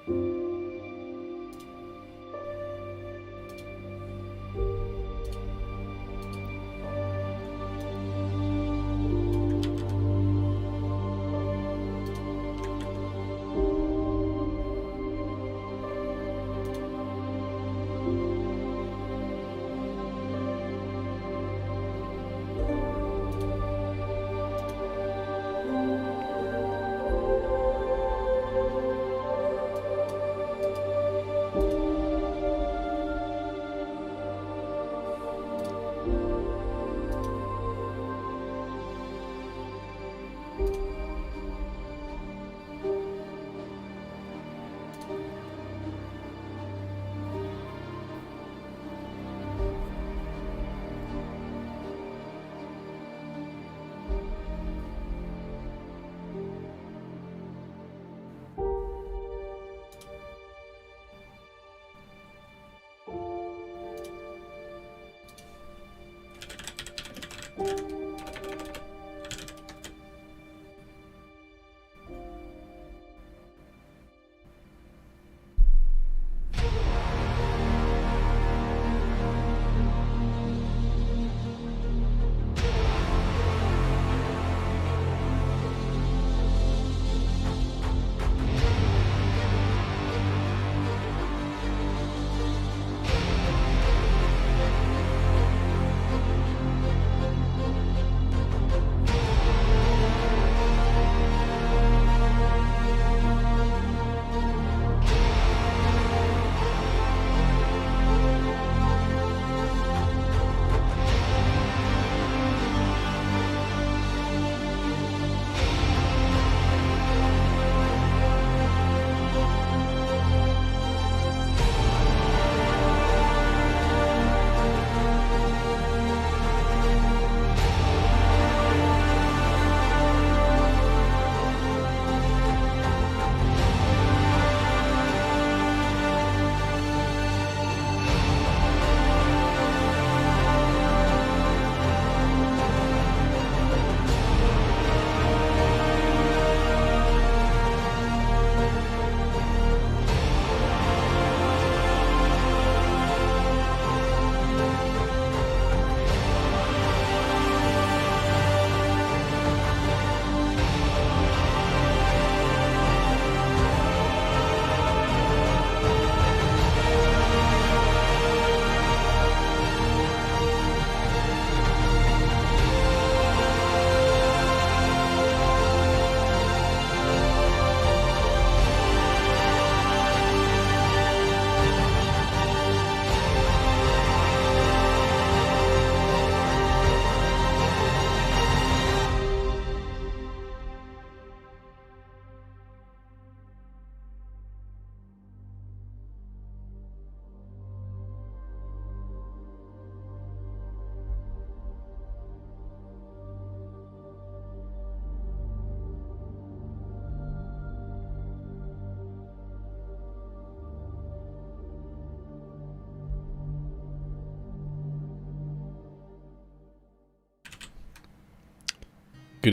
Good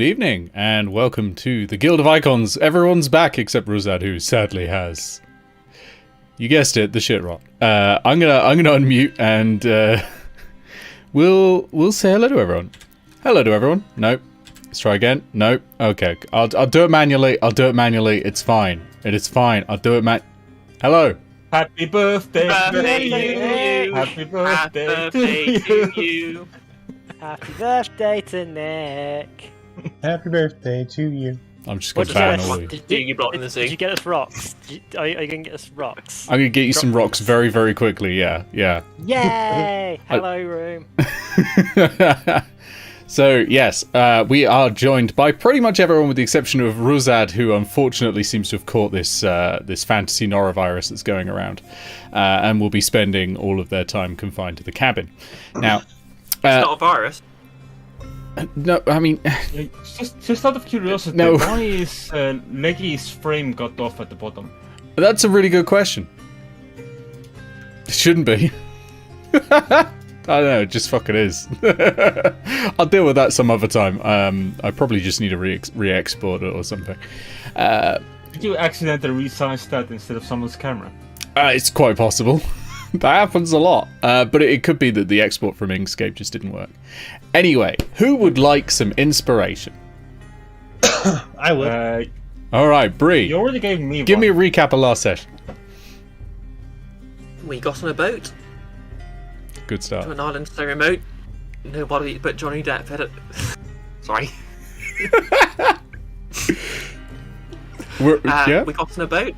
evening, and welcome to the Guild of Icons. Everyone's back except Rosad, who sadly has, you guessed it, the shit rot. I'm gonna unmute and we'll say hello to everyone. Hello to everyone. Nope. Let's try again. Nope. Okay. I'll do it manually. It's fine. It is fine. I'll do it Hello. Happy birthday to you. Happy birthday to you. Happy birthday to Nick. Happy birthday to you. I'm just going to ban all of you. Did you get us rocks? Are you going to get us rocks? I'm going to get you some rocks very, very quickly. Yeah. Yay! Hello, room. So, yes, we are joined by pretty much everyone with the exception of Rosad, who unfortunately seems to have caught this this fantasy norovirus that's going around, and will be spending all of their time confined to the cabin. Now, it's not a virus. No, I mean... just out of curiosity, no. Why is Leggy's frame got off at the bottom? That's a really good question. It shouldn't be. I don't know, it just fucking is. I'll deal with that some other time. I probably just need to re-export it or something. Did you accidentally resize that instead of someone's camera? It's quite possible. That happens a lot. But it could be that the export from Inkscape just didn't work. Anyway, who would like some inspiration? I would. All right, Bree. You already gave me Give one. me a recap of last session. We got on a boat Good to start. an island so remote, nobody but Johnny Depp had it. Sorry. Yeah? We got on a boat.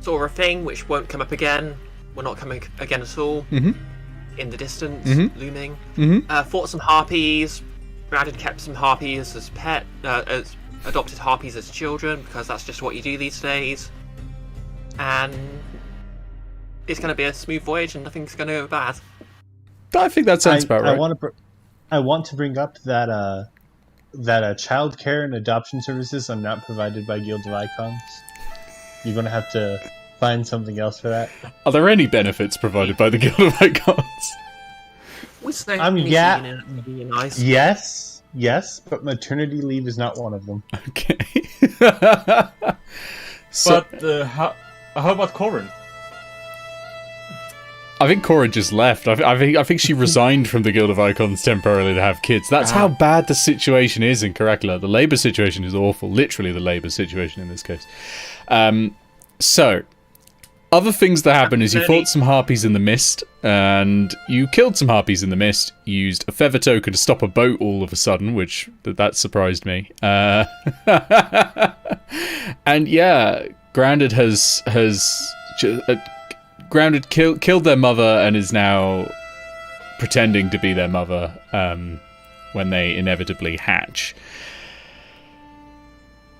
Saw a thing which won't come up again. We're not coming again at all. Mhm. In the distance, Mhm. looming. Mhm. Fought some harpies. Brad had kept some harpies as as adopted harpies as children, because that's just what you do these days. And it's going to be a smooth voyage and nothing's going to go bad. I think that sounds about right. I want to bring up that child care and adoption services are not provided by Guild of Icons. You're going to have to find something else for that. Are there any benefits provided by the Guild of Icons? Nice. Yes, but maternity leave is not one of them. Okay. But how about Corin? I think Cora just left. I think she resigned from the Guild of Icons temporarily to have kids. That's how bad the situation is in Caracalla. The labour situation is awful. Literally the labour situation in this case. So, other things that happen is you fought some harpies in the mist, and you killed some harpies in the mist. You used a feather token to stop a boat all of a sudden, which that surprised me. And yeah, Grounded Grounded killed their mother and is now pretending to be their mother when they inevitably hatch.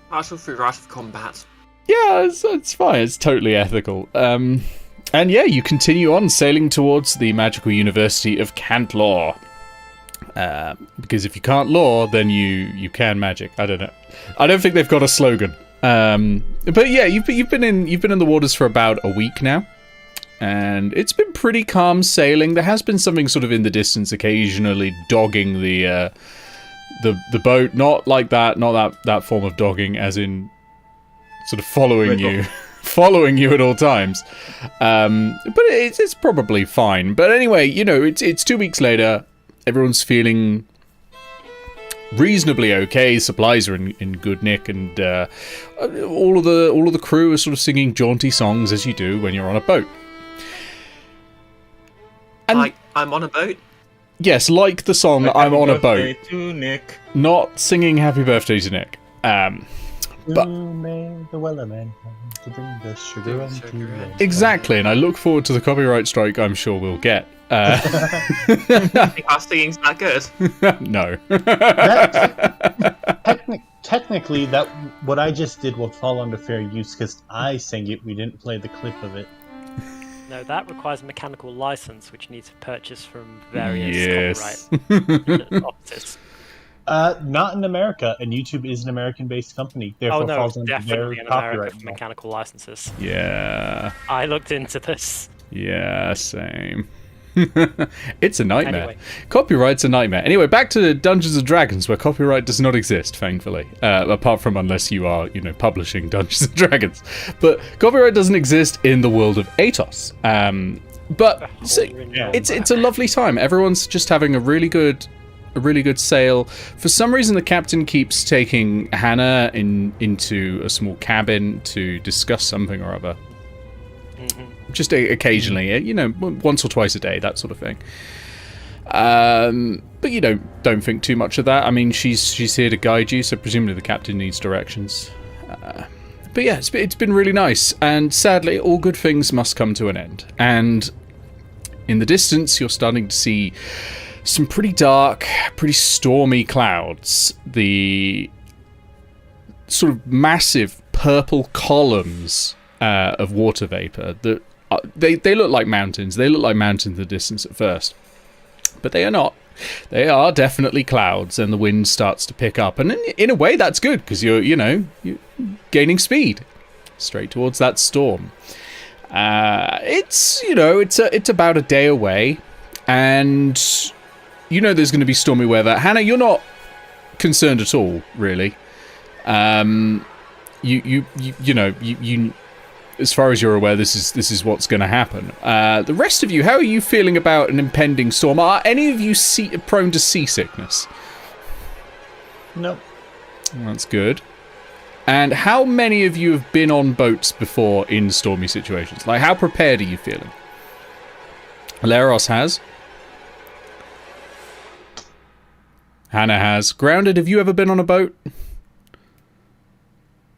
Partial through right of combat. Yeah, it's fine. It's totally ethical. And yeah, you continue on sailing towards the magical university of Cant Law. Because if you can't law, then you can magic. I don't know. I don't think they've got a slogan. But yeah, you've been in the waters for about a week now. And it's been pretty calm sailing. There has been something sort of in the distance, occasionally dogging the boat. Not like that, not that form of dogging, as in sort of following you at all times. But it's probably fine. But anyway, it's 2 weeks later. Everyone's feeling reasonably okay. Supplies are in good nick, and all of the crew are sort of singing jaunty songs as you do when you're on a boat. And I'm on a boat. yes, like the song "I'm on a boat," To Nick. not singing "Happy Birthday" to Nick. But May the Wellerman come to bring the sugar unto you. exactly, and I look forward to the copyright strike I'm sure we'll get. I think our singing's that good. No. Technically, that what I just did will fall under fair use because I sang it. We didn't play the clip of it. No, that requires a mechanical license, which you need to purchase from various copyright offices. Not in America, and YouTube is an American-based company. Therefore, falls under definitely their in America copyright for law. mechanical licenses. Yeah. I looked into this. Yeah, same. It's a nightmare. Anyway. Copyright's a nightmare. Anyway, back to Dungeons and Dragons, where copyright does not exist, thankfully. Apart from unless you are, publishing Dungeons and Dragons. But copyright doesn't exist in the world of Atos. But it's a lovely time. Everyone's just having a really good sail. For some reason, the captain keeps taking Hannah into a small cabin to discuss something or other. Just occasionally, once or twice a day, that sort of thing. But don't think too much of that. I mean, she's here to guide you, so presumably the captain needs directions. But yeah, it's been really nice, and sadly, all good things must come to an end. And in the distance, you're starting to see some pretty dark, pretty stormy clouds. The sort of massive purple columns of water vapor that they look like mountains. They look like mountains in the distance at first, but they are not. They are definitely clouds, and the wind starts to pick up. And in a way, that's good because you're gaining speed straight towards that storm. It's about a day away, and there's going to be stormy weather. Hannah, you're not concerned at all, really. You as far as you're aware, this is what's going to happen. The rest of you, how are you feeling about an impending storm? Are any of you prone to seasickness? Nope. That's good. And how many of you have been on boats before in stormy situations? Like, how prepared are you feeling? Leros has. Hannah has. Grounded, have you ever been on a boat?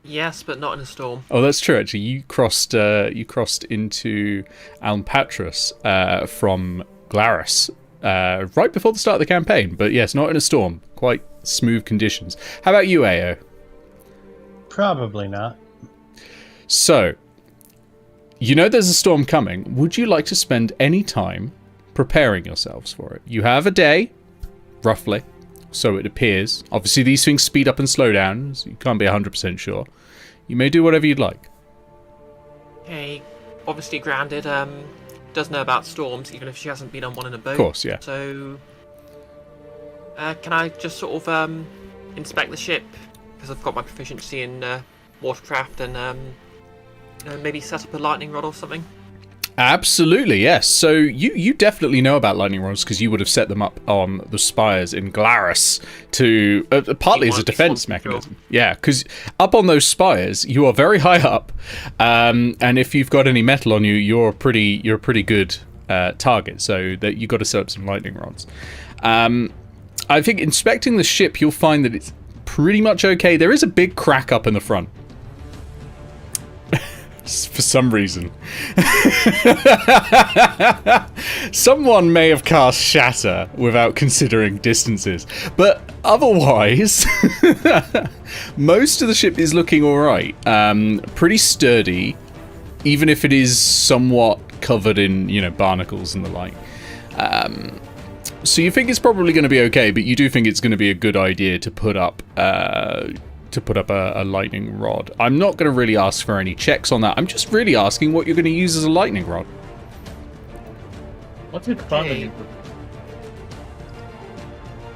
Yes, but not in a storm. Oh, that's true. Actually, you crossed into Almpatros from Glarus right before the start of the campaign. But yes, not in a storm. Quite smooth conditions. How about you, Eao? Probably not. So, you know there's a storm coming. Would you like to spend any time preparing yourselves for it? You have a day, roughly. So it appears. Obviously, these things speed up and slow down, so you can't be 100% sure. You may do whatever you'd like. Hey, obviously Grounded does know about storms, even if she hasn't been on one in a boat. Of course, yeah. So, can I just sort of inspect the ship? Because I've got my proficiency in watercraft and maybe set up a lightning rod or something? Absolutely, yes. So you definitely know about lightning rods because you would have set them up on the spires in Glarus to partly as a defense mechanism. Yeah, because up on those spires you are very high up, and if you've got any metal on you, you're a pretty good target. So that you got to set up some lightning rods. I think inspecting the ship, you'll find that it's pretty much okay. There is a big crack up in the front. For some reason. Someone may have cast Shatter without considering distances. But otherwise, most of the ship is looking alright. Pretty sturdy, even if it is somewhat covered in, barnacles and the like. So you think it's probably going to be okay, but you do think it's going to be a good idea to put up a lightning rod. I'm not going to really ask for any checks on that. I'm just really asking what you're going to use as a lightning rod. What's it fun? Okay.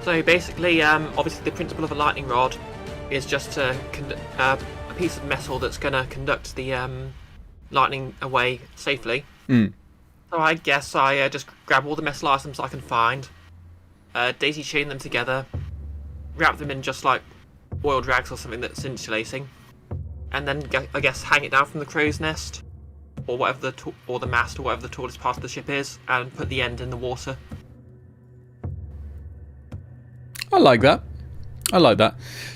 So basically, obviously the principle of a lightning rod is just a piece of metal that's going to conduct the lightning away safely. Mm. So I guess I just grab all the metal items I can find, daisy chain them together, wrap them in just like oil drags or something that's insulating, and then I guess hang it down from the crow's nest, or whatever or the mast, or whatever the tallest part of the ship is, and put the end in the water. I like that.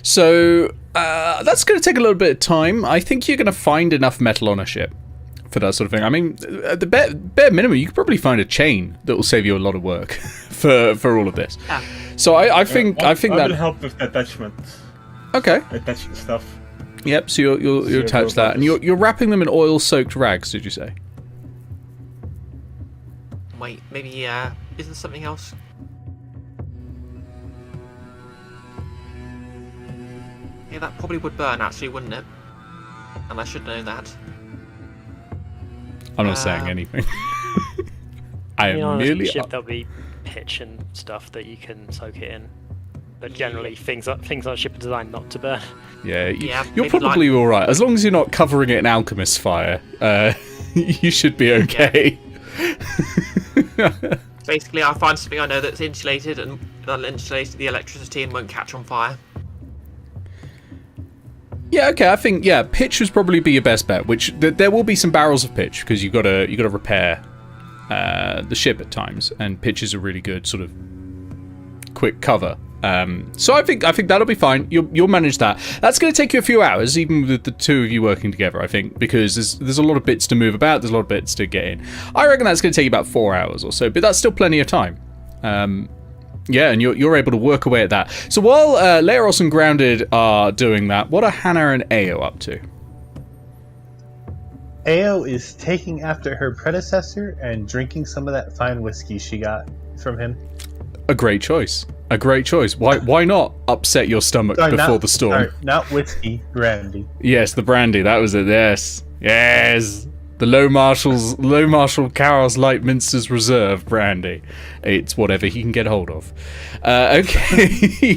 So that's going to take a little bit of time. I think you're going to find enough metal on a ship for that sort of thing. I mean, at the bare minimum, you could probably find a chain that will save you a lot of work for all of this. Yeah. So I think I that will help with attachment. Okay. Attaching stuff. Yep. So you attach that, and you're wrapping them in oil-soaked rags. Did you say? Wait, maybe is there something else? Yeah, that probably would burn actually, wouldn't it? And I should know that. I'm not saying anything. I am on merely. a ship there'll be pitch and stuff that you can soak it in, but generally things on a ship are designed not to burn. Yeah, Yeah, you're maybe probably all right as long as you're not covering it in alchemist fire. You should be okay. Basically, I'll find something I know that's insulated and that'll insulate the electricity and won't catch on fire. Yeah, okay. I think pitch would probably be your best bet. Which there will be some barrels of pitch because you got to repair the ship at times, and pitch is a really good sort of quick cover. So I think that'll be fine. You'll manage that. That's going to take you a few hours, even with the two of you working together. I think because there's a lot of bits to move about. There's a lot of bits to get in. I reckon that's going to take you about 4 hours or so, but that's still plenty of time. Yeah, and you're able to work away at that. So while Leros and Grounded are doing that, what are Hannah and Eao up to? Eao is taking after her predecessor and drinking some of that fine whiskey she got from him. A great choice. Why not upset your stomach before the storm? Sorry, not whiskey, brandy. Yes, the brandy. That was it. Yes. The Low Marshal Carol's Light Minster's Reserve brandy. It's whatever he can get hold of. Okay,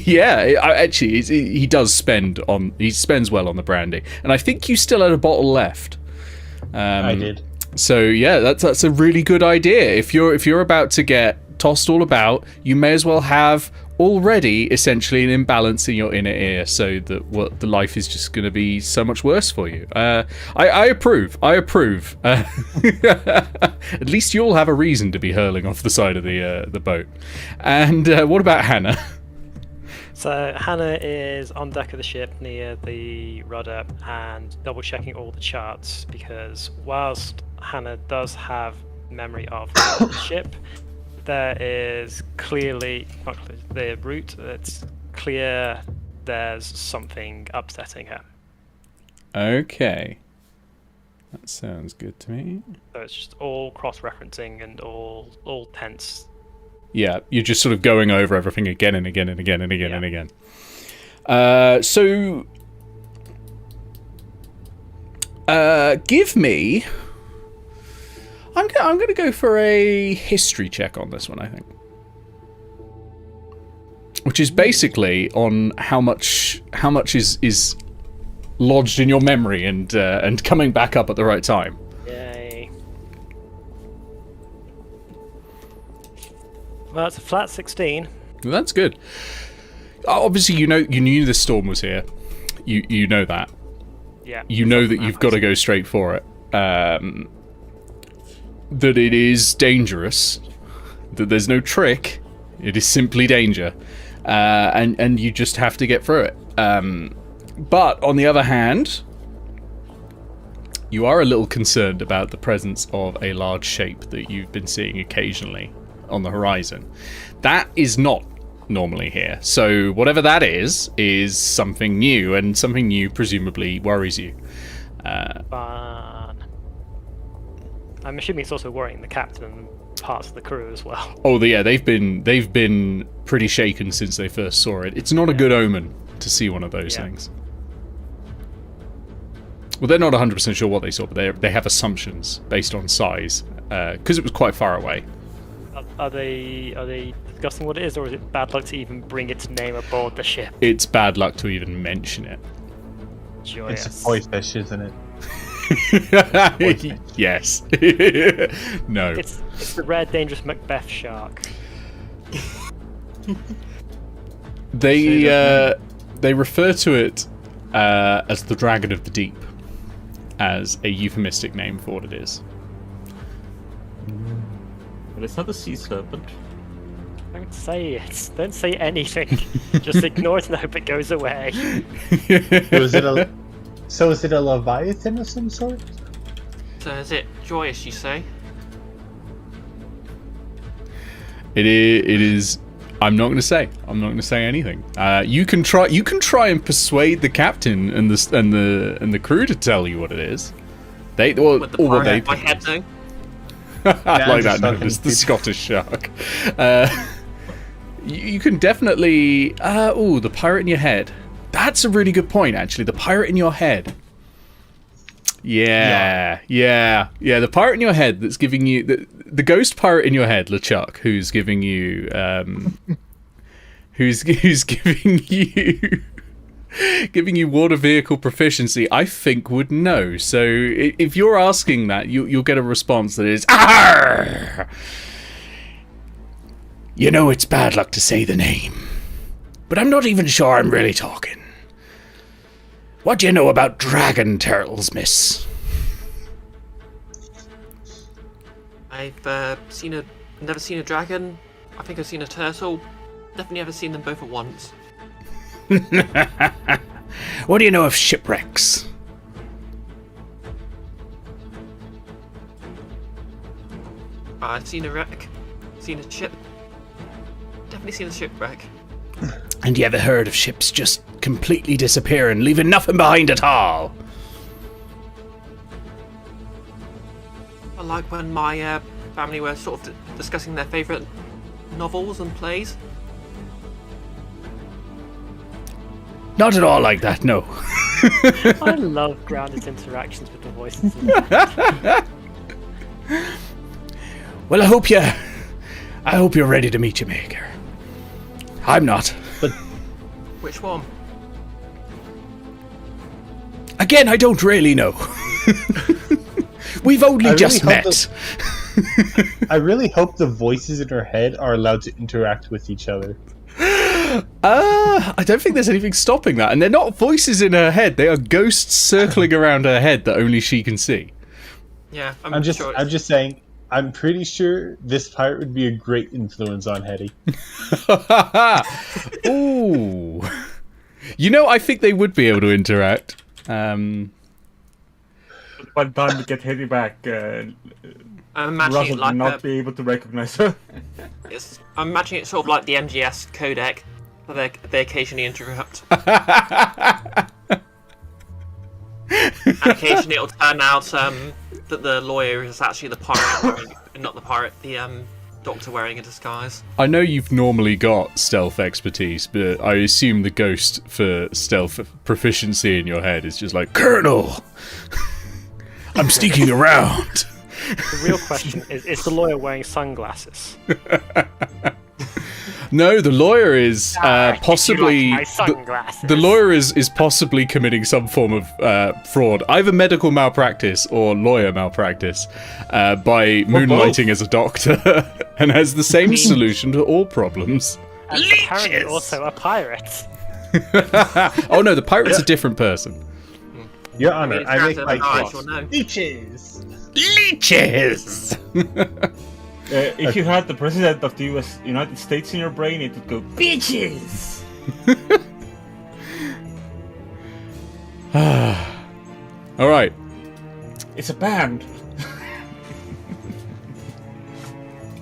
yeah. Actually, he does spend on. He spends well on the brandy, and I think you still had a bottle left. I did. So yeah, that's a really good idea. If you're about to get tossed all about, you may as well have already essentially an imbalance in your inner ear, so that the life is just going to be so much worse for you. I approve. At least you'll have a reason to be hurling off the side of the boat. And what about Hannah? So Hannah is on deck of the ship near the rudder and double checking all the charts, because whilst Hannah does have memory of the ship, there is clearly the route. It's clear there's something upsetting her. Okay. That sounds good to me. So it's just all cross-referencing and all tense. Yeah, you're just sort of going over everything again and again and again and again and again. So give me... I'm going to go for a history check on this one, I think. Which is basically on how much is lodged in your memory and coming back up at the right time. Yay. Well, it's a flat 16. Well, that's good. Obviously, you knew the storm was here. You know that. Yeah. You know that you've got to go straight for it. That it is dangerous. That there's no trick. It is simply danger. And you just have to get through it. But on the other hand, you are a little concerned about the presence of a large shape that you've been seeing occasionally on the horizon. That is not normally here. So whatever that is something new, and something new presumably worries you. Fun. I'm assuming it's also worrying the captain and parts of the crew as well. Oh, yeah, they've been pretty shaken since they first saw it. It's not a good omen to see one of those things. Well, they're not 100% sure what they saw, but they have assumptions based on size, because it was quite far away. Are they discussing what it is, or is it bad luck to even bring its name aboard the ship? It's bad luck to even mention it. Joyous. It's a koi fish, isn't it? Yes. No. It's the rare, dangerous Macbeth shark. They refer to it as the Dragon of the Deep, as a euphemistic name for what it is. But it's not a sea serpent. Don't say it. Don't say anything. Just ignore it and hope it goes away. So is it a leviathan of some sort? So is it joyous, you say? It is. I'm not going to say. I'm not going to say anything. You can try and persuade the captain and the crew to tell you what it is. What they think. My head though. Like that. No, it's the Scottish shark. You can definitely. The pirate in your head. That's a really good point, actually. The pirate in your head. Yeah. The pirate in your head that's giving you the ghost pirate in your head, LeChuck, who's giving you who's giving you water vehicle proficiency, I think would know. So if you're asking that, you'll get a response that is, "Arr! You know it's bad luck to say the name, but I'm not even sure I'm really talking. What do you know about dragon turtles, miss?" I've never seen a dragon. I think I've seen a turtle. Definitely never seen them both at once. What do you know of shipwrecks? I've seen a wreck. Seen a ship. Definitely seen a shipwreck. And you ever heard of ships just completely disappearing, leaving nothing behind at all? I like when my family were sort of discussing their favourite novels and plays. Not at all like that, no. I love Grounded's interactions with the voices. Well, I hope you're ready to meet your maker. I'm not. But Which one? again, I don't really know. We've only just met. I really hope the voices in her head are allowed to interact with each other. I don't think there's anything stopping that. And they're not voices in her head. They are ghosts circling around her head that only she can see. Yeah, I'm just saying, I'm pretty sure this pirate would be a great influence on Hetty. Ooh. You know, I think they would be able to interact. By the time we get Hetty back, I'm imagining Russell it like will not be able to recognize her. I'm imagining it sort of like the MGS codec that they occasionally interrupt. And occasionally it'll turn out that the lawyer is actually the pirate, not the pirate, the doctor wearing a disguise. I know you've normally got stealth expertise, but I assume the ghost for stealth proficiency in your head is just like, Colonel! I'm sneaking around! The real question is the lawyer wearing sunglasses? No, the lawyer is possibly... My sunglasses. The lawyer is possibly committing some form of fraud, either medical malpractice or lawyer malpractice, by moonlighting as a doctor, and has the same solution to all problems. And apparently also a pirate. Oh no, the pirate's a different person. Your Honor, I make my eyes case. will know. Leeches! Leeches! If you had the president of the United States in your brain, it would go, bitches! Alright. It's a band.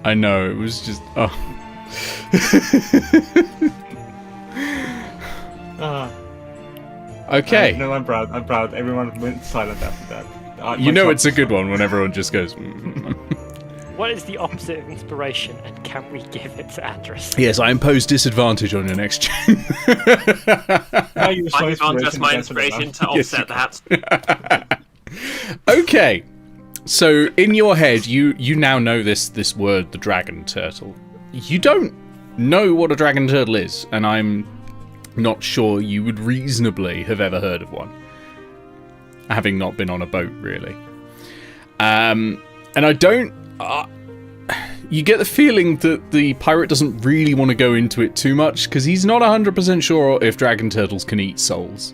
I know, it was just... Oh. Okay. No, I'm proud. I'm proud. Everyone went silent after that. You know it's a good one when everyone just goes... What is the opposite of inspiration, and can we give it to Andrus? Yes, I impose disadvantage on your next check. Now you're so I can't just my inspiration inspiration to offset that. Okay, so in your head, you now know this word, the dragon turtle. You don't know what a dragon turtle is, and I'm not sure you would reasonably have ever heard of one, having not been on a boat, really. And I don't... you get the feeling that the pirate doesn't really want to go into it too much, because he's not 100% sure if dragon turtles can eat souls.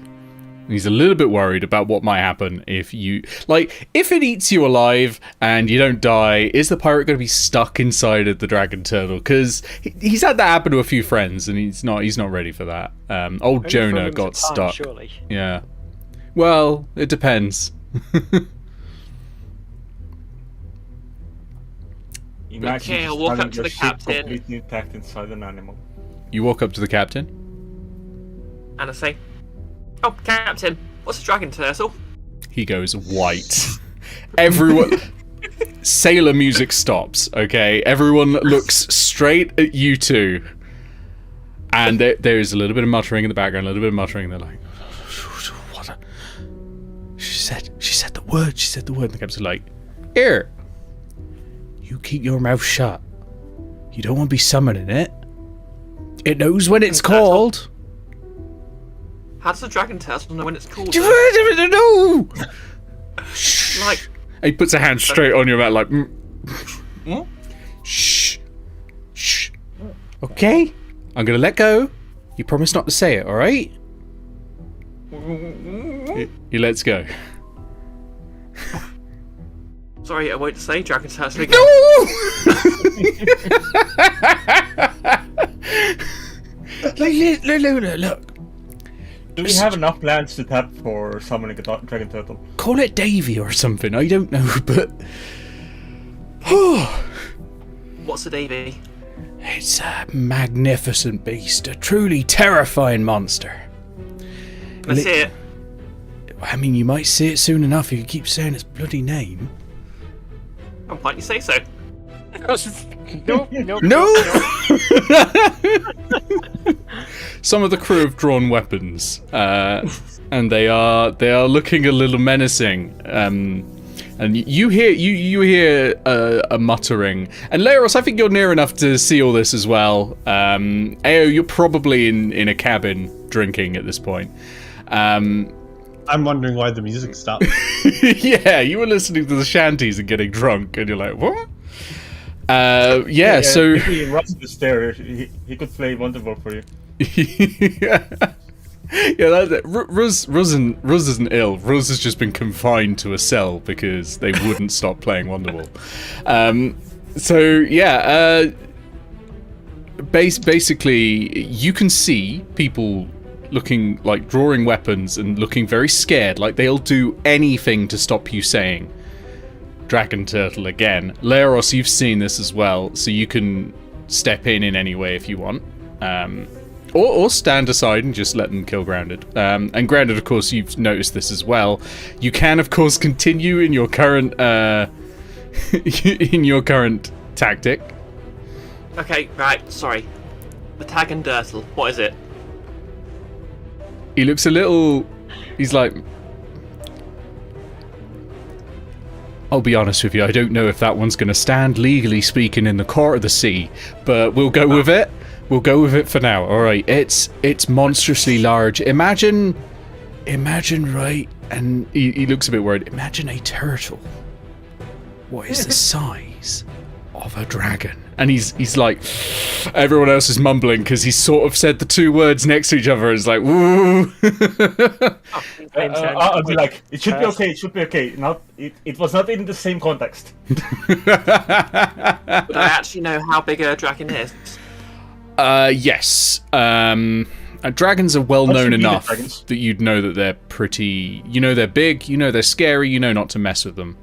He's a little bit worried about what might happen if you... Like, if it eats you alive and you don't die, is the pirate going to be stuck inside of the dragon turtle? Because he's had that happen to a few friends, and he's not ready for that. Old Only Jonah for a got limited time, stuck. surely. Yeah. Well, it depends. Imagine Okay, I'll just walk having up to your the ship captain. completely intact inside an animal. You walk up to the captain. And I say, "Oh, Captain, what's a dragon turtle?" He goes white. Everyone... Sailor music stops, okay? Everyone looks straight at you two. And there is a little bit of muttering in the background, a little bit of muttering, and they're like... What? She said the word, And the captain's like, here. You keep your mouth shut. You don't want to be summoning it. It knows when it's called. How does a dragon turtle know when it's called? No! Like, He puts a hand straight on your mouth like... Shh. Shh. Okay? I'm gonna let go. You promise not to say it, alright? He lets go. sorry, I won't say dragon turtle again. No! Look. Do we have enough lands to tap for summoning a dragon turtle? Call it Davy or something, I don't know, but... What's a Davy? It's a magnificent beast, a truly terrifying monster. Can I see it? I mean, you might see it soon enough if you keep saying its bloody name. And why don't you say so? Nope. No! some of the crew have drawn weapons, and they are looking a little menacing. And you hear a muttering. And Glarus, I think you're near enough to see all this as well. Eao, you're probably in a cabin drinking at this point. I'm wondering why the music stopped. Yeah, you were listening to the shanties and getting drunk, and you're like, what? So if he runs the stairs, he could play Wonderful for you. Yeah, Ruz isn't ill. Ruz has just been confined to a cell because they wouldn't stop playing Wonderwall. Basically, you can see people looking like drawing weapons and looking very scared, like they'll do anything to stop you saying Dragon Turtle again. Glarus, you've seen this as well, so you can step in any way if you want. Or stand aside and just let them kill Grounded. And Grounded, of course, you've noticed this as well. You can, of course, continue in your current tactic. Okay, right, sorry. The tag and Dirtle, what is it? He looks a little... He's like... I'll be honest with you, I don't know if that one's going to stand, legally speaking, in the court of the sea. But we'll go with it. We'll go with it for now. All right, it's monstrously large. Imagine, right? And he looks a bit worried. Imagine a turtle. What is the size of a dragon? And he's like, everyone else is mumbling because he sort of said the two words next to each other. It's like, woo. I'll be like, it should be okay. It should be okay. It was not in the same context. Would I actually know how big a dragon is? Yes. Dragons are well known enough that you'd know that they're pretty... You know they're big, you know they're scary, you know not to mess with them.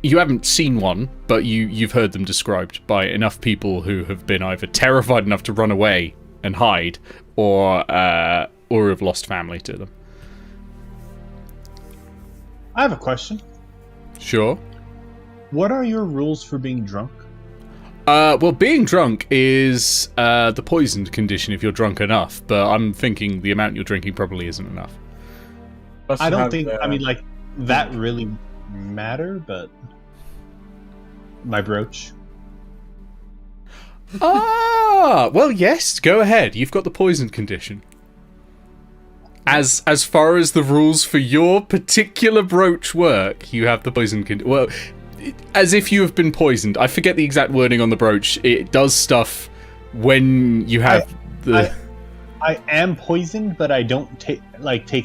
You haven't seen one, but you've heard them described by enough people who have been either terrified enough to run away and hide, or have lost family to them. I have a question. Sure. What are your rules for being drunk? Well, being drunk is the poisoned condition if you're drunk enough, but I'm thinking the amount you're drinking probably isn't enough. I don't think, that really matter, but my brooch. Well, yes, go ahead. You've got the poisoned condition. As far as the rules for your particular brooch work, you have the poisoned condition. Well, as if you have been poisoned. I forget the exact wording on the brooch. It does stuff when you have I am poisoned, but I don't take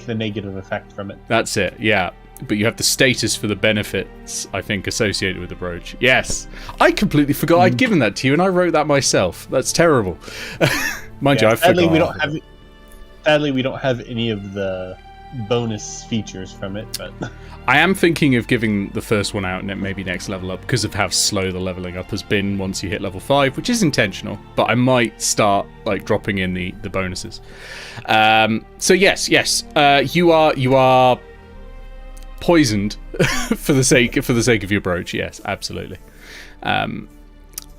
the negative effect from it. That's it, yeah. But you have the status for the benefits, I think, associated with the brooch. Yes. I completely forgot I'd given that to you, and I wrote that myself. That's terrible. Mind you, I forgot. Sadly, we don't have any of the bonus features from it, but... I am thinking of giving the first one out and maybe next level up because of how slow the leveling up has been once you hit level 5, which is intentional, but I might start dropping in the bonuses. So yes, you are poisoned for the sake of your brooch. Yes, absolutely.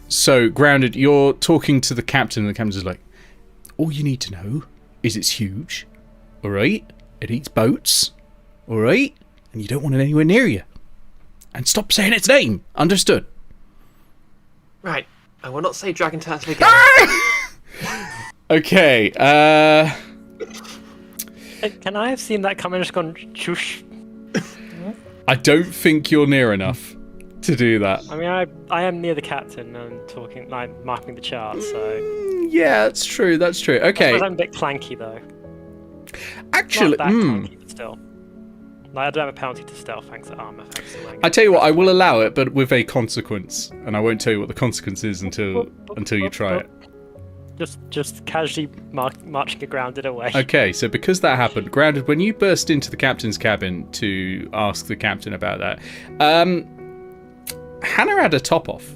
So Grounded, you're talking to the captain, and the captain's like, all you need to know is it's huge, all right? It eats boats, all right? And you don't want it anywhere near you. And stop saying its name. Understood? Right. I will not say Dragon Turtle again. Okay. Can I have seen that come and just gone choosh? I don't think you're near enough to do that. I mean, I am near the captain and talking, marking the chart, so... Yeah, that's true. Okay. I suppose I'm a bit clanky, though. Actually... Not that clanky, but still. I don't have a penalty to stealth thanks to armor. I tell you what, I will allow it, but with a consequence, and I won't tell you what the consequence is until you try it. Just casually marching a Grounded away. Okay, so because that happened, Grounded, when you burst into the captain's cabin to ask the captain about that, Hannah had a top off.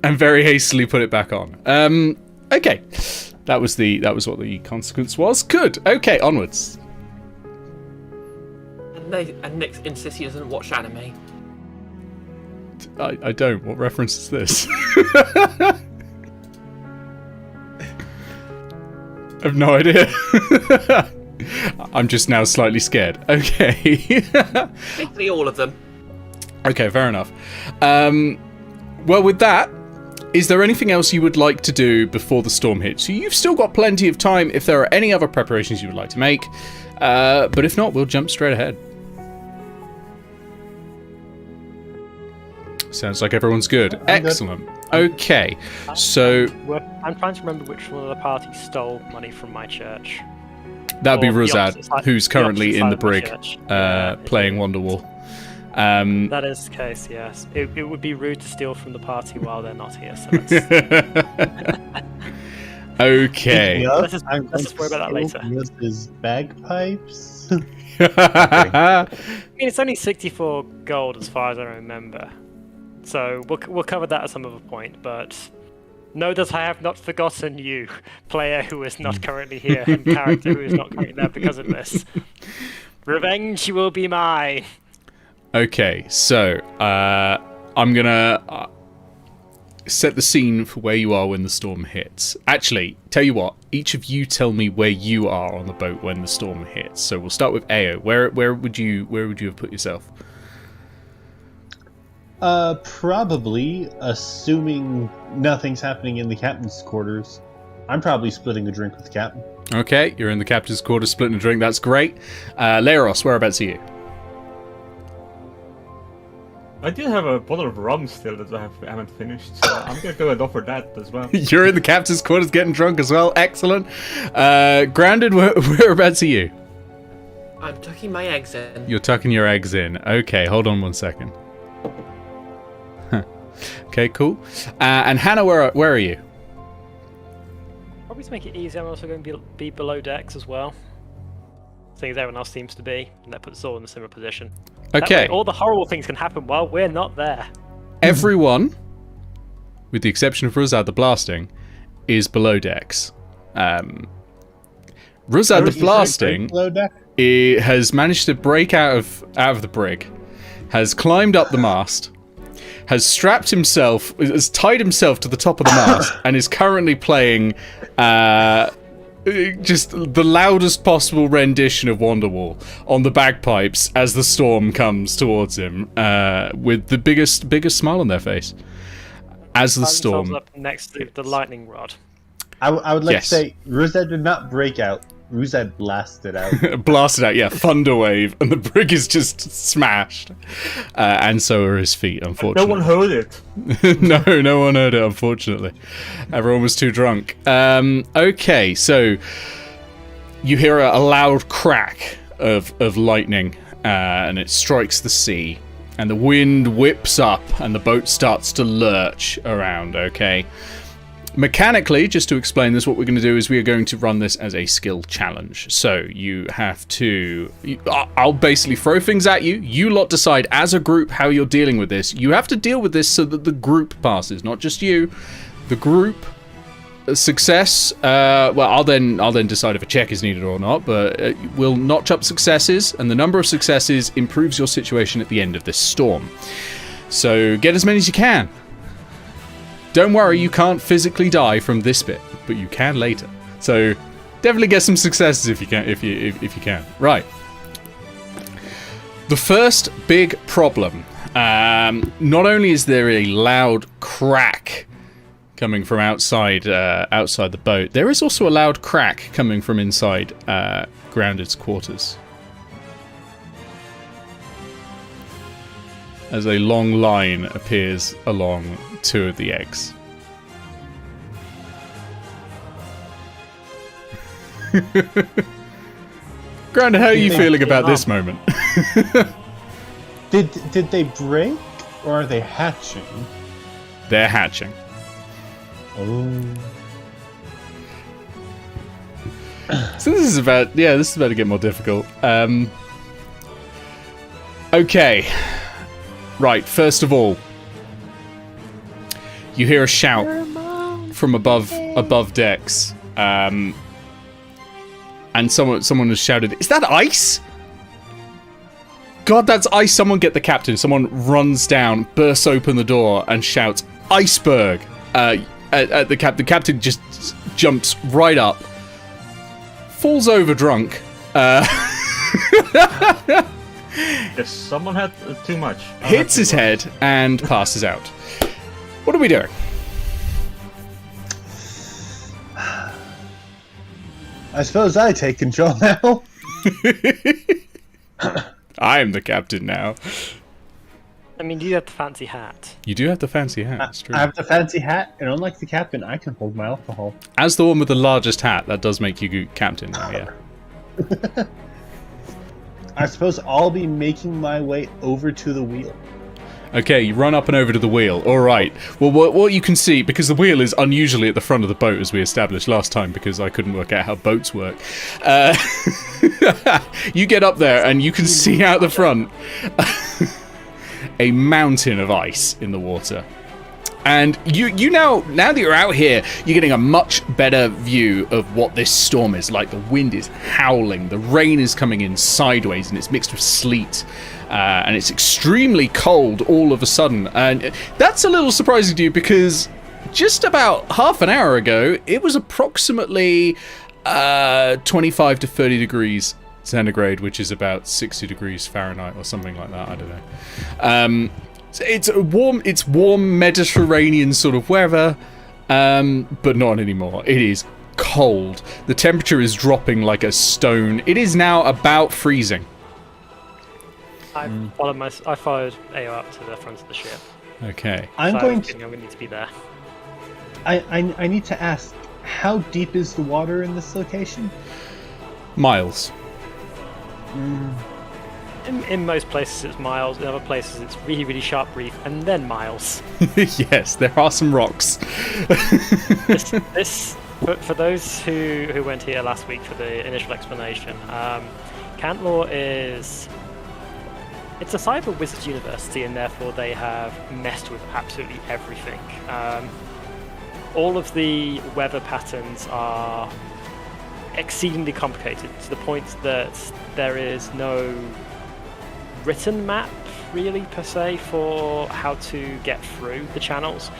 And very hastily put it back on. Okay. That was what the consequence was. Good. Okay, onwards. And Nick insists he doesn't watch anime. I don't. What reference is this? I have no idea. I'm just now slightly scared. Okay. Basically all of them. Okay, fair enough. Well, with that, is there anything else you would like to do before the storm hits? So you've still got plenty of time if there are any other preparations you would like to make. But if not, we'll jump straight ahead. Sounds like everyone's good. Excellent. Okay, so I'm trying to remember which one of the party stole money from my church. that'd be Or the Ruzad, opposite side- who's the currently opposite in side the of my brig, church. Yeah, playing Wonderwall. That is the case, yes. It would be rude to steal from the party while they're not here, so let's, Okay. let's just worry about that later. His bagpipes. I mean, it's only 64 gold as far as I remember. So we'll cover that at some other point, but know that I have not forgotten you, player who is not currently here, and character who is not currently there because of this. Revenge will be mine. Okay, so I'm gonna set the scene for where you are when the storm hits. Actually, tell you what, each of you tell me where you are on the boat when the storm hits. So we'll start with Eao. Where would you have put yourself? Probably, assuming nothing's happening in the captain's quarters, I'm probably splitting a drink with the captain. Okay, you're in the captain's quarters splitting a drink. That's great. Leros, whereabouts are you? I do have a bottle of rum still that I haven't finished, so I'm gonna go and offer that as well. You're in the captain's quarters getting drunk as well. Excellent. Grounded, whereabouts are you? I'm tucking my eggs in. You're tucking your eggs in. Okay, hold on one second. Okay, cool. And Hannah, where are you? Probably to make it easier, I'm also going to be below decks as well. Seeing as everyone else seems to be, and that puts us all in a similar position. That Okay. way, all the horrible things can happen while we're not there. Everyone, with the exception of Ruzad the Blasting, is below decks. Ruzad the Blasting has managed to break out of the brig, has climbed up the mast, has tied himself to the top of the mast, and is currently playing just the loudest possible rendition of Wonderwall on the bagpipes as the storm comes towards him, with the biggest smile on their face as the storm up next to the lightning rod. I would like Yes. to say, Ruzad did not break out. Ruzad blasted out. blasted out, yeah, thunder wave, and the brig is just smashed, and so are his feet, unfortunately. No one heard it. No one heard it, unfortunately. Everyone was too drunk. Okay, so you hear a loud crack of lightning, and it strikes the sea, and the wind whips up, and the boat starts to lurch around, okay? Mechanically, just to explain this, what we're going to do is we are going to run this as a skill challenge. So you have to... I'll basically throw things at you. You lot decide as a group how you're dealing with this. You have to deal with this so that the group passes, not just you. The group success... well, I'll then decide if a check is needed or not, but we'll notch up successes, and the number of successes improves your situation at the end of this storm. So get as many as you can. Don't worry, you can't physically die from this bit, but you can later. So definitely get some successes if you can. If you can. Right. The first big problem. Not only is there a loud crack coming from outside the boat, there is also a loud crack coming from inside Grounded's quarters. As a long line appears along two of the eggs. Grounded, how are you feeling about this moment? Did they break, or are they hatching? They're hatching. Oh. So this is about to get more difficult. Okay. Right, first of all, you hear a shout from above decks, and someone has shouted, "Is that ice?" God, that's ice. Someone get the captain. Someone runs down, bursts open the door, and shouts, iceberg! At the captain. The captain just jumps right up, falls over drunk. Yes, someone had too much. Hits his head and passes out. What are we doing? I suppose I take control now. I am the captain now. I mean, you have the fancy hat. You do have the fancy hat, that's true. I have the fancy hat, and unlike the captain, I can hold my alcohol. As the one with the largest hat, that does make you captain now, yeah. I suppose I'll be making my way over to the wheel. Okay, you run up and over to the wheel. All right. Well, what you can see, because the wheel is unusually at the front of the boat, as we established last time, because I couldn't work out how boats work. You get up there, and you can see out the front a mountain of ice in the water. And you now that you're out here, you're getting a much better view of what this storm is like. The wind is howling, the rain is coming in sideways, and it's mixed with sleet. And it's extremely cold all of a sudden. And that's a little surprising to you, because just about half an hour ago, it was approximately 25 to 30 degrees centigrade, which is about 60 degrees Fahrenheit or something like that. I don't know. It's warm Mediterranean sort of weather, but not anymore. It is cold. The temperature is dropping like a stone. It is now about freezing. I followed Eao up to the front of the ship. Okay. I'm going to need to be there. I need to ask, how deep is the water in this location? Miles. In most places it's miles, in other places it's really, really sharp reef, and then miles. Yes, there are some rocks. For those who weren't here last week for the initial explanation, Cantlore it's a cyber wizards university, and therefore they have messed with absolutely everything. All of the weather patterns are exceedingly complicated, to the point that there is no written map really per se for how to get through the channels.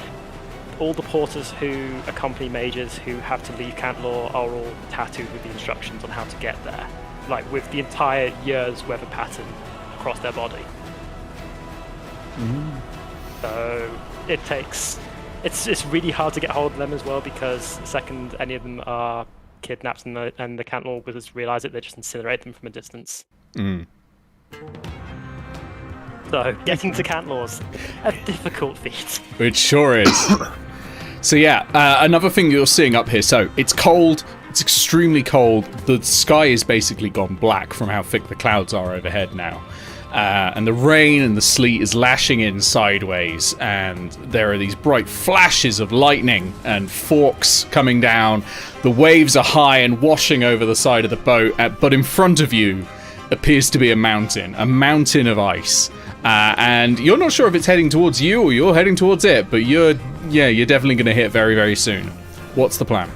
All the porters who accompany mages who have to leave Cantlore are all tattooed with the instructions on how to get there, like with the entire year's weather pattern across their body. So it's really hard to get hold of them as well, because the second any of them are kidnapped and the Cantlore wizards realise it, they just incinerate them from a distance. So getting to Cantlore's a difficult feat. It sure is. So yeah, another thing you're seeing up here. So it's cold. It's extremely cold. The sky is basically gone black from how thick the clouds are overhead now. And the rain and the sleet is lashing in sideways, and there are these bright flashes of lightning and forks coming down. The waves are high and washing over the side of the boat, but in front of you appears to be a mountain of ice. And you're not sure if it's heading towards you or you're heading towards it, but you're definitely going to hit very, very soon. What's the plan?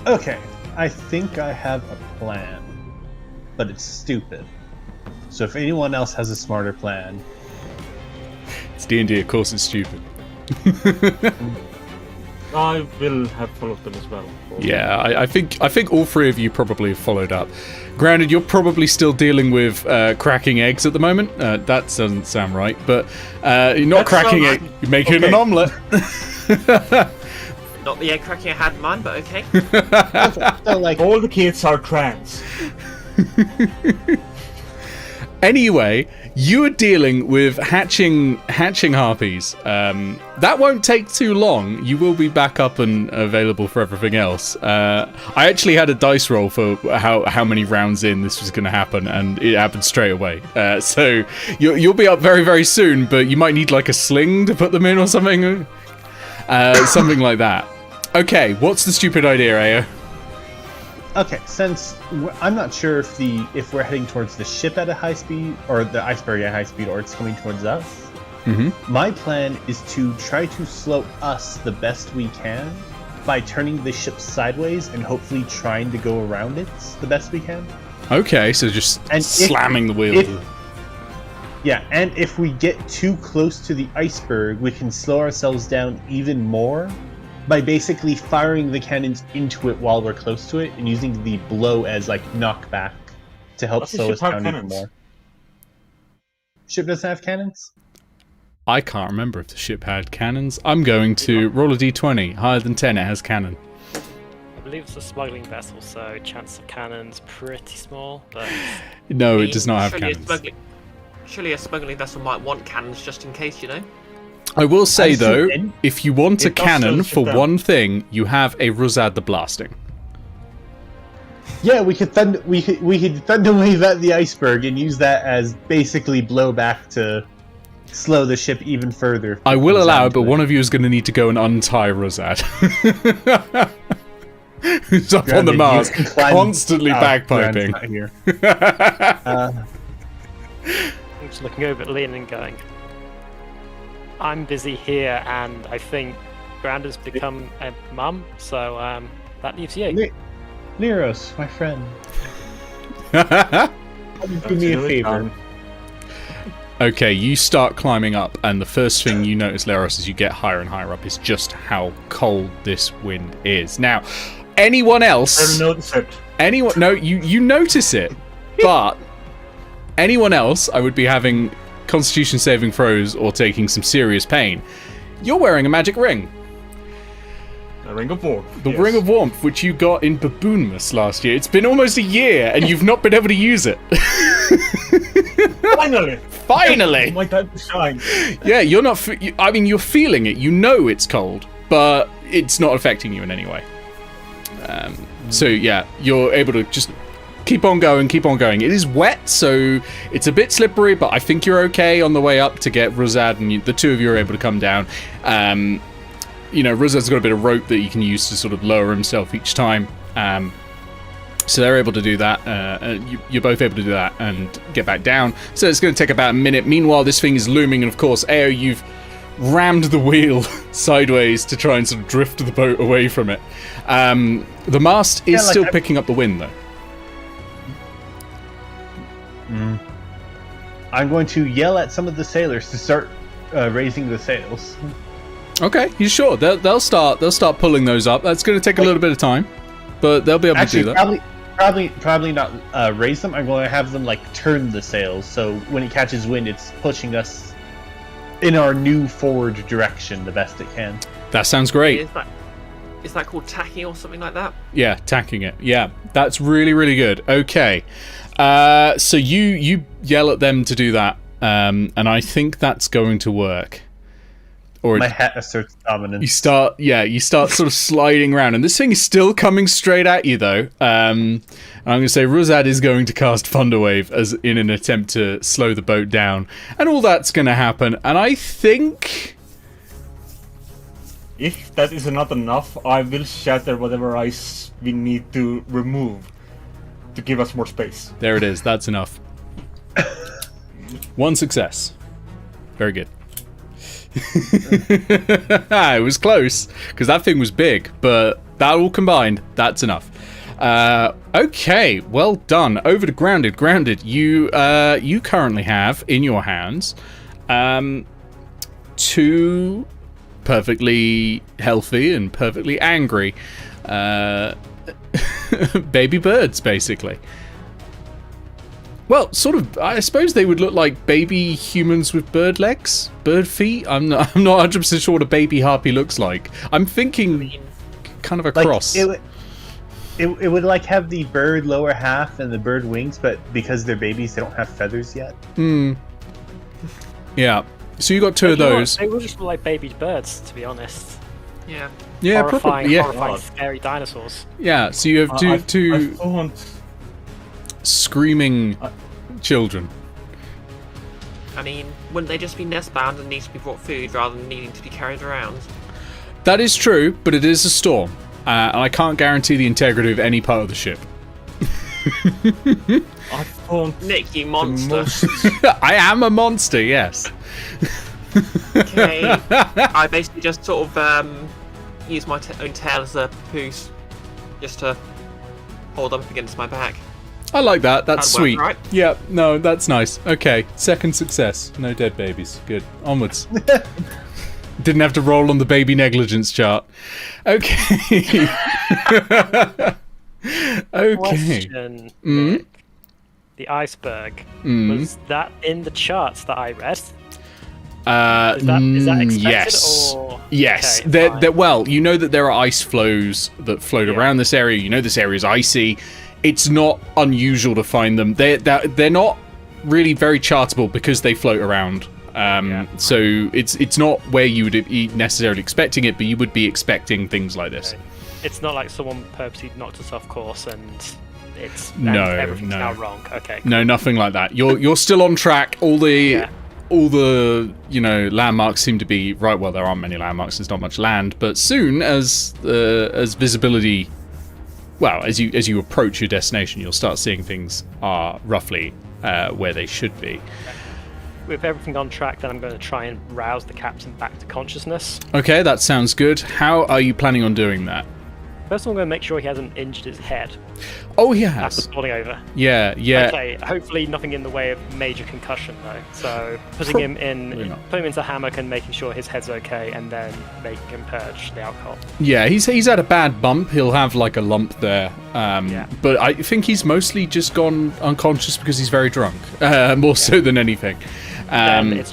Okay, I think I have a plan, but it's stupid. So if anyone else has a smarter plan... It's D&D, of course it's stupid. I will have followed them as well. Yeah, I think all three of you probably have followed up. Granted, you're probably still dealing with cracking eggs at the moment. That doesn't sound right, but you're not cracking eggs. You're making an omelette. Not the egg cracking I had in mind, but okay. So, like, all the kids are trans. Anyway, you are dealing with hatching harpies. That won't take too long. You will be back up and available for everything else. I actually had a dice roll for how many rounds in this was going to happen, and it happened straight away. So you'll be up very, very soon, but you might need like a sling to put them in or something. Something like that. Okay, what's the stupid idea, Eao? okay, since I'm not sure if we're heading towards the ship at a high speed, or the iceberg at high speed, or it's coming towards us. Mm-hmm. My plan is to try to slow us the best we can by turning the ship sideways and hopefully trying to go around it the best we can. Okay, so just And slamming the wheel. Yeah, and if we get too close to the iceberg, we can slow ourselves down even more by basically firing the cannons into it while we're close to it and using the blow as like knockback to help Does the slow ship us have down even cannons? more. Ship doesn't have cannons? I can't remember if the ship had cannons. I'm going to roll a d20. Higher than 10, it has cannon. I believe it's a smuggling vessel, so chance of cannons pretty small. But No, it does not have surely cannons. Surely a smuggling vessel might want cannons just in case, you know? I will say, I've seen though, in- if you want a It does cannon slow for the ship down. one thing, you have a Rosad the Blasting. Yeah, we could thunder wave at the iceberg and use that as basically blowback to slow the ship even further. I will Comes allow down it, but to one of you is going to need to go and untie Rosad. Who's up on the Granted, mast, you can climb constantly out, bagpiping. Grant's not here. I'm just looking over at Leon and going, I'm busy here, and I think Granda's become a mum, so that leaves you. Neros, my friend, do me a favor. Okay, you start climbing up, and the first thing you notice, Leros, as you get higher and higher up, is just how cold this wind is. Now, anyone else? Never noticed it. Anyone? No, you notice it, but anyone else, I would be having Constitution saving throws or taking some serious pain. You're wearing a magic ring, A ring of warmth. the yes. Ring of Warmth, which you got in Baboonmas last year. It's been almost a year, and you've not been able to use it. Finally! Finally! My time to shine. Yeah, you're not. I mean, you're feeling it. You know it's cold, but it's not affecting you in any way. So yeah, you're able to just keep on going, keep on going. It is wet, so it's a bit slippery, but I think you're okay on the way up to get Rosad, and the two of you are able to come down. You know, Rosad's got a bit of rope that you can use to sort of lower himself each time. So they're able to do that. You're both able to do that and get back down. So it's going to take about a minute. Meanwhile, this thing is looming, and of course, Eao, you've rammed the wheel sideways to try and sort of drift the boat away from it. The mast is still picking up the wind, though. I'm going to yell at some of the sailors to start raising the sails. Okay, you sure? They'll start pulling those up. That's going to take a little bit of time, but they'll be able to do that. Probably not raise them. I'm going to have them like turn the sails, so when it catches wind, it's pushing us in our new forward direction the best it can. That sounds great. Is that called tacking or something like that? Yeah, tacking it. Yeah, that's really, really good. Okay, so you yell at them to do that, and I think that's going to work. Or My hat asserts dominance. you start sort of sliding around, and this thing is still coming straight at you, though. I'm going to say Rosad is going to cast Thunderwave as in an attempt to slow the boat down, and all that's going to happen. And I think If that is not enough, I will shatter whatever ice we need to remove to give us more space. there it is. That's enough. One success. Very good. It was close because that thing was big, but that all combined, that's enough. Okay, well done. Over to Grounded. Grounded, you currently have in your hands two perfectly healthy and perfectly angry baby birds, basically. Well, sort of. I suppose they would look like baby humans with bird legs, bird feet. I'm not 100% sure what a baby harpy looks like. I'm thinking kind of a cross. It would like have the bird lower half and the bird wings, but because they're babies, they don't have feathers yet. Yeah. So you got two of those. They would just look like baby birds, to be honest. Yeah. Yeah, Horrifying, probably. Yeah. horrifying, scary dinosaurs. Yeah. So you have I two thought screaming children. I mean, wouldn't they just be nest bound and need to be brought food rather than needing to be carried around? That is true, but it is a storm, and I can't guarantee the integrity of any part of the ship. I thought Nick, you the monster. most I am a monster. Yes. Okay. I basically just sort of use my own tail as a papoose, just to hold them up against my back. I like that. That's That'd work, sweet. right? Yeah, no, that's nice. Okay, second success. No dead babies. Good. Onwards. Didn't have to roll on the baby negligence chart. Okay. Okay. Question, Nick. The iceberg, was that in the charts that I read? Is that expected? Yes. Or... Yes. Okay, fine. Well, you know that there are ice flows that float around this area. You know this area is icy. It's not unusual to find them. They're not really very chartable because they float around. So it's not where you would be necessarily expecting it, but you would be expecting things like this. Okay. It's not like someone purposely knocked us off course and everything's now wrong. Okay. No, nothing like that. You're still on track. All the landmarks seem to be right. Well, there aren't many landmarks. There's not much land, but soon as visibility, well, as you approach your destination, you'll start seeing things are roughly where they should be. With everything on track, then I'm going to try and rouse the captain back to consciousness. Okay, that sounds good. How are you planning on doing that? First of all, I'm going to make sure he hasn't injured his head Oh, he after has. falling over. Yeah. Okay, hopefully nothing in the way of major concussion though. So putting him into hammock and making sure his head's okay, and then making him purge the alcohol. Yeah, he's had a bad bump. He'll have like a lump there. But I think he's mostly just gone unconscious because he's very drunk, more so than anything. It's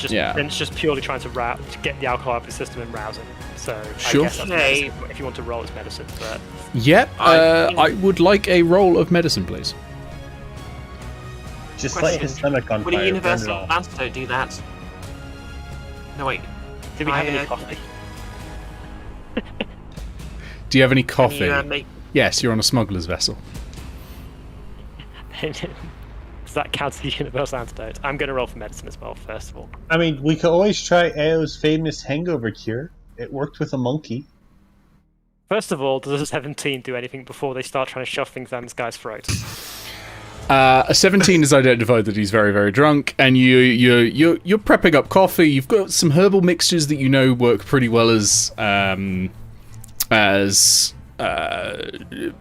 just purely trying to get the alcohol out of the system and rouse him. So Sure. I guess that's medicine, if you want to roll as medicine. But Yep. I would like a roll of medicine, please. Just light his stomach on Would fire. a burn it universal off. antidote do that? No, wait. do we have any coffee? Do you have any Can coffee? you, Yes, you're on a smuggler's vessel. Does that count as the universal antidote? I'm going to roll for medicine as well, first of all. I mean, we could always try Eao's famous hangover cure. It worked with a monkey. First of all, does a 17 do anything before they start trying to shove things down this guy's throat? A 17 has identified that he's very, very drunk, and you're prepping up coffee. You've got some herbal mixtures that you know work pretty well as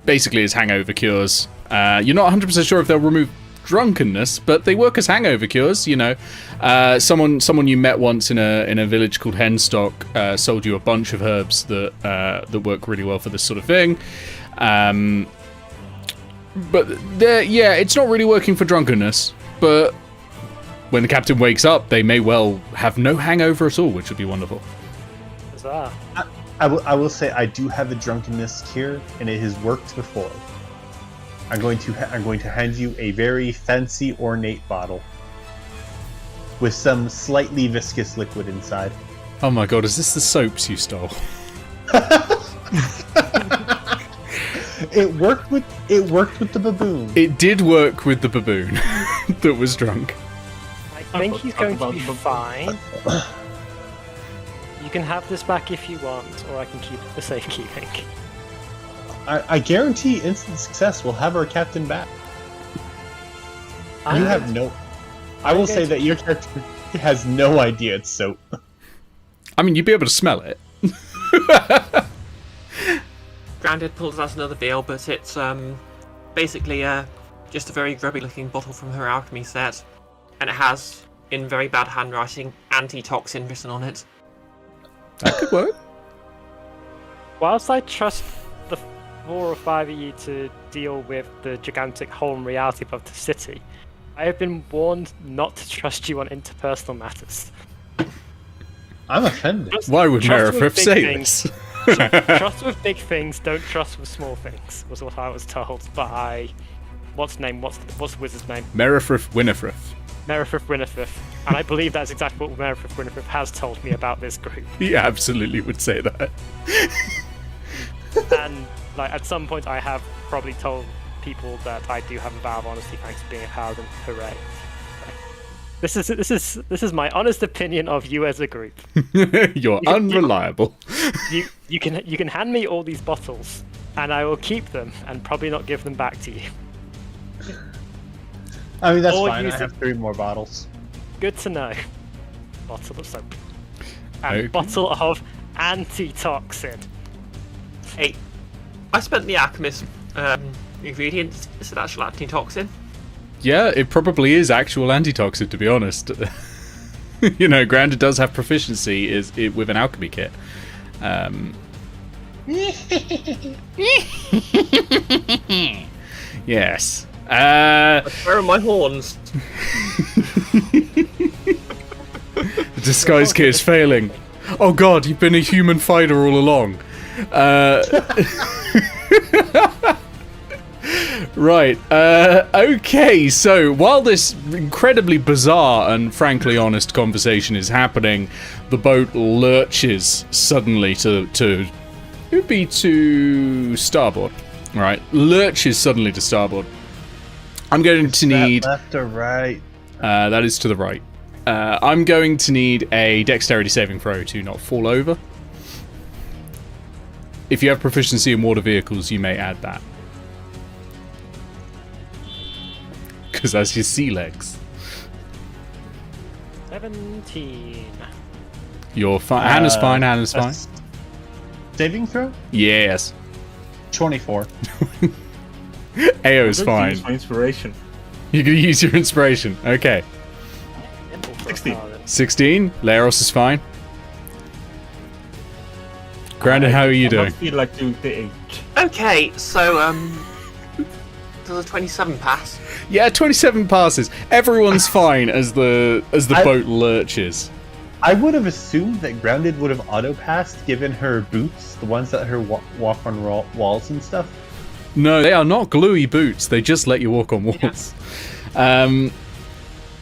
basically as hangover cures. You're not 100% sure if they'll remove drunkenness, but they work as hangover cures. You know, someone you met once in a village called Henstock sold you a bunch of herbs that work really well for this sort of thing. But it's not really working for drunkenness. But when the captain wakes up, they may well have no hangover at all, which would be wonderful. Huzzah. I will say I do have a drunkenness cure, and it has worked before. I'm going to hand you a very fancy, ornate bottle with some slightly viscous liquid inside. Oh my god, is this the soaps you stole? It worked with the baboon. It did work with the baboon that was drunk. I think he's going to be fine. You can have this back if you want, or I can keep it for safekeeping. I guarantee instant success will have our captain back. I will say that your character has no idea it's soap. I mean, you'd be able to smell it. Grandad pulls out another vial, but it's basically just a very grubby-looking bottle from her alchemy set, and it has, in very bad handwriting, Anti-Toxin written on it. That could work. Whilst I trust the 4 or 5 of you to deal with the gigantic hole in reality above the city, I have been warned not to trust you on interpersonal matters. I'm offended. Why would Trust with Merifrith big say things. this? Trust with big things, don't trust with small things, was what I was told by... What's the wizard's name? Merifrith Winifrith. Merifrith Winifrith. And I believe that's exactly what Merifrith Winifrith has told me about this group. He absolutely would say that. And like at some point I have probably told people that I do have a vow of honesty thanks to being a paladin. Hooray. This is my honest opinion of you as a group. You're unreliable. You can hand me all these bottles and I will keep them and probably not give them back to you. I mean, that's Or fine. I use have 3 more bottles. Good to know. Bottle of soap. And Okay. bottle of Anti-Toxin. Hey, I spent the alchemist ingredients. Is it actual Anti-Toxin? yeah, it probably is actual Anti-Toxin, to be honest. You know, granted, does have proficiency with an alchemy kit. Yes. Where are my horns? The disguise kit is failing. Oh god, you've been a human fighter all along. Right. Okay, so while this incredibly bizarre and frankly honest conversation is happening, the boat lurches suddenly to it would be to starboard. Right. Lurches suddenly to starboard. I'm going to need... left or right? that is to the right. I'm going to need a dexterity saving throw to not fall over. If you have proficiency in water vehicles, you may add that. Because that's your sea legs. 17. You're fine. Hannah's fine. Hannah's fine. Saving throw? Yes. 24. Ao's fine. Use my inspiration. You're going to use your inspiration. Okay. 16. 16. Glarus is fine. Grandin, how are you doing? I feel like doing the 8. Okay, so does a 27 pass? Yeah, 27 passes. Everyone's fine as the boat lurches. I would have assumed that Grounded would have auto-passed given her boots, the ones that let her walk on walls and stuff. No, they are not gluey boots. They just let you walk on walls.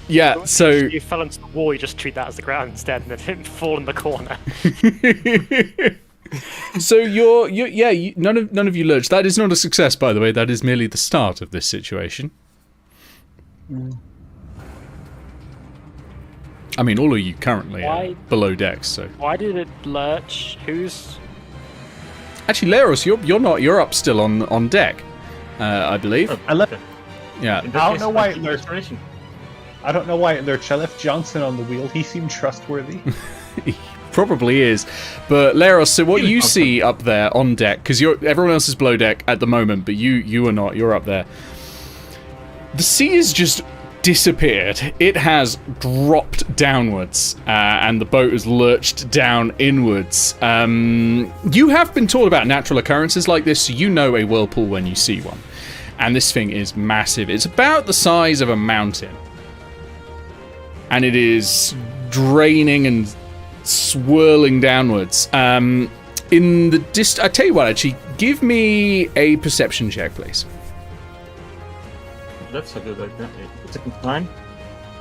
Yeah, so... You fell into the wall, you just treat that as the ground instead and then didn't fall in the corner. So none of you lurch. That is not a success, by the way. That is merely the start of this situation. I mean, all of you currently are below decks, so... Why did it lurch? Who's... Actually, Glarus, you're not. You're up still on deck, I believe. I left. Yeah. In that I don't case, know why I it use lurched. inspiration. I don't know why it lurched. I left Johnson on the wheel. He seemed trustworthy. He probably is. But Glarus, so what you see up there on deck, because everyone else is below deck at the moment, but you are not. You're up there. The sea has just disappeared. It has dropped downwards, and the boat has lurched down inwards. You have been taught about natural occurrences like this, so you know a whirlpool when you see one. And this thing is massive. It's about the size of a mountain. And it is draining and swirling downwards. I tell you what, actually, give me a perception check, please. That's a good idea. Second time.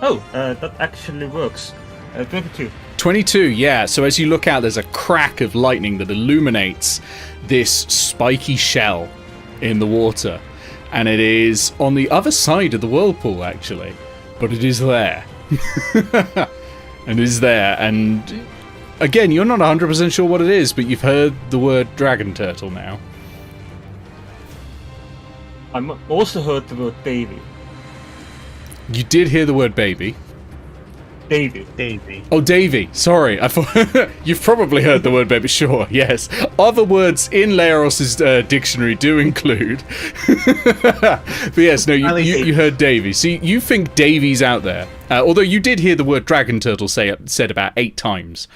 Oh, that actually works. 22. 22, yeah. So as you look out, there's a crack of lightning that illuminates this spiky shell in the water. And it is on the other side of the whirlpool, actually. But it is there. And it is there. And again, you're not 100% sure what it is, but you've heard the word dragon turtle now. I also heard the word Davy. You did hear the word baby. Davy. Oh, Davy. Sorry, I thought you've probably heard the word baby. Sure, yes. Other words in Laeros's dictionary do include. But yes, no, you heard Davy. So you think Davy's out there. Although you did hear the word dragon turtle said about 8 times.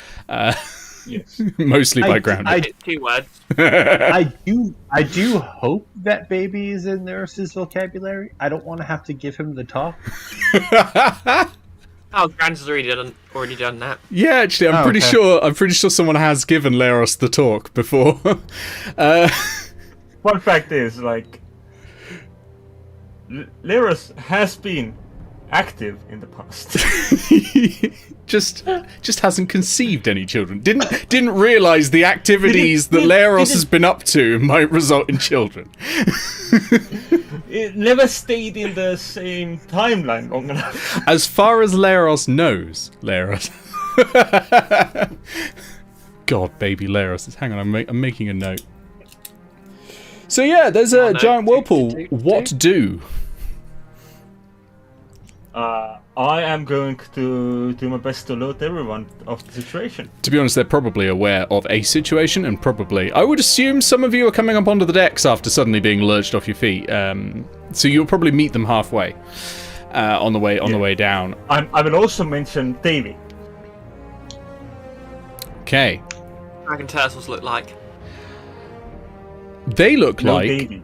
Yes. Mostly by Grounded. 2 words. I do hope that baby is in Laeros's vocabulary. I don't want to have to give him the talk. Oh, Grand's already done that. Yeah, actually, I'm pretty sure someone has given Glarus the talk before. One fact is, like, Glarus has been active in the past. just hasn't conceived any children. Didn't realize the activities that Glarus has been up to might result in children. It never stayed in the same timeline long enough. As far as Glarus knows, Glarus. God, baby Glarus. Hang on, I'm making a note. So yeah, there's a giant whirlpool. What do? I am going to do my best to alert everyone of the situation. To be honest, they're probably aware of a situation, and probably, I would assume some of you are coming up onto the decks after suddenly being lurched off your feet. So you'll probably meet them halfway. on the way down. I will also mention Davy. Okay. Dragon turtles look like. They look No, like Davy.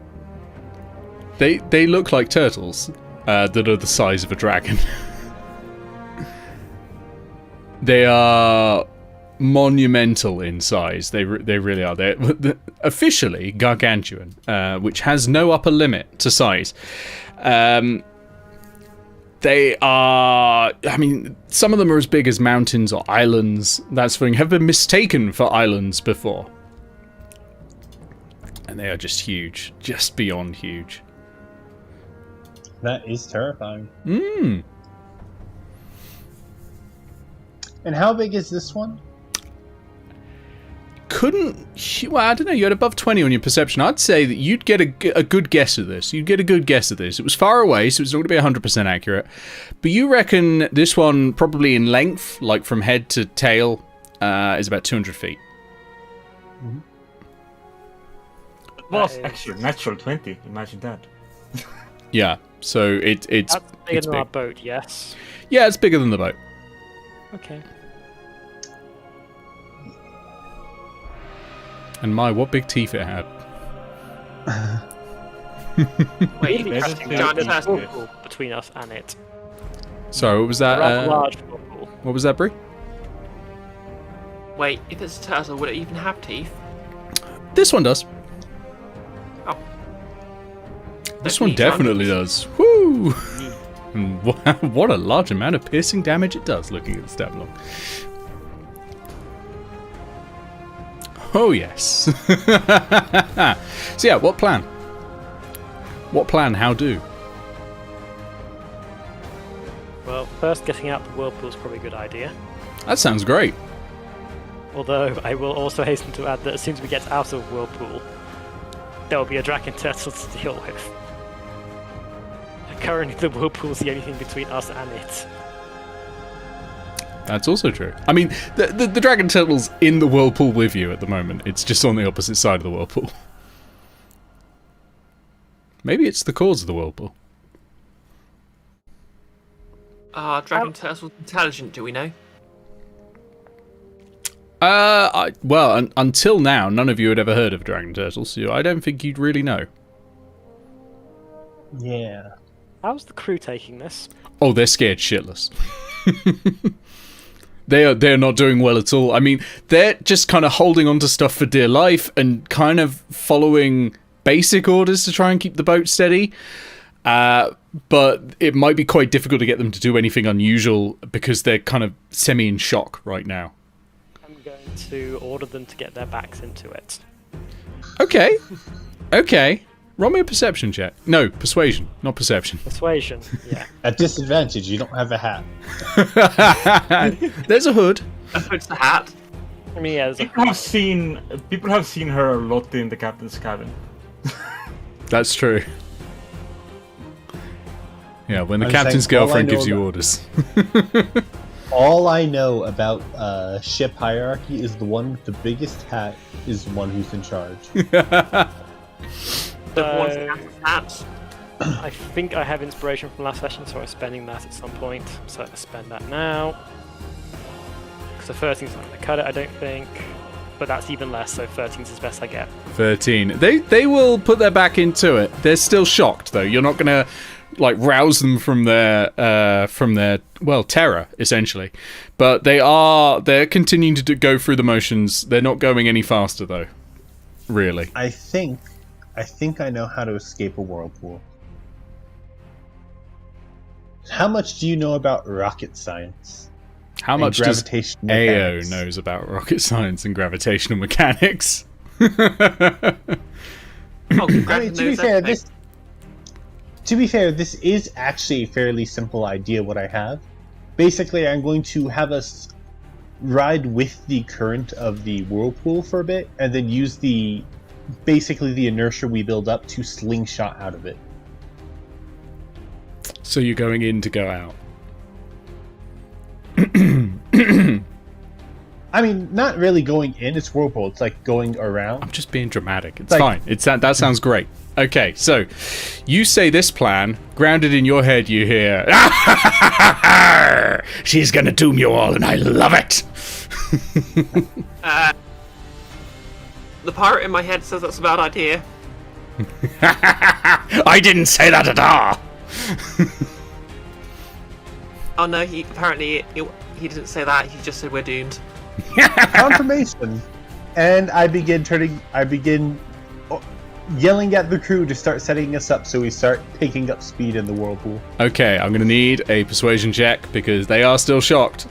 they look like turtles that are the size of a dragon. They are monumental in size. They really are. They're officially gargantuan, which has no upper limit to size. They are. I mean, some of them are as big as mountains or islands. That's thing have been mistaken for islands before, and they are just huge, just beyond huge. That is terrifying. Mmm. And how big is this one? Well, I don't know, you had above 20 on your perception. I'd say that you'd get a good guess of this. You'd get a good guess of this. It was far away, so it's not going to be 100% accurate. But you reckon this one, probably in length, like from head to tail, is about 200 feet. Well, actually, natural 20. Imagine that. Yeah, so it's That's bigger it's than big. our boat, yes. Yeah, it's bigger than the boat. Okay. And my, what big teeth it had. Wait, Really there's interesting a that giant there's a turtle. whirlpool between us and it. Sorry, what was A rather that? large whirlpool. What was that, Brie? Wait, if it's a turtle, would it even have teeth? This one does. Oh. This Don't one need definitely hundreds. does. Woo! And what a large amount of piercing damage it does, looking at the stat block. Oh, yes. So yeah, what plan? What plan, how do? Well, first getting out the whirlpool is probably a good idea. That sounds great. Although, I will also hasten to add that as soon as we get out of whirlpool, there will be a dragon turtle to deal with. Currently, the whirlpool is the only thing between us and it. That's also true. I mean, the dragon turtle's in the whirlpool with you at the moment. It's just on the opposite side of the whirlpool. Maybe it's the cause of the whirlpool. Are dragon turtles intelligent, do we know? Until now, none of you had ever heard of a dragon turtle, so I don't think you'd really know. Yeah. How's the crew taking this? Oh, they're scared shitless. They're not doing well at all. I mean, they're just kind of holding on to stuff for dear life and kind of following basic orders to try and keep the boat steady. But it might be quite difficult to get them to do anything unusual because they're kind of semi in shock right now. I'm going to order them to get their backs into it. Okay. Roll me a perception check. No, persuasion, not perception. Persuasion, yeah. At disadvantage, you don't have a hat. There's a hood. It's the hat. I mean, yeah, there's a... People have seen her a lot in the captain's cabin. That's true. Yeah, when the I'm captain's saying all I girlfriend know gives you about- orders. All I know about ship hierarchy is the one with the biggest hat is the one who's in charge. The ones that have hats. I think I have inspiration from last session, so I'm spending that at some point. So I spend that now. Because the 13's not going to cut it, I don't think. But that's even less, so 13's is best I get. 13. They will put their back into it. They're still shocked, though. You're not going to like rouse them from their terror, essentially. But they're continuing to go through the motions. They're not going any faster, though. Really. I think I know how to escape a whirlpool. How much do you know about rocket science? How and much does gravitational Ao mechanics? knows about rocket science and gravitational mechanics? Oh, I mean, Grant to be knows fair, everything. this is actually a fairly simple idea. What I have, basically, I'm going to have us ride with the current of the whirlpool for a bit, and then use the inertia we build up to slingshot out of it. So you're going in to go out. I mean, not really going in. It's whirlpool. It's like going around. I'm just being dramatic. It's Like- fine. That sounds great. Okay, so you say this plan. Grounded in your head, you hear, "She's gonna doom you all, and I love it." The pirate in my head says that's a bad idea. I didn't say that at all. Oh no, he didn't say that. He just said we're doomed. Confirmation. And I begin yelling at the crew to start setting us up so we start picking up speed in the whirlpool. Okay, I'm gonna need a persuasion check because they are still shocked.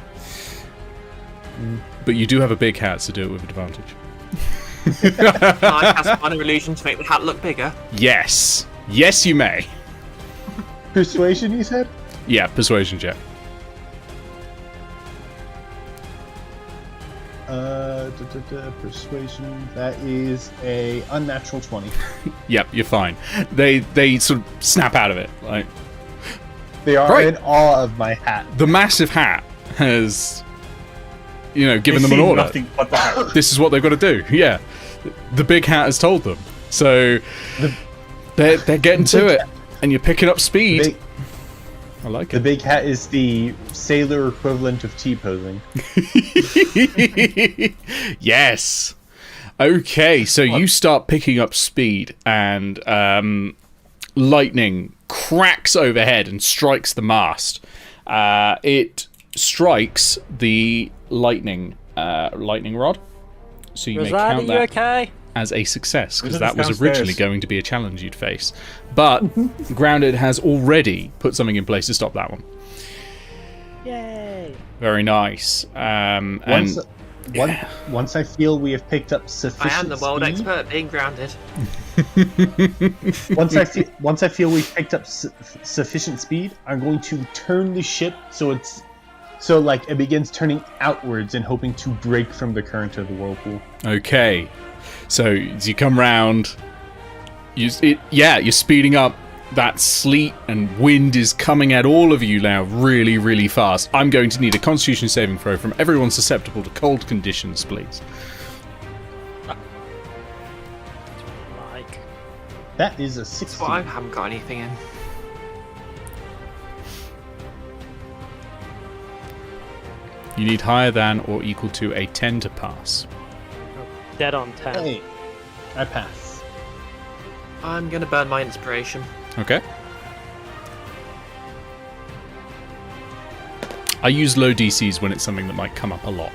But you do have a big hat, so do it with advantage. I cast minor illusion to make the hat look bigger. Yes. Yes, you may. Persuasion, you said? Yeah, persuasion check. Persuasion. That is a unnatural 20. Yep, you're fine. They sort of snap out of it. Like, They are Right. in awe of my hat. the massive hat has, given They them an see order. nothing but the hat. This is what they've got to do. Yeah, the big hat has told them. So they're getting to it, and you're picking up speed. Big, I like the it. big hat is the sailor equivalent of T-posing. Yes. Okay, so you start picking up speed, and lightning cracks overhead and strikes the mast. It strikes the lightning rod. So you may Rosad, are count you that okay? as a success, because Rosada's that was downstairs. originally going to be a challenge you'd face. But Grounded has already put something in place to stop that one. Yay! Very nice. Once I feel we have picked up I sufficient am the world speed, expert at being grounded. once I feel we've picked up sufficient speed, I'm going to turn the ship so it begins turning outwards and hoping to break from the current of the whirlpool. Okay, so as you come round, you're speeding up. That sleet and wind is coming at all of you now really, really fast. I'm going to need a Constitution saving throw from everyone susceptible to cold conditions, please. Like, That is a That's 16. why I haven't got anything in. You need higher than or equal to a 10 to pass. dead on 10. Hey, I pass. I'm gonna burn my inspiration. Okay. I use low DCs when it's something that might come up a lot.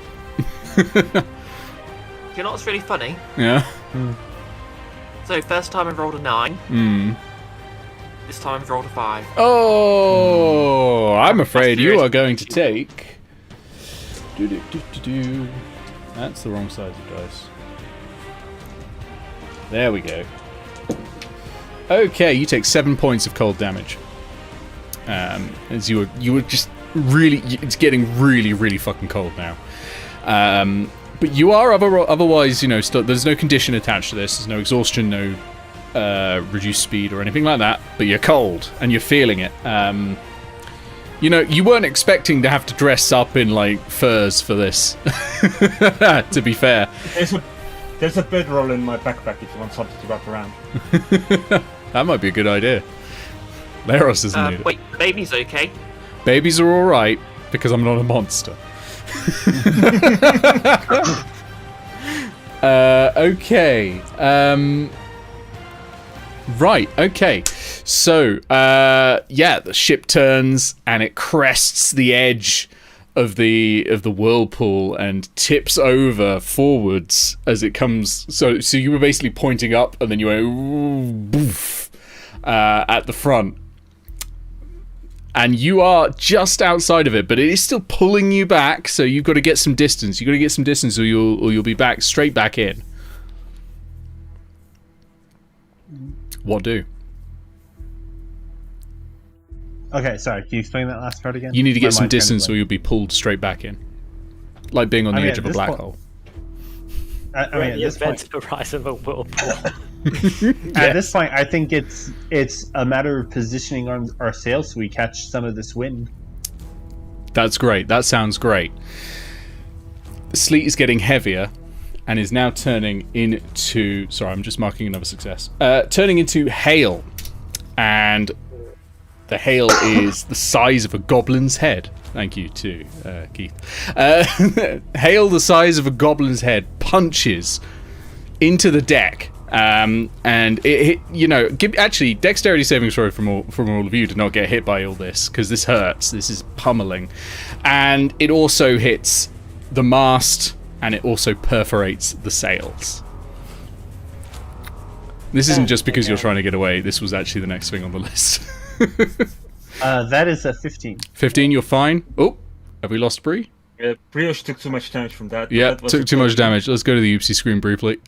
You know what's really funny? Yeah. So first time I've rolled a 9. This time I've rolled a 5. Oh, I'm afraid That's you serious. are going to take. That's the wrong size of dice. There we go. Okay, you take 7 points of cold damage. As you were just really, it's getting really, really fucking cold now. But you are otherwise, still, there's no condition attached to this. There's no exhaustion, no reduced speed or anything like that. But you're cold and you're feeling it. You weren't expecting to have to dress up in like furs for this. To be fair, There's a bedroll in my backpack if you want something to wrap around. that might be a good idea. Leros doesn't need it. Wait, the baby's okay. Babies are all right because I'm not a monster. Okay. Right. Okay. So, the ship turns and it crests the edge of the whirlpool and tips over forwards as it comes. So you were basically pointing up, and then you went ooh, boof at the front. And you are just outside of it, but it is still pulling you back. So you've got to get some distance. You've got to get some distance, or you'll be back straight back in. What do? Okay, sorry. Can you explain that last part again? You need to My get some mind kind of distance, or went- you'll be pulled straight back in, like being on the I mean, edge of at a this black point- hole. I mean, at the this point, event horizon of a whirlpool. at this point, I think it's a matter of positioning our sails so we catch some of this wind. That's great. That sounds great. The sleet is getting heavier, and is now turning into... Sorry, I'm just marking another success. Turning into hail. And the hail is the size of a goblin's head. Thank you to Keith. Hail the size of a goblin's head punches into the deck. And it hit, actually, dexterity saving throw from all of you to not get hit by all this, because this hurts. This is pummeling. And it also hits the mast, and it also perforates the sails. This isn't just because you're trying to get away. This was actually the next thing on the list. That is a 15. 15, you're fine. Oh, have we lost Bree? Brioche took too much damage from that. Yeah, That was took too much important. damage. Let's go to the oopsie screen briefly.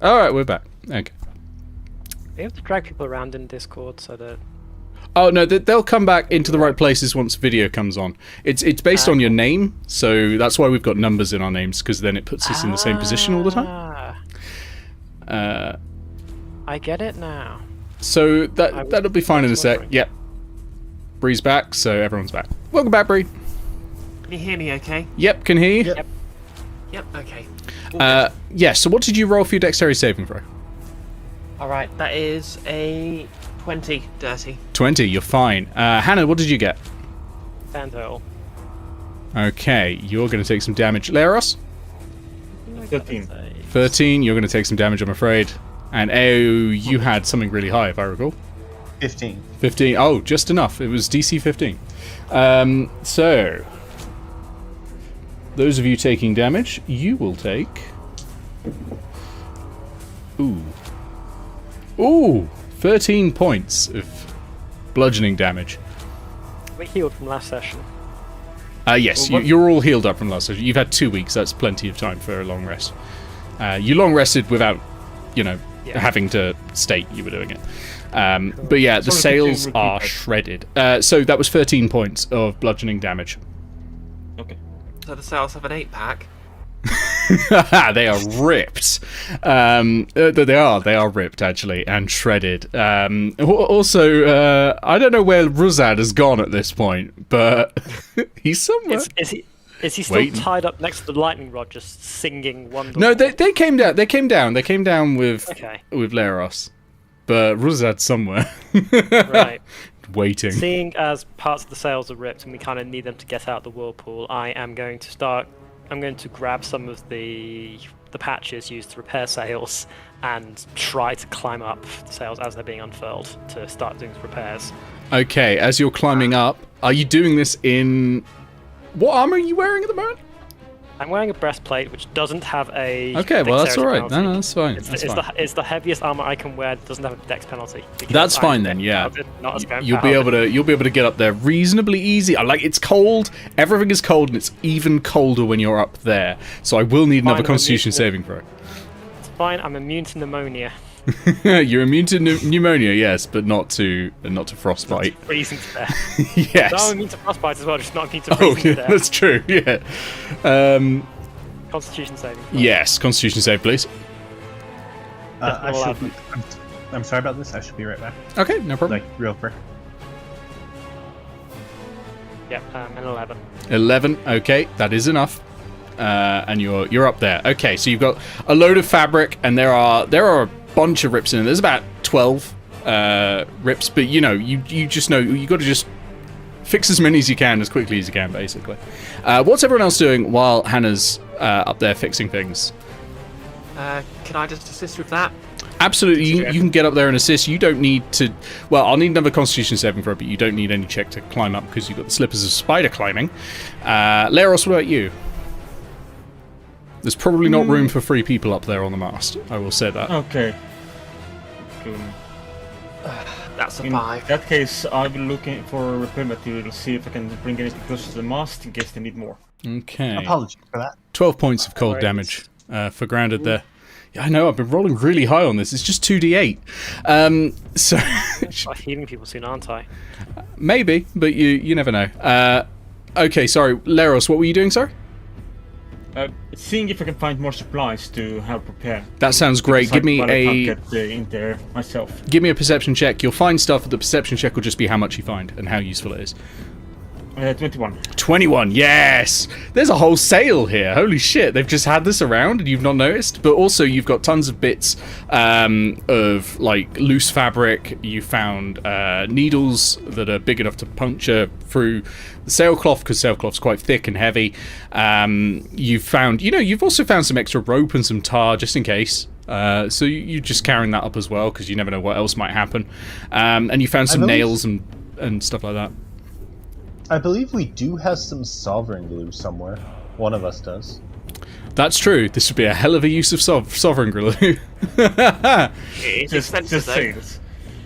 Alright, we're back. Okay. We have to drag people around in Discord so that... Oh no, they'll come back into the right places once video comes on. It's based on your name, so that's why we've got numbers in our names, because then it puts us in the same position all the time. I get it now. So that'll be fine in a sec. Yep. Bree's back, so everyone's back. Welcome back, Bree. Can you hear me okay? Yep, can hear you. Yep, okay. Yeah, so what did you roll for your dexterity saving throw? Alright, that is a 20 dirty. 20, you're fine. Hannah, what did you get? Sandhill. Okay, you're going to take some damage. Leros? 13. 13, you're going to take some damage, I'm afraid. And Eao, you had something really high, if I recall. 15. 15, oh, just enough. It was DC 15. So, those of you taking damage, you will take... Ooh, 13 points of bludgeoning damage. We healed from last session. Yes, you're all healed up from last session. You've had 2 weeks, that's plenty of time for a long rest. You long rested without, having to state you were doing it. But yeah, the sails are shredded. So that was 13 points of bludgeoning damage. Okay. So the sails have an 8-pack. They are ripped. They are ripped, actually, and shredded. Also, I don't know where Ruzad has gone at this point, but he's somewhere. Is he still Waiting. tied up next to the lightning rod, just singing Wonderwall? No, they came down. They came down with Okay. with Leros, but Ruzad's somewhere. Right. Waiting. Seeing as parts of the sails are ripped and we kind of need them to get out the whirlpool, I'm going to grab some of the patches used to repair sails and try to climb up the sails as they're being unfurled to start doing repairs. Okay, as you're climbing up, are you doing this in... What armor are you wearing at the moment? I'm wearing a breastplate which doesn't have a Okay, well that's dexterity alright. penalty. No, that's fine. It's the heaviest armor I can wear that doesn't have a dex penalty. because That's I'm fine then, yeah. not as You'll be able to get up there reasonably easy. It's cold. Everything is cold, and it's even colder when you're up there. So I will need another Fine, Constitution saving throw. It's fine. I'm immune to pneumonia. You're immune to pneumonia, yes, but not to frostbite. Freezing to death. Yes. No, I'm immune to frostbite as well, just not immune to Oh, freezing yeah, to death. that's true. Yeah. Constitution saving. throw. Yes. Constitution save, please. I should be, I'm sorry about this. I should be right back. Okay, no problem. Real quick. Yep, an 11. 11. Okay, that is enough. And you're up there. Okay, so you've got a load of fabric, and there are a bunch of rips in it. There's about 12 rips, but you just know you got to just fix as many as you can as quickly as you can, basically. What's everyone else doing while Hannah's up there fixing things? Can I just assist with that? Absolutely, you can get up there and assist. You don't need to... Well, I'll need another Constitution saving throw, but you don't need any check to climb up because you've got the slippers of spider climbing. Leros, what about you? There's probably not room for 3 people up there on the mast. I will say that. Okay. That's a In 5. that case, I'll be looking for repair material, see if I can bring anything closer to the mast in case they need more. Okay. Apologies for that. 12 points of cold Right. damage for grounded there. Yeah, I know, I've been rolling really high on this. It's just 2d8. So... I'm healing people soon, aren't I? Maybe, but you never know. Okay, sorry. Leros, what were you doing, sorry? Seeing if I can find more supplies to help prepare. That sounds great. Give me I can't get in there myself. Give me a perception check. You'll find stuff. The perception check will just be how much you find and how useful it is. 21. 21, yes! There's a whole sale here. Holy shit, they've just had this around and you've not noticed. But also you've got tons of bits of like loose fabric. You found needles that are big enough to puncture through the sailcloth, because sailcloth's quite thick and heavy. You've found, you've also found some extra rope and some tar just in case. So you're just carrying that up as well, because you never know what else might happen. And you found some nails and stuff like that. I believe we do have some sovereign glue somewhere. One of us does. That's true. This would be a hell of a use of sovereign glue. It's expensive, though. It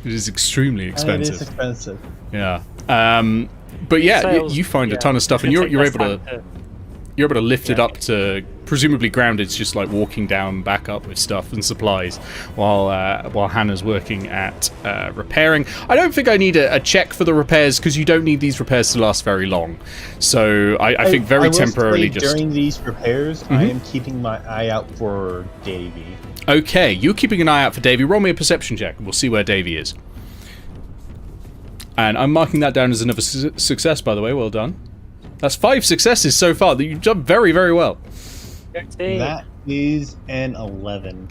is extremely expensive. It is expensive. Yeah. But yeah, you find a ton of stuff, and you're able to lift it up to presumably grounded's just like walking down back up with stuff and supplies while Hannah's working at repairing. I don't think I need a check for the repairs, because you don't need these repairs to last very long. So I think very temporarily during these repairs, I am keeping my eye out for Davy. Okay, you're keeping an eye out for Davy. Roll me a perception check and we'll see where Davy is. And I'm marking that down as another success, by the way. Well done. That's 5 successes so far. You've done very, very well. 13. That is an 11.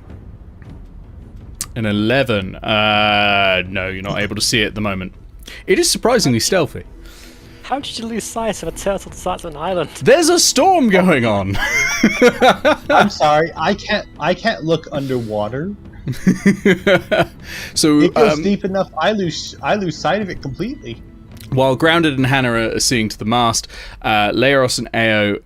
An 11. No, you're not able to see it at the moment. It is surprisingly stealthy. How did you lose sight of a turtle the size of an island? There's a storm going on. I'm sorry, I can't look underwater. So it goes deep enough. I lose sight of it completely. While Grounded and Hannah are seeing to the mast, Glarus and Eao,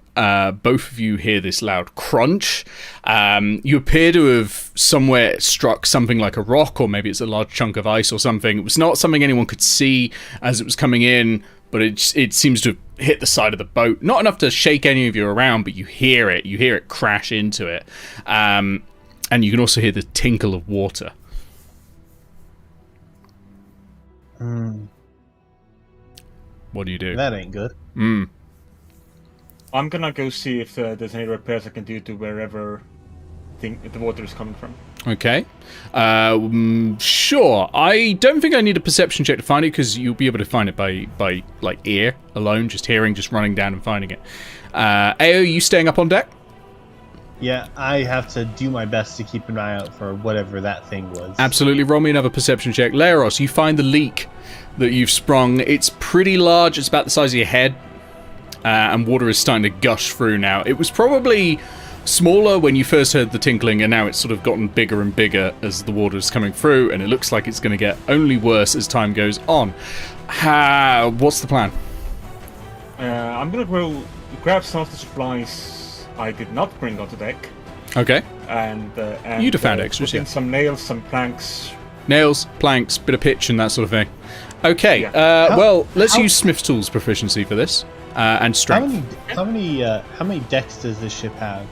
both of you hear this loud crunch. You appear to have somewhere struck something like a rock, or maybe it's a large chunk of ice or something. It was not something anyone could see as it was coming in, but it seems to have hit the side of the boat. Not enough to shake any of you around, but you hear it. You hear it crash into it. And you can also hear the tinkle of water. What do you do? That ain't good. I'm gonna go see if there's any repairs I can do to wherever the water is coming from. Okay. Sure. I don't think I need a perception check to find it, because you'll be able to find it by like ear alone, just hearing, just running down and finding it. Eao, you staying up on deck? Yeah, I have to do my best to keep an eye out for whatever that thing was. Absolutely. Roll me another perception check. Glarus, you find the leak that you've sprung. It's pretty large. It's about the size of your head. And water is starting to gush through now. It was probably smaller when you first heard the tinkling, and now it's sort of gotten bigger and bigger as the water is coming through, and it looks like it's going to get only worse as time goes on. What's the plan? I'm gonna go grab some of the supplies I did not bring onto deck. Okay. And you'd have found extras, yeah. Some nails, some planks. Nails, planks, bit of pitch, and that sort of thing. Okay. Yeah. Well, let's use Smith's Tools proficiency for this, and strength. How many decks does this ship have?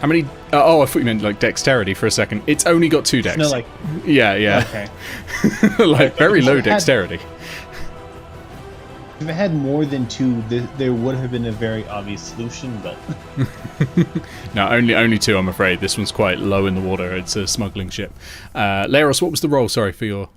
How many? I thought you meant like dexterity for a second. It's only got 2 decks. No, like. Yeah. Okay. Like very low dexterity. If it had more than 2, there would have been a very obvious solution, but... No, only 2, I'm afraid. This one's quite low in the water. It's a smuggling ship. Glarus, what was the roll, sorry, for your...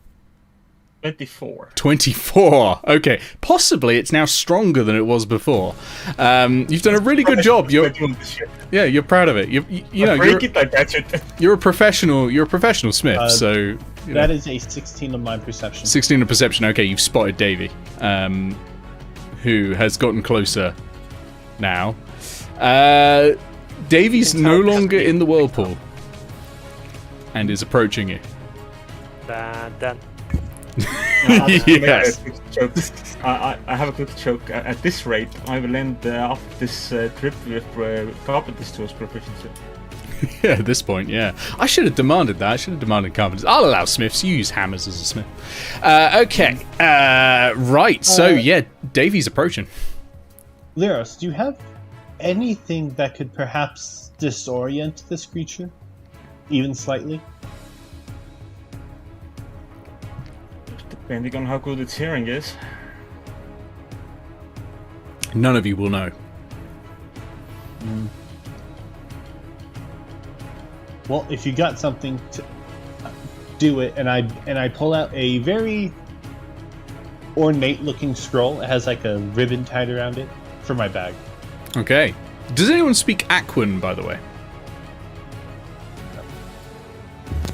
24. 24. Okay. Possibly it's now stronger than it was before. You've done a really good job. Yeah, you're proud of it. You're a professional smith, so... That is a 16 on my perception. 16 on perception. Okay, you've spotted Davy, who has gotten closer now. Davy's no longer in the whirlpool and is approaching you. Done. Yes. I have a quick joke. At this rate, I will end off this trip with carpenter's tools proficiency. Yeah, at this point, yeah. I should have demanded that. I should have demanded carpenters. I'll allow smiths. You use hammers as a smith. Okay. Right. So, yeah, Davy's approaching. Glarus, do you have anything that could perhaps disorient this creature? Even slightly? Depending on how good its hearing is. None of you will know. Well, if you got something to do it, and I pull out a very ornate-looking scroll. It has like a ribbon tied around it for my bag. Okay. Does anyone speak Aquan, by the way?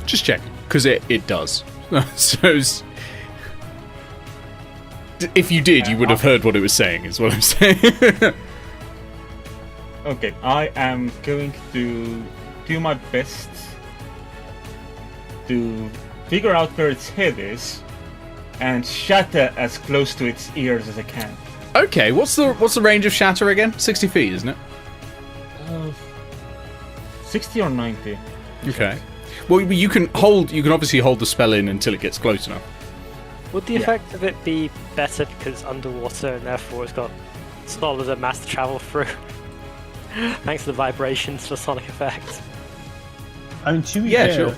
Just check, because it does. So, if you did, you would have heard what it was saying, is what I'm saying. Okay, I am going to do my best to figure out where its head is and shatter as close to its ears as I can. Okay, what's the range of shatter again? 60 feet, isn't it? 60 or 90. Okay. Well, you can obviously hold the spell in until it gets close enough. Would the effect of it be better because it's underwater and therefore it's got smaller mass to travel through? Thanks to the vibrations for sonic effect. I mean, to be fair, sure.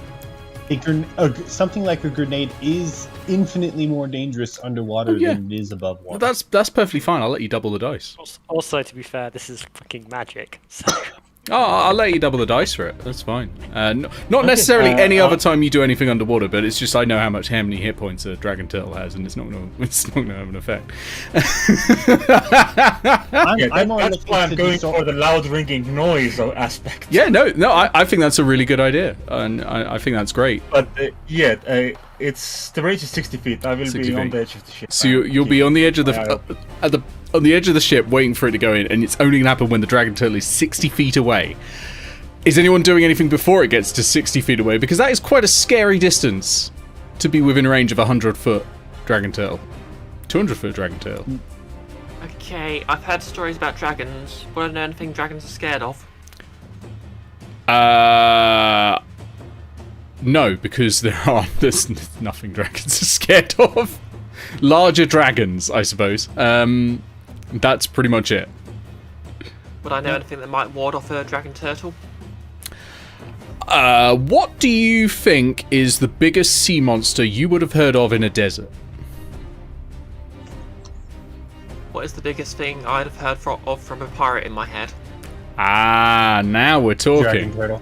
Something like a grenade is infinitely more dangerous underwater than it is above water. Well, that's perfectly fine. I'll let you double the dice. Also, to be fair, this is fucking magic. So. Oh, I'll let you double the dice for it. That's fine. Not necessarily any other time you do anything underwater, but it's just I know how many hit points a dragon turtle has, and it's not going to have an effect. That's why I'm going for the loud ringing noise aspect. Yeah, no, I think that's a really good idea, and I think that's great. But it's the range is 60 feet. I will be on the edge of the ship. So you'll be on the edge of on the edge of the ship, waiting for it to go in, and it's only going to happen when the dragon turtle is 60 feet away. Is anyone doing anything before it gets to 60 feet away? Because that is quite a scary distance to be within range of a 100-foot dragon turtle, 200-foot dragon turtle. Okay, I've heard stories about dragons. Want to know anything dragons are scared of? No, because there's nothing dragons are scared of. Larger dragons, I suppose. That's pretty much it. Would I know anything that might ward off a dragon turtle? What do you think is the biggest sea monster you would have heard of in a desert? What is the biggest thing I'd have heard from a pirate in my head? Ah, now we're talking. Dragon turtle.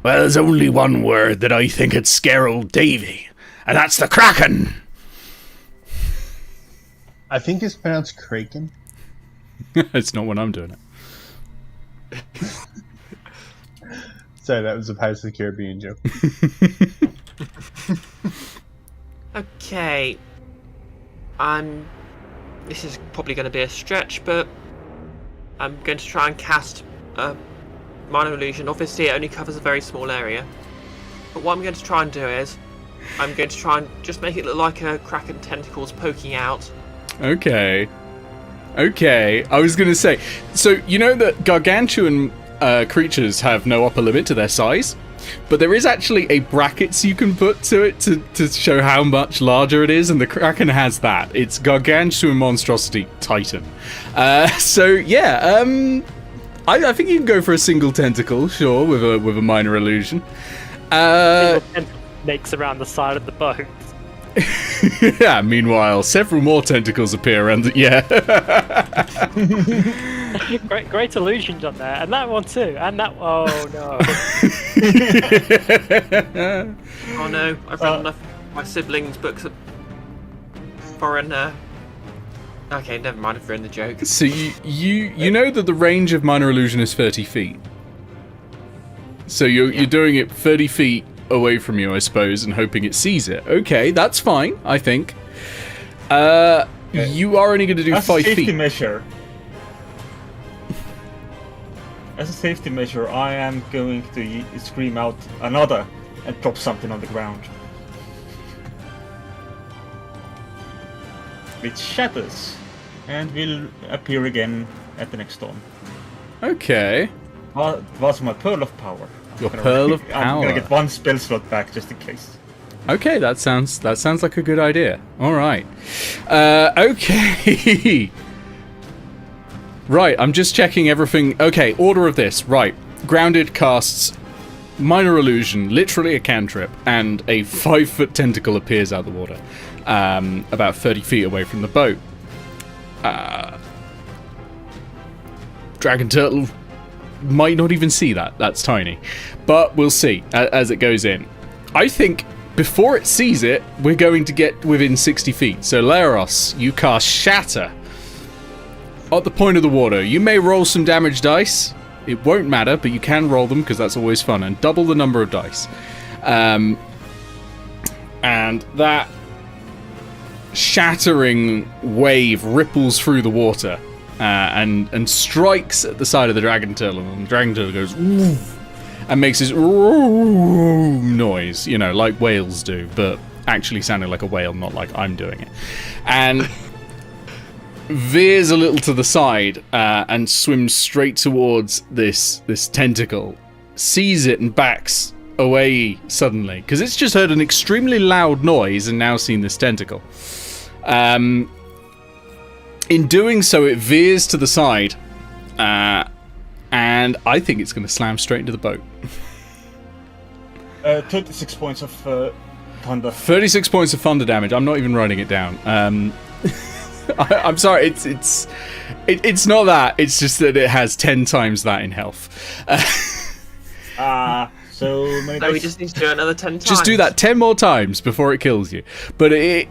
Well, there's only one word that I think would scare old Davy, and that's the Kraken. I think it's pronounced Kraken. It's not when I'm doing it. Sorry, that was a Pirates of the Caribbean joke. Okay. This is probably going to be a stretch, but I'm going to try and cast a minor illusion. Obviously, it only covers a very small area. But what I'm going to try and do is, I'm going to try and just make it look like a kraken tentacles poking out. Okay. I was going to say, so you know that gargantuan creatures have no upper limit to their size, but there is actually a brackets you can put to it to show how much larger it is, and the Kraken has that. It's gargantuan monstrosity titan. I think you can go for a single tentacle, sure, with a minor illusion. Makes around the side of the boat. Yeah, meanwhile, several more tentacles appear around Great illusion on there, and that one too, and that. Oh no! Oh no! I've read enough of my siblings' books of foreign. Okay, never mind. I've ruined the joke. So you know that the range of minor illusion is 30 feet. So you're doing it 30 feet away from you, I suppose, and hoping it sees it. Okay, that's fine, I think. You are only going to do 5 feet. As a safety measure, I am going to scream out another and drop something on the ground. Which shatters and will appear again at the next storm. Okay. Well, that's my Pearl of Power. Your Pearl of Power. I'm gonna get 1 spell slot back just in case. Okay, that sounds like a good idea. All right. Okay. Right, I'm just checking everything. Okay, order of this. Right. Grounded casts minor illusion, literally a cantrip, and a 5-foot tentacle appears out of the water, about 30 feet away from the boat. dragon turtle might not even see that. That's tiny. But we'll see as it goes in. I think before it sees it, we're going to get within 60 feet. So Glarus, you cast Shatter at the point of the water. You may roll some damage dice. It won't matter, but you can roll them because that's always fun. And double the number of dice. And that shattering wave ripples through the water and strikes at the side of the dragon turtle. And the dragon turtle goes... Woof, and makes this noise, you know, like whales do, but actually sounding like a whale, not like I'm doing it. And veers a little to the side and swims straight towards this tentacle, sees it and backs away suddenly, because it's just heard an extremely loud noise and now seen this tentacle. In doing so, it veers to the side, and I think it's going to slam straight into the boat. 36 points of thunder. 36 points of thunder damage. I'm not even writing it down. I'm sorry. It's not that. It's just that it has 10 times that in health. So many. No, we just need to do it another 10 times. Just do that 10 more times before it kills you. But it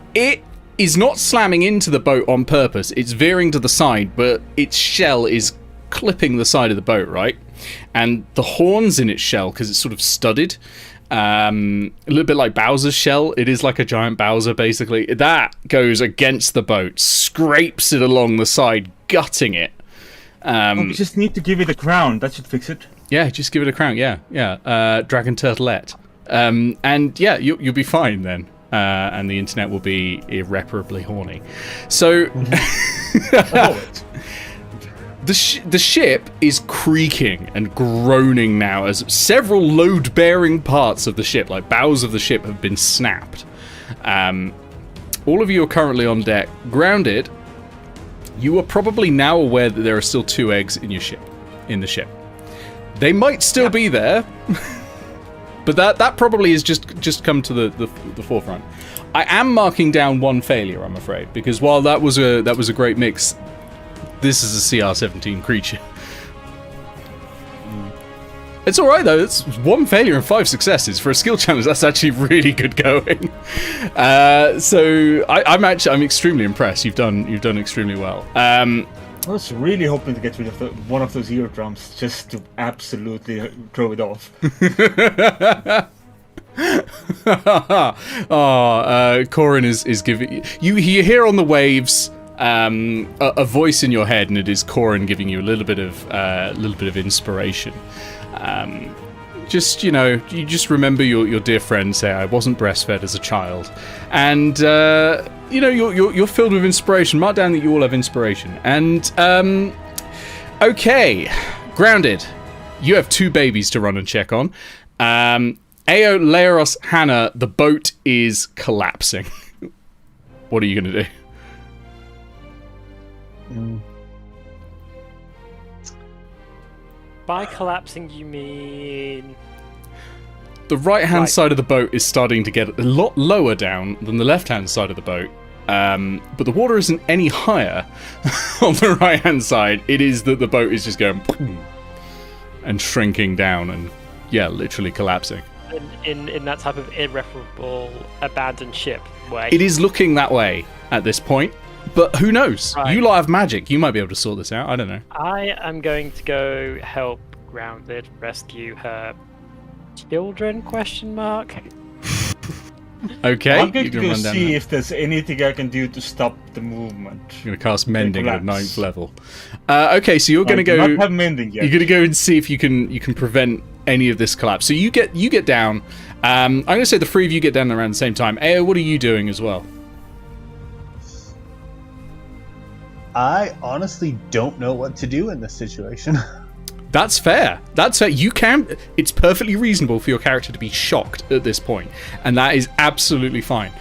is not slamming into the boat on purpose. It's veering to the side, but its shell is clipping the side of the boat, right? And the horns in its shell, because it's sort of studded, a little bit like Bowser's shell. It is like a giant Bowser, basically. That goes against the boat, scrapes it along the side, gutting it. We just need to give it a crown. That should fix it. Yeah, just give it a crown. Yeah. Dragon turtlet. And yeah, you'll be fine then. And the internet will be irreparably horny. So... The ship is creaking and groaning now as several load-bearing parts of the ship, like bows of the ship, have been snapped. All of you are currently on deck, grounded. You are probably now aware that there are still 2 eggs in the ship. They might still be there, but that probably has just come to the forefront. I am marking down 1 failure, I'm afraid, because while that was a great mix, this is a CR-17 creature. It's alright though, it's 1 failure and 5 successes. For a skill challenge, that's actually really good going. So I'm extremely impressed. You've done extremely well. I was really hoping to get rid of one of those eardrums, just to absolutely throw it off. Corin is giving you hear on the waves a voice in your head, and it is Corin giving you a little bit of inspiration. Just, you know, you just remember your dear friend say, I wasn't breastfed as a child, and you know, you're filled with inspiration. Mark down that you all have inspiration. And okay, grounded. You have 2 babies to run and check on. Eao, Glarus, Hannah, the boat is collapsing. What are you going to do? By collapsing, you mean... The right-hand side of the boat is starting to get a lot lower down than the left-hand side of the boat. But the water isn't any higher on the right-hand side. It is that the boat is just going... and shrinking down and, yeah, literally collapsing. In that type of irreparable abandoned ship way. It is looking that way at this point. But who knows? Right. You lot have magic. You might be able to sort this out. I don't know. I am going to go help Grounded rescue her children, question mark. Okay. I'm going to go see if there's anything I can do to stop the movement. You're going to cast Mending at 9th level. Okay, so you're going to go... I don't have Mending yet. You're going to go and see if you can prevent any of this collapse. So you get down. I'm going to say the 3 of you get down around the same time. Eao, what are you doing as well? I honestly don't know what to do in this situation. That's fair. That's fair. It's perfectly reasonable for your character to be shocked at this point, and that is absolutely fine.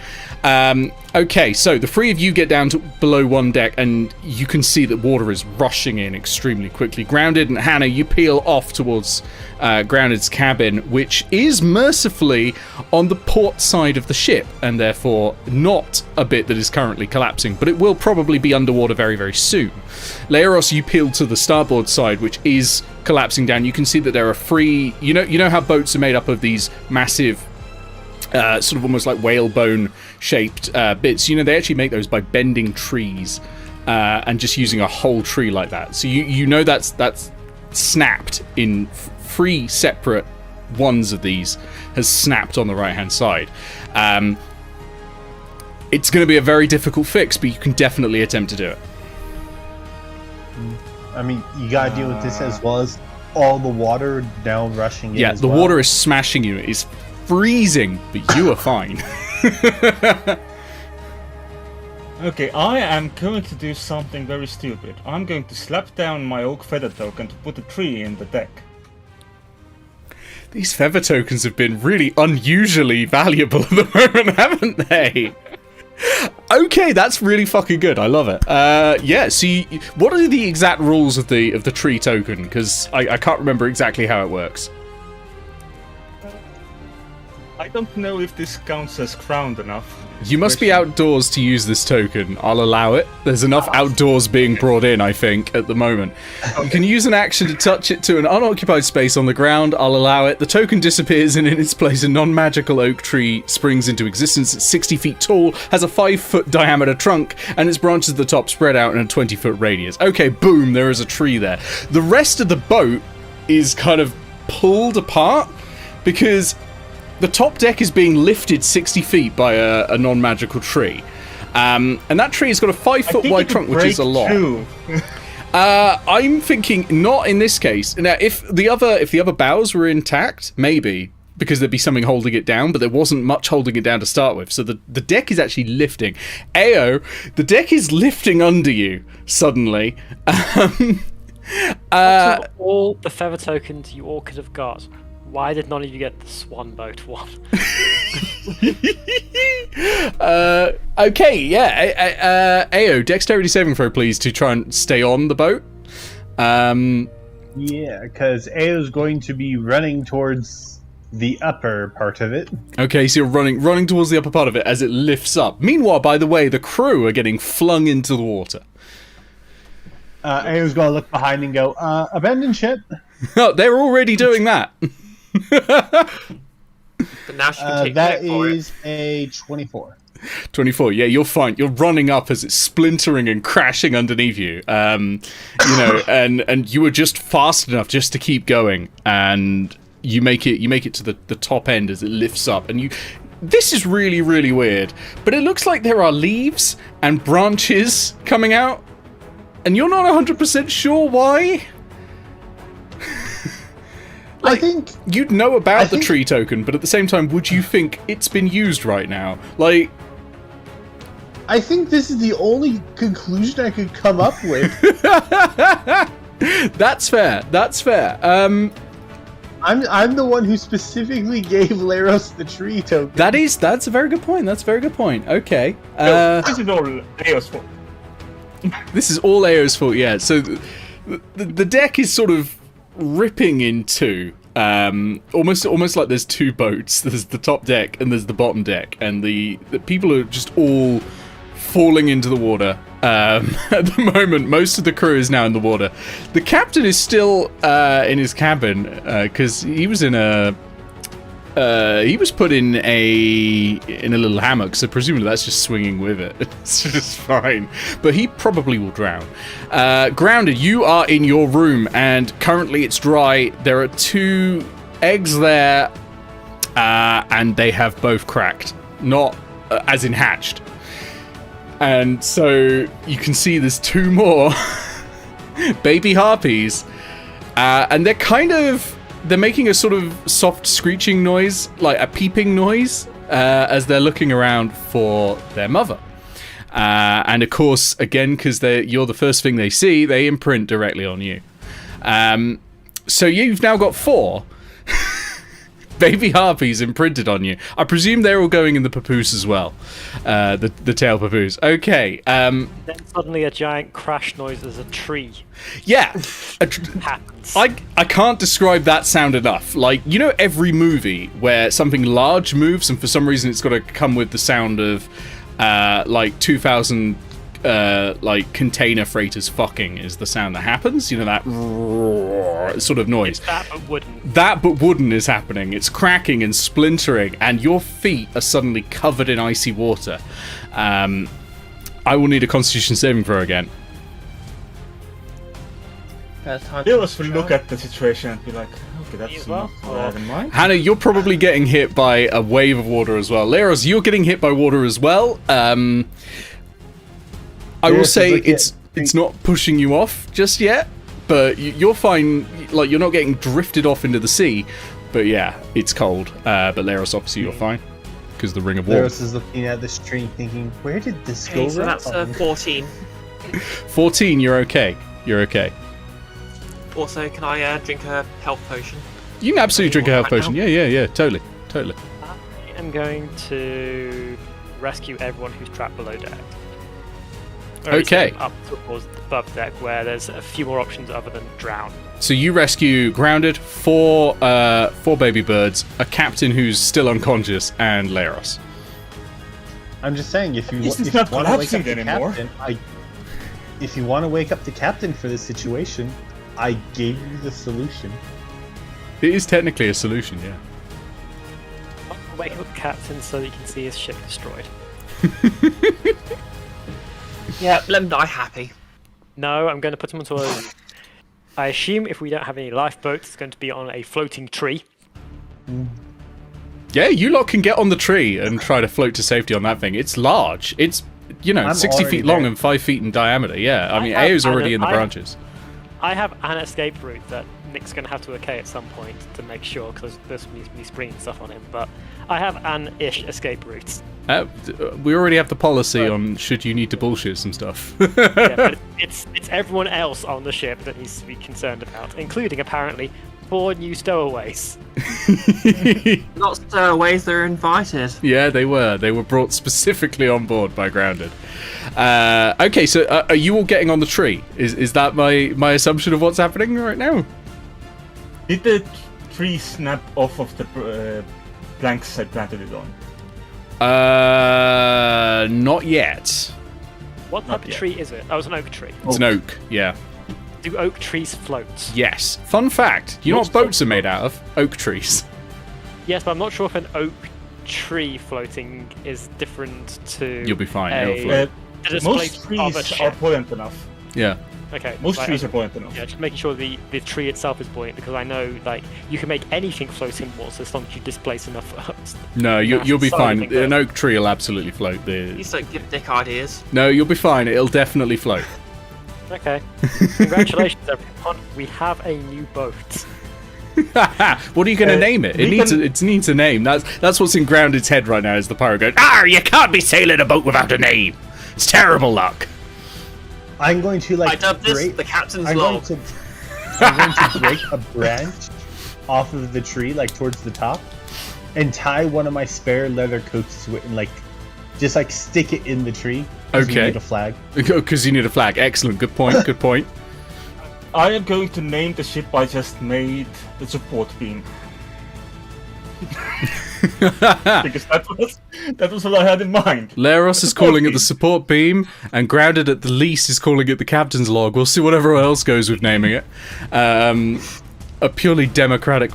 Okay, so the three of you get down to below one deck, and you can see that water is rushing in extremely quickly. Grounded and Hannah, you peel off towards Grounded's cabin, which is mercifully on the port side of the ship, and therefore not a bit that is currently collapsing, but it will probably be underwater very, very soon. Leros, you peel to the starboard side, which is collapsing down. You can see that there are three... You know how boats are made up of these massive... sort of almost like whalebone shaped bits. They actually make those by bending trees and just using a whole tree like that. So you know that's snapped in three separate ones of these has snapped on the right hand side. It's going to be a very difficult fix, but you can definitely attempt to do it. I mean, you gotta deal with this as well as all the water now rushing in. Yeah, as the well. water is smashing you. It's freezing, but you are fine. Okay, I am going to do something very stupid. I'm going to slap down my oak feather token to put a tree in the deck. These feather tokens have been really unusually valuable at the moment, haven't they? Okay, that's really fucking good. I love it. Yeah. So, what are the exact rules of the tree token? Because I can't remember exactly how it works. I don't know if this counts as crowned enough. You must be outdoors to use this token. I'll allow it. There's enough outdoors being brought in, I think, at the moment. You can use an action to touch it to an unoccupied space on the ground. I'll allow it. The token disappears, and in its place, a non-magical oak tree springs into existence. It's 60 feet tall, has a 5-foot diameter trunk, and its branches at the top spread out in a 20-foot radius. Okay, boom, there is a tree there. The rest of the boat is kind of pulled apart because... the top deck is being lifted 60 feet by a non-magical tree. And that tree has got a 5-foot wide trunk, which is a lot. I'm thinking not in this case. Now, if the other boughs were intact, maybe, because there'd be something holding it down, but there wasn't much holding it down to start with. So the deck is actually lifting. Eao, the deck is lifting under you, suddenly. All the feather tokens you all could have got. Why did none of you get the swan boat one? Okay, yeah. Eao, dexterity saving throw, please, to try and stay on the boat. Yeah, because Eo's going to be running towards the upper part of it. Okay, so you're running towards the upper part of it as it lifts up. Meanwhile, by the way, the crew are getting flung into the water. Eo's going to look behind and go, abandon ship. Oh, they're already doing that. But now she can take that credit for is a 24. 24, yeah, you're fine. You're running up as it's splintering and crashing underneath you. And you were just fast enough just to keep going, and you make it to the top end as it lifts up, and this is really, really weird, but it looks like there are leaves and branches coming out, and you're not 100% sure why. I think you'd know about the tree token, but at the same time, would you think it's been used right now? Like, I think this is the only conclusion I could come up with. That's fair. That's fair. I'm the one who specifically gave Glarus the tree token. That's a very good point. That's a very good point. Okay. This is all Eo's fault. This is all Eo's fault. Yeah. So the deck is sort of ripping in two. Almost like there's two boats. There's the top deck and there's the bottom deck, and the people are just all falling into the water. At the moment, most of the crew is now in the water. The captain is still in his cabin because he was put in a little hammock, so presumably that's just swinging with it. It's just fine, but he probably will drown. Grounded, you are in your room, and currently it's dry. There are 2 eggs there, and they have both cracked, not as in hatched. And so you can see there's 2 more baby harpies, and they're making a sort of soft screeching noise, like a peeping noise, as they're looking around for their mother. And of course, again, because you're the first thing they see, they imprint directly on you. So you've now got 4 baby harpies imprinted on you. I presume they're all going in the papoose as well. The tail papoose. Okay. Then suddenly a giant crash noise as a tree Yeah. happens. I can't describe that sound enough. Like, you know every movie where something large moves and for some reason it's got to come with the sound of like 2,000 like container freighters fucking is the sound that happens. You know, that sort of noise. That but wooden. That but wooden is happening. It's cracking and splintering, and your feet are suddenly covered in icy water. I will need a Constitution saving throw again. Glarus will look at the situation and be like, okay, that's not what I have in mind. Hannah, you're probably getting hit by a wave of water as well. Leros, you're getting hit by water as well. I will say it's not pushing you off just yet, but you're fine. Like, you're not getting drifted off into the sea, but yeah, it's cold. But Leros, obviously, you're fine because the ring of warmth. Leros is looking at this tree thinking, where did this go Okay, so wrong? that's 14. 14, you're okay. You're okay. Also, can I drink a health potion? You can absolutely drink a health Right potion. now? Yeah, totally. I am going to rescue everyone who's trapped below deck. Or at least Okay. Up towards above deck, where there's a few more options other than drown. So you rescue grounded, 4 baby birds, a captain who's still unconscious, and Leros. I'm just saying, if you This is want not to wake up collapsing the anymore. captain, if you want to wake up the captain for this situation, I gave you the solution. It is technically a solution, yeah. I'll wake up the captain so that you can see his ship destroyed. Yeah, let him die happy. No, I'm going to put him onto a... I assume if we don't have any lifeboats, it's going to be on a floating tree. Yeah, you lot can get on the tree and try to float to safety on that thing. It's large. It's, you know, I'm 60 already feet long there. and 5 feet in diameter. Yeah, I mean, have Eo's already in the I- branches. I have an escape route that Nick's going to have to okay at some point to make sure, because there's me springing stuff on him, but I have an-ish escape route. We already have the policy on should you need to bullshit some stuff. Yeah, but it's everyone else on the ship that needs to be concerned about, including apparently 4 new stowaways. Not stowaways, they're invited. Yeah, they were. They were brought specifically on board by Grounded. Okay, so are you all getting on the tree? Is that my assumption of what's happening right now? Did the tree snap off of the planks I planted it on? Not yet. What type Not of yet. tree is it? Oh, it's an oak tree. It's an oak, yeah. Do oak trees float? Yes. Fun fact, you know what boats are made out of? Oak trees. Yes, but I'm not sure if an oak tree floating is different to. You'll be fine, it'll float. a display Most of a trees are ship. buoyant enough. Yeah. Okay. Most right, trees are buoyant enough. Yeah, just making sure the tree itself is buoyant, because I know like you can make anything float in water as long as you displace enough. No, you'll be Sorry, I fine. think that- An oak tree will absolutely float. Please don't give Dick ideas. No, you'll be fine. It'll definitely float. Okay. Congratulations, everyone. We have a new boat. What are you going to name it? It needs a name. That's what's in Grounded's head right now. Is the pirate going? You can't be sailing a boat without a name. It's terrible luck. I'm going to I dubbed this break, the captain's I'm log. going to break a branch off of the tree, like towards the top, and tie one of my spare leather coats to it, and just stick it in the tree. 'cause we Okay. need a flag. Because you need a flag. Excellent. Good point. Good point. I am going to name the ship I just made the support beam. Because that was what I had in mind. Leros is calling it the support beam, and Grounded at the least is calling it the captain's log. We'll see what everyone else goes with naming it. A purely democratic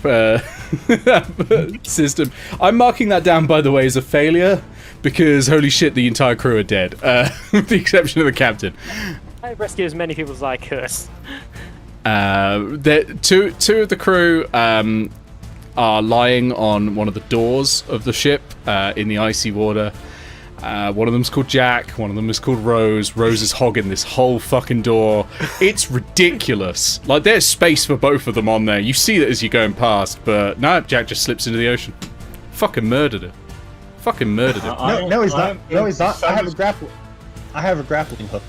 system. I'm marking that down, by the way, as a failure, because holy shit, the entire crew are dead, with the exception of the captain. I rescue as many people as I could. Two of the crew are lying on one of the doors of the ship in the icy water. One of them's called Jack, one of them is called Rose. Rose is hogging this whole fucking door. It's ridiculous. Like, there's space for both of them on there. You see that as you're going past, but no, Jack just slips into the ocean. Fucking murdered him. Fucking murdered him. No, he's not. No, he's not. I have a grappling hook.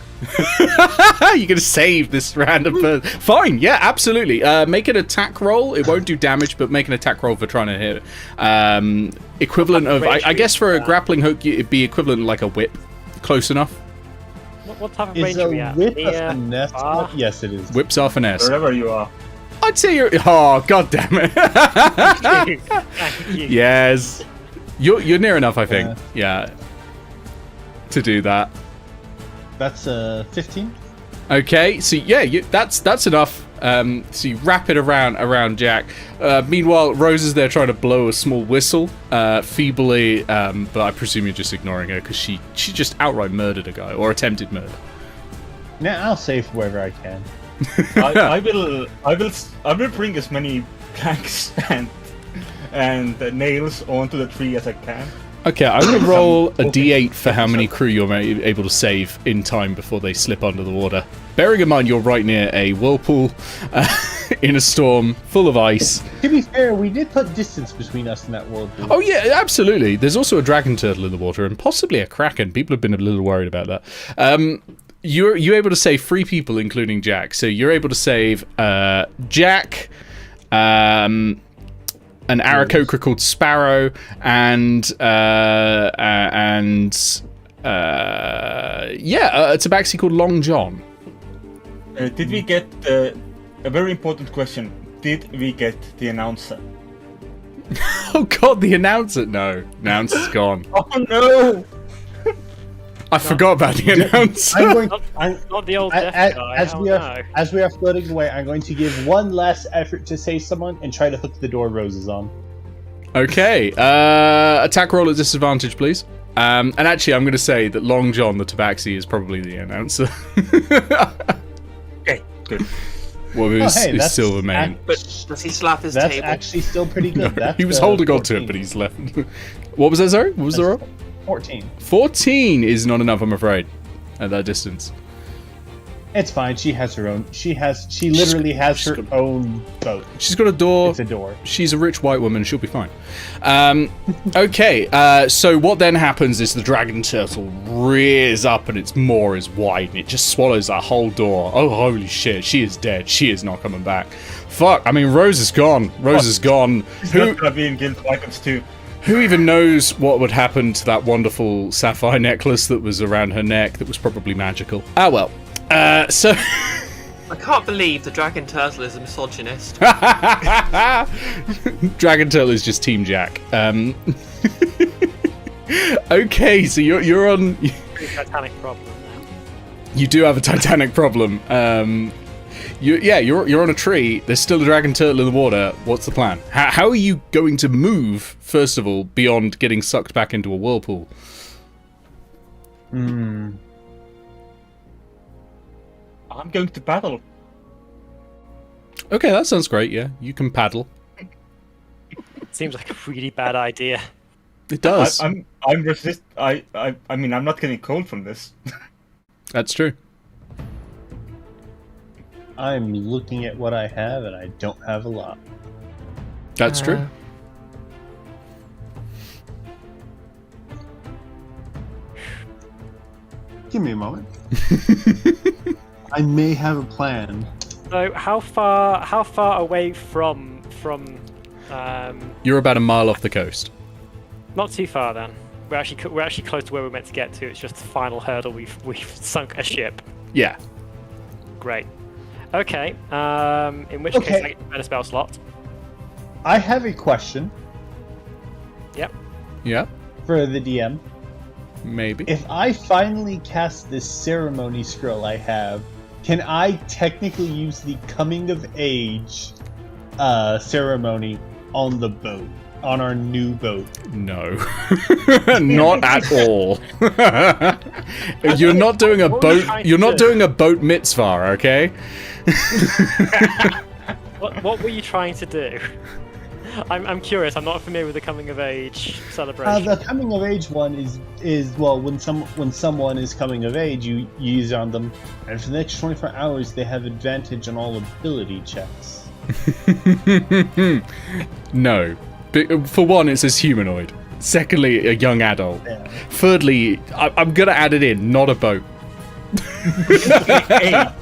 You're gonna save this random person. Fine, yeah, absolutely. Make an attack roll. It won't do damage, but make an attack roll for trying to hit. Equivalent of, I guess, for a grappling hook, it'd be equivalent like a whip. Close enough. What type of Is range are we a at? whip a Near, finesse? far? Yes, it is. Whips are finesse. Wherever you are. I'd say you're. Oh, god damn it. Thank you. Yes. You're near enough, I think. Yeah. To do that. That's 15. Okay, so yeah, that's enough. So you wrap it around Jack. Meanwhile, Rose is there trying to blow a small whistle, feebly, but I presume you're just ignoring her because she just outright murdered a guy or attempted murder. Now I'll save whoever I can. I will bring as many planks and nails onto the tree as I can. Okay, I'm going to roll a d8 for how many crew you're able to save in time before they slip under the water. Bearing in mind you're right near a whirlpool in a storm full of ice. To be fair, we did put distance between us and that whirlpool. Oh yeah, absolutely. There's also a dragon turtle in the water and possibly a kraken. People have been a little worried about that. You're able to save 3 people, including Jack. So you're able to save Jack, an Aaracokra called Sparrow, and a tabaxi called Long John. Did we get a very important question? Did we get the announcer? Oh god, the announcer! No, announcer's gone. Oh no! I forgot about the announcer. Not the old deaf guy. As we are floating away, I'm going to give one last effort to save someone and try to hook the door Rose is on. Okay, attack roll at disadvantage, please. And actually, I'm going to say that Long John, the tabaxi, is probably the announcer. Okay, good. Well, he's still the main. But does he slap his That's table? actually still pretty good. That's, He was holding on 14. to it, but he's left. What was that, sorry? What was the roll? 14. 14 is not enough, I'm afraid, at that distance. It's fine. She has her own. She literally has her own boat. She's got a door. It's a door. She's a rich white woman. She'll be fine. Okay, so what then happens is the dragon turtle rears up and its maw is wide and it just swallows that whole door. Oh, holy shit. She is dead. She is not coming back. Fuck. I mean, Rose is gone. Rose is gone. She's not gonna be in Guild Icons too. Who even knows what would happen to that wonderful sapphire necklace that was around her neck that was probably magical? Ah, well. So... I can't believe the dragon turtle is a misogynist. Dragon Turtle is just Team Jack. Okay, so you're on... Titanic problem now. You do have a Titanic problem. You're on a tree. There's still a dragon turtle in the water. What's the plan? How are you going to move, first of all, beyond getting sucked back into a whirlpool? I'm going to battle. Okay, that sounds great, yeah. You can paddle. Seems like a really bad idea. It does. I'm resist. I mean, I'm not getting cold from this. That's true. I'm looking at what I have, and I don't have a lot. That's true. Give me a moment. I may have a plan. So how far away from You're about a mile off the coast. not too far then. We're actually close to where we're meant to get to. It's just the final hurdle. We've sunk a ship. Yeah. Great. Okay. In which case I get a spell slot. I have a question Yep. Yeah. for the DM. Maybe. If I finally cast this ceremony scroll I have, can I technically use the coming of age ceremony on the boat, on our new boat? No. Not at all. You're not doing a boat. You're not doing a boat mitzvah, okay? What were you trying to do? I'm curious. I'm not familiar with the coming of age celebration. The coming of age one is well, when someone is coming of age, you use it on them, and for the next 24 hours they have advantage on all ability checks. No. For one, it says humanoid. Secondly, a young adult. Yeah. Thirdly, I'm gonna add it in, not a boat.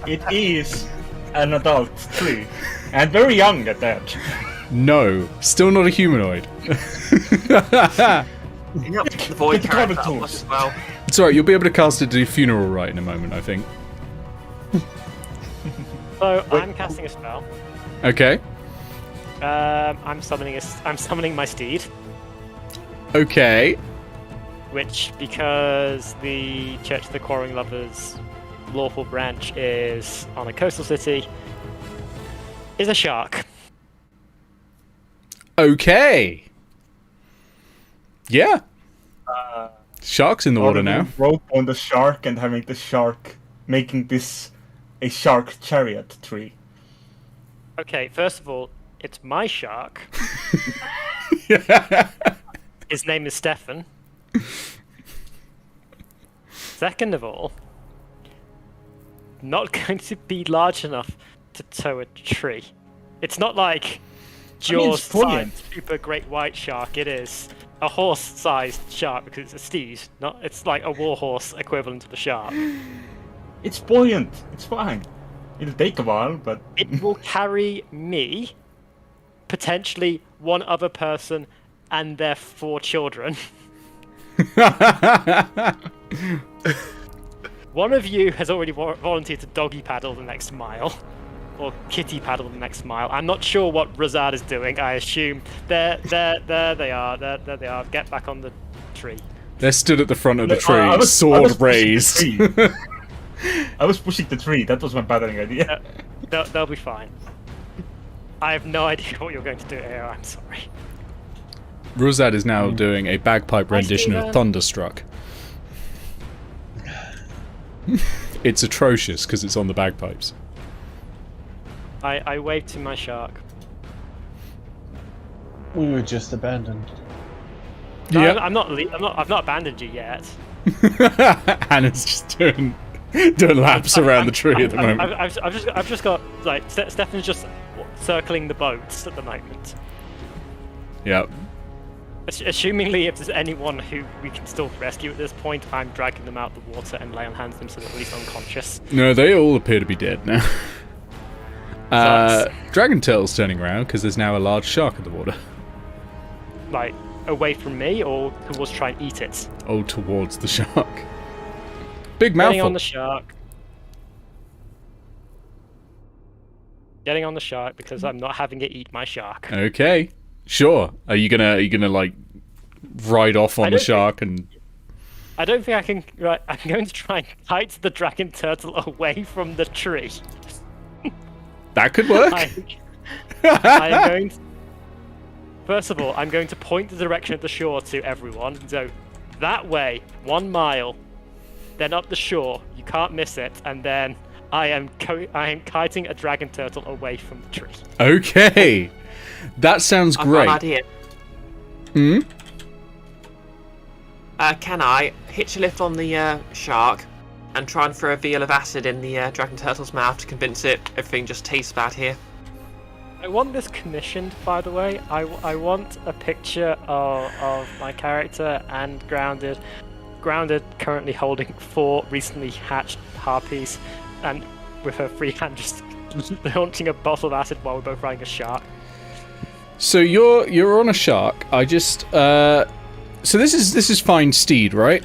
It is an adult tree, and very young at that. No, still not a humanoid. Yep, the void Get the carries cover that tools. much as well. It's alright, you'll be able to cast it to do funeral rite in a moment, I think. So I'm casting a spell. Okay. I'm summoning my steed, Okay. which, because the Church of the Quarrying Lovers lawful branch is on a coastal city, is a shark. Okay. Yeah. Shark's in the water now. Rope on the shark and having the shark making this a shark chariot tree. Okay, first of all, it's my shark. His name is Stefan. Second of all, not going to be large enough to tow a tree. It's not like Jaws brilliant. sized super great white shark. It is a horse-sized shark because it's a steed. It's like a warhorse equivalent of a shark. It's buoyant. It's fine. It'll take a while, but It will carry me, potentially one other person, and their 4 children. One of you has already volunteered to doggy paddle the next mile, or kitty paddle the next mile. I'm not sure what Rosard is doing. I assume there they are. There they are. Get back on the tree. They're stood at the front of the Look, tree, I was sword pushing the raised. tree. I was pushing the tree. That was my paddling idea. They'll be fine. I have no idea what you're going to do here. I'm sorry. Rosad is now doing a bagpipe rendition of Steven. Thunderstruck. It's atrocious because it's on the bagpipes. I wave to my shark. We were just abandoned. No, Yep. I've not abandoned you yet. Hannah's just doing laps around the tree at the moment. I've just got like Stefan's just circling the boats at the moment. Yep. Assumingly, if there's anyone who we can still rescue at this point, I'm dragging them out of the water and lay on hands them so they're at least unconscious. No, they all appear to be dead now. Dragon Turtle's turning around because there's now a large shark in the water. Like away from me, or towards try and eat it. Oh, towards the shark. Big Getting mouthful. on the shark. Getting on the shark because I'm not having it eat my shark. Okay, sure. Are you gonna like ride off on the don't shark and? I don't think I can. Right, I'm going to try and kite the dragon turtle away from the tree. That could work. I'm going to, first of all, I'm going to point the direction of the shore to everyone. So that way, 1 mile, then up the shore. You can't miss it, and then I am kiting a dragon turtle away from the tree. Okay, that sounds I've got great. an idea. Hmm. Can I hitch a lift on the shark and try and throw a vial of acid in the dragon turtle's mouth to convince it everything just tastes bad here? I want this commissioned, by the way. I want a picture of my character and Grounded. Grounded currently holding 4 recently hatched harpies, and with her free hand just launching a bottle of acid while we're both riding a shark. So you're on a shark. I just so this is fine steed, right?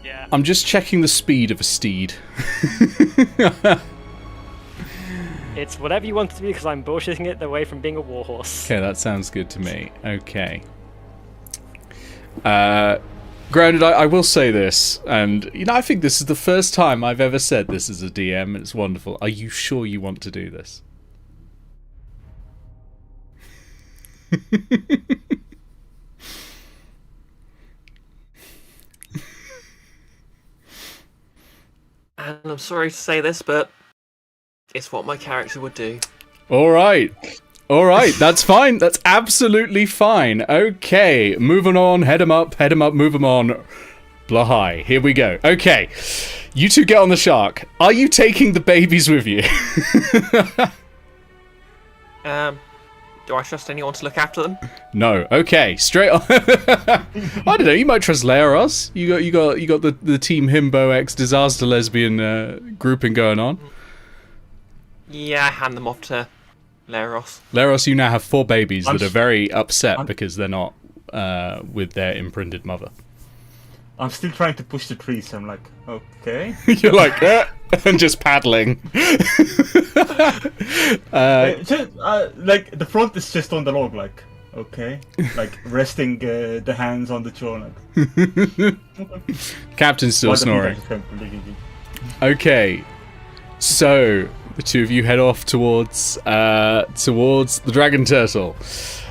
Yeah. I'm just checking the speed of a steed. It's whatever you want it to be because I'm bullshitting it away from being a warhorse. Okay, that sounds good to me. Okay. Grounded, I will say this, and I think this is the first time I've ever said this as a DM, and it's wonderful. Are you sure you want to do this? And I'm sorry to say this, but it's what my character would do. All right, that's fine. That's absolutely fine. Okay, moving on. Head 'em up, move 'em on. Blahai, here we go. Okay, you two get on the shark. Are you taking the babies with you? Do I trust anyone to look after them? No. Okay, straight on. I don't know. You might trust Glarus. You got the Team Himbo X disaster lesbian grouping going on. Yeah, I hand them off to Leros. Glarus, you now have 4 babies that are very upset because they're not with their imprinted mother. I'm still trying to push the trees. I'm like, okay. You're like, and just paddling. Like the front is just on the log, like, okay, like resting the hands on the shore. Like. Captain's still snoring. Okay, so the two of you head off towards the dragon turtle.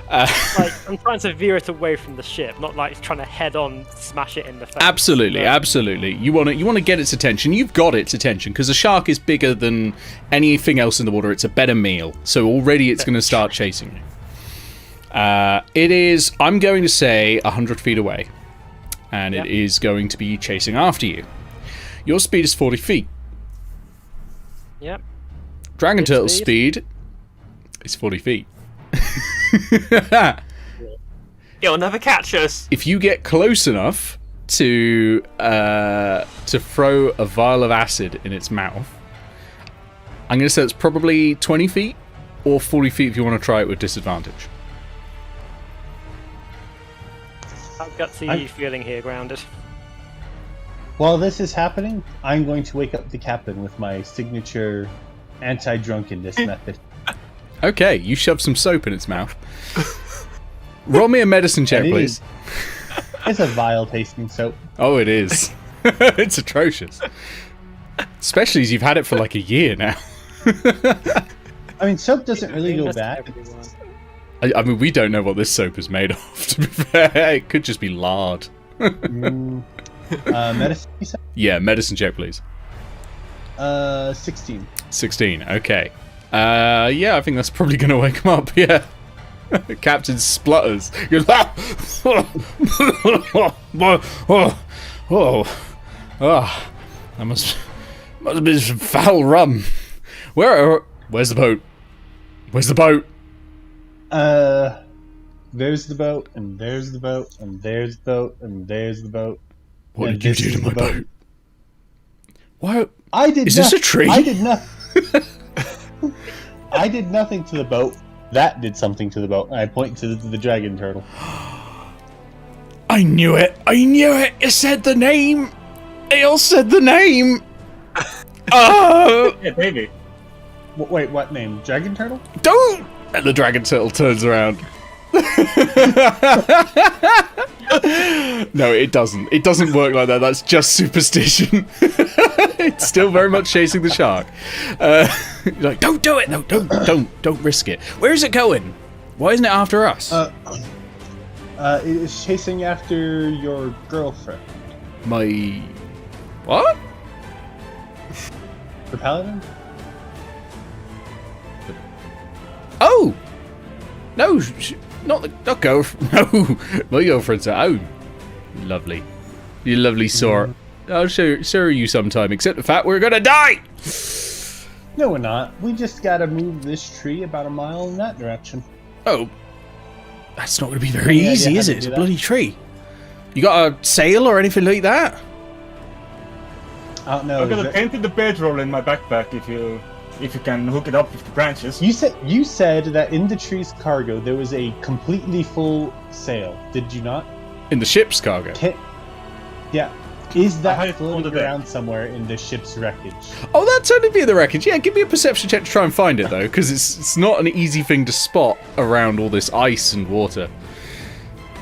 Like, I'm trying to veer it away from the ship, not like trying to head on smash it in the face. Absolutely, absolutely. You want to get its attention. You've got its attention because a shark is bigger than anything else in the water. It's a better meal, so already it's going to start chasing you. It is, I'm going to say, 100 feet away, and it is going to be chasing after you. Your speed is 40 feet. Yep. Dragon turtle speed is 40 feet. You'll never catch us. If you get close enough to throw a vial of acid in its mouth, I'm going to say it's probably 20 feet or 40 feet if you want to try it with disadvantage. How gutsy are you feeling here, Grounded? While this is happening, I'm going to wake up the captain with my signature anti-drunkenness method. Okay, you shove some soap in its mouth. Roll me a medicine check, please. It's a vile tasting soap. Oh, it is. It's atrocious. Especially as you've had it for like a year now. I mean, soap doesn't really go bad. I mean, we don't know what this soap is made of, to be fair. It could just be lard. Medicine, you said? Yeah, medicine check, please. 16. 16, okay. Yeah, I think that's probably going to wake him up, yeah. Captain splutters. You're like, that must have been some foul rum. Where's the boat? Where's the boat? There's the boat, and there's the boat, and there's the boat, and there's the boat. What did you do to my boat? What? Is this a tree? I did nothing. I did nothing to the boat. That did something to the boat. I point to the dragon turtle. I knew it! I knew it! It said the name! It all said the name! Yeah, baby. Wait, what name? Dragon turtle? Don't! And the dragon turtle turns around. No, it doesn't. It doesn't work like that. That's just superstition. It's still very much chasing the shark. You're like, don't do it! No, don't risk it. Where is it going? Why isn't it after us? It is chasing after your girlfriend. My... What? The paladin? Oh! No, not girlfriend. No, my girlfriend's at home. Lovely. You lovely sort. I'll show you sometime, except the fact we're gonna die! No, we're not. We just gotta move this tree about a mile in that direction. Oh. That's not gonna be very easy, is it? It's a bloody tree. You got a sail or anything like that? I don't know. I've got a painted the bedroll in my backpack if you can hook it up with the branches. You said that in the tree's cargo there was a completely full sail. Did you not? In the ship's cargo? Yeah. Is I that had it floating on the around somewhere in the ship's wreckage? Oh, that'd totally be in the wreckage. Yeah, give me a perception check to try and find it, though, because it's not an easy thing to spot around all this ice and water.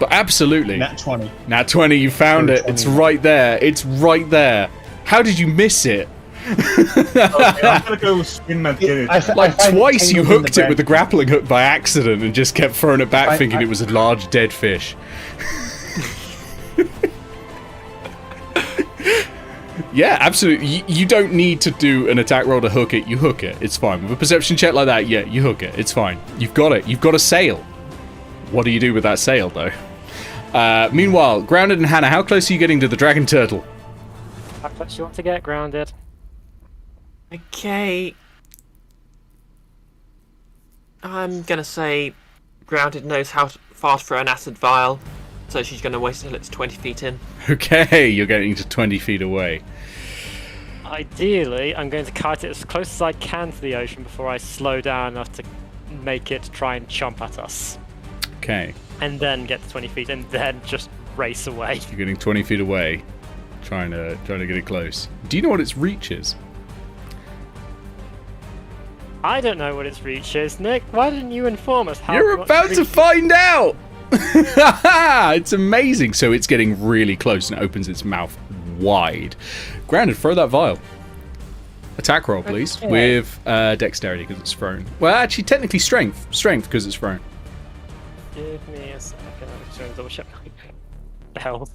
But absolutely. Nat 20. Nat 20, you found it. It's right there. It's right there. How did you miss it? Okay, I'm gonna go swim and get it. Like twice you hooked it with the grappling hook by accident and just kept throwing it back thinking it was a large dead fish. Yeah, absolutely. You don't need to do an attack roll to hook it. You hook it. It's fine. With a perception check like that, yeah, you hook it. It's fine. You've got it. You've got a sail. What do you do with that sail, though? Meanwhile, Grounded and Hannah, how close are you getting to the dragon turtle? How close you want to get, Grounded? Okay. I'm gonna say Grounded knows how far to throw an acid vial, so she's going to wait until it's 20 feet in. Okay, you're getting to 20 feet away. Ideally, I'm going to kite it as close as I can to the ocean before I slow down enough to make it try and chomp at us. Okay, And then get to 20 feet and then just race away. you're getting 20 feet away, trying to get it close. Do you know what its reach is? I don't know what its reach is, Nick. Why didn't you inform us how You're much about to reach- find out! It's amazing. So it's getting really close and it opens its mouth wide. Grounded, throw that vial. Attack roll, please, Okay. with dexterity because it's thrown. Well, actually, technically strength. Strength because it's thrown. Give me a second. I'm just going to double check my health.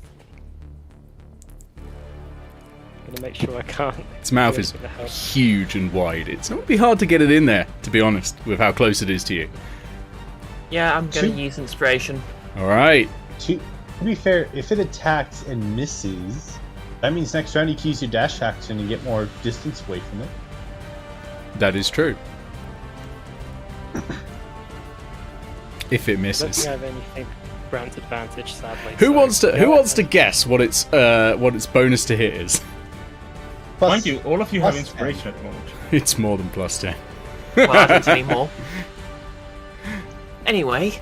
I'm going to make sure I can't. Its mouth is huge and wide. It's not going to be hard to get it in there, to be honest, with how close it is to you. Yeah, I'm going Two- to use inspiration. All right. To be fair, if it attacks and misses, that means next round you can use your dash action and get more distance away from it. That is true. If it I don't misses. think I have anything grant advantage, sadly. Who so- wants to guess what its bonus to hit is? Plus, Mind you, all of you have plus inspiration at the moment. It's more than +10. Well, I don't anymore. Anyway,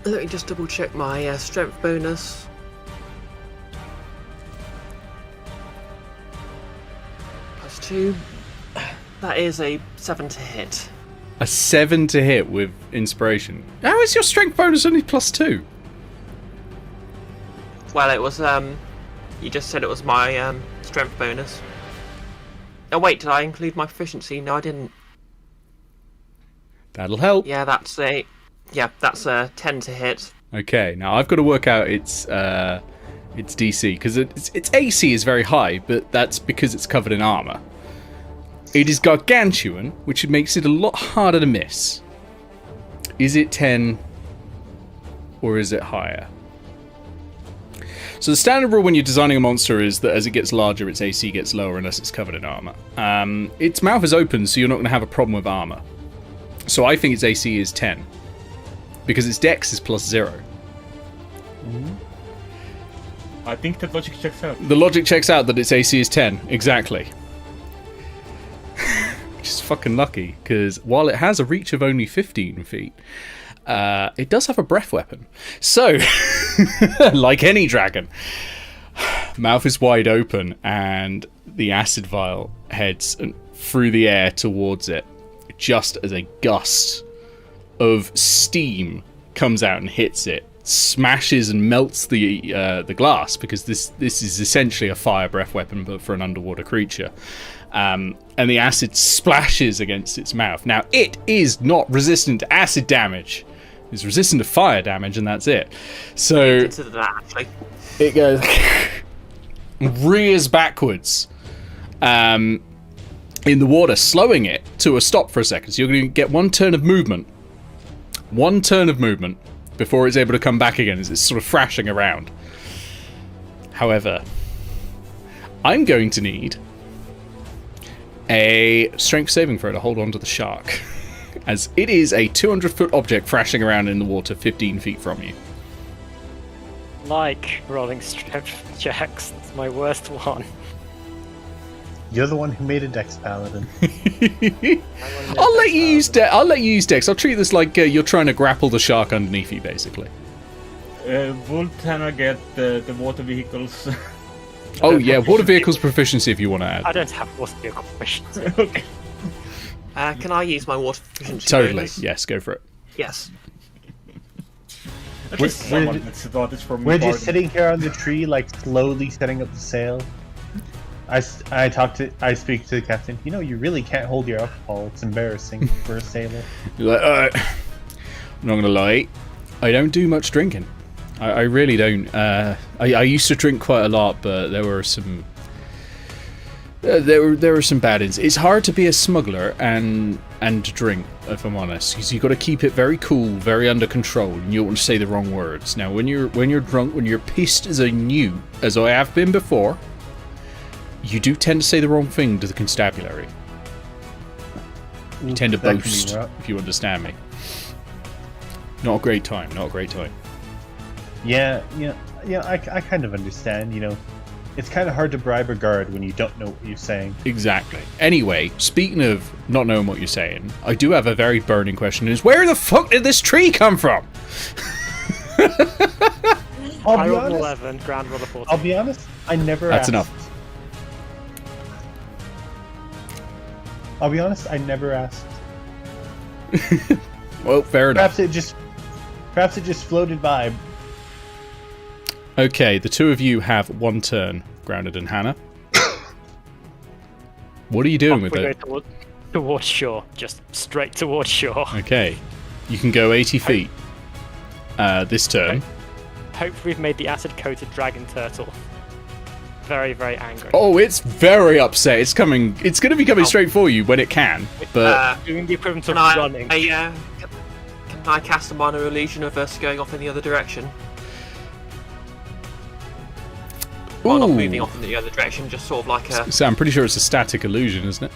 let me just double check my strength bonus. +2. That is a 7 to hit. A 7 to hit with inspiration. How is your strength bonus only +2? Well, it was you just said it was my strength bonus. Oh wait, did I include my proficiency? No, I didn't. That'll help. Yeah, that's a 10 to hit. Okay, now I've got to work out its DC because its AC is very high, but that's because it's covered in armor. It is gargantuan, which makes it a lot harder to miss. Is it 10 or is it higher? So the standard rule when you're designing a monster is that as it gets larger, its AC gets lower unless it's covered in armor. Its mouth is open, so you're not going to have a problem with armor. So I think its AC is 10. Because its dex is +0. I think that logic checks out. The logic checks out that its AC is 10. Exactly. Which is fucking lucky, because while it has a reach of only 15 feet, it does have a breath weapon. So, like any dragon, mouth is wide open, and the acid vial heads through the air towards it, just as a gust of steam comes out and hits it, smashes and melts the glass, because this is essentially a fire breath weapon, but for an underwater creature. And the acid splashes against its mouth. Now, it is not resistant to acid damage. It's resistant to fire damage, and that's it. So Consider that, actually. it goes rears backwards in the water, slowing it to a stop for a second. So you're going to get one turn of movement before it's able to come back again as it's sort of thrashing around. However, I'm going to need a strength saving throw to hold on to the shark, as it is a 200-foot object thrashing around in the water 15 feet from you. Like rolling strength checks. It's my worst one. You're the one who made a Dex Paladin. I'll let you use Dex. I'll treat this like you're trying to grapple the shark underneath you, basically. Will Tanner get the water vehicles? Oh yeah, water vehicles proficiency if you want to add. I don't have water vehicle proficiency. Okay. Can I use my water proficiency Totally, bonus? yes, go for it. Yes. At least someone gets advantage from We're bargaining. just sitting here on the tree, like slowly setting up the sail. I speak to the captain. You know, you really can't hold your alcohol. It's embarrassing for a sailor. You're like, I'm not gonna lie, I don't do much drinking. I really don't. I used to drink quite a lot, but there were some there were some bad ins. It's hard to be a smuggler and drink, if I'm honest, because you've got to keep it very cool, very under control, and you don't want to say the wrong words. Now, when you're drunk, when you're pissed as I have been before, you do tend to say the wrong thing to the constabulary. You tend to That can be boast, rough. if you understand me. Not a great time. Not a great time. Yeah. I kind of understand. It's kind of hard to bribe a guard when you don't know what you're saying. Exactly. Anyway, speaking of not knowing what you're saying, I do have a very burning question: is where the fuck did this tree come from? I'll I be rolled honest. 11, Grand rolled a 14. I'll be honest. I never. That's asked. enough. I'll be honest. I never asked. Well, fair enough. Perhaps it just floated by. Okay, the two of you have one turn, Grounded and Hannah. What are you doing with we it? go towards shore, just straight towards shore. Okay, you can go 80 feet this turn. Hopefully we've made the acid-coated dragon turtle very, very angry. Oh, it's very upset. It's coming. It's going to be coming straight for you when it can. But Doing the equivalent of Can running. can I cast a minor illusion of us going off in the other direction? Well, not moving off in the other direction, just sort of like a So I'm pretty sure it's a static illusion, isn't it?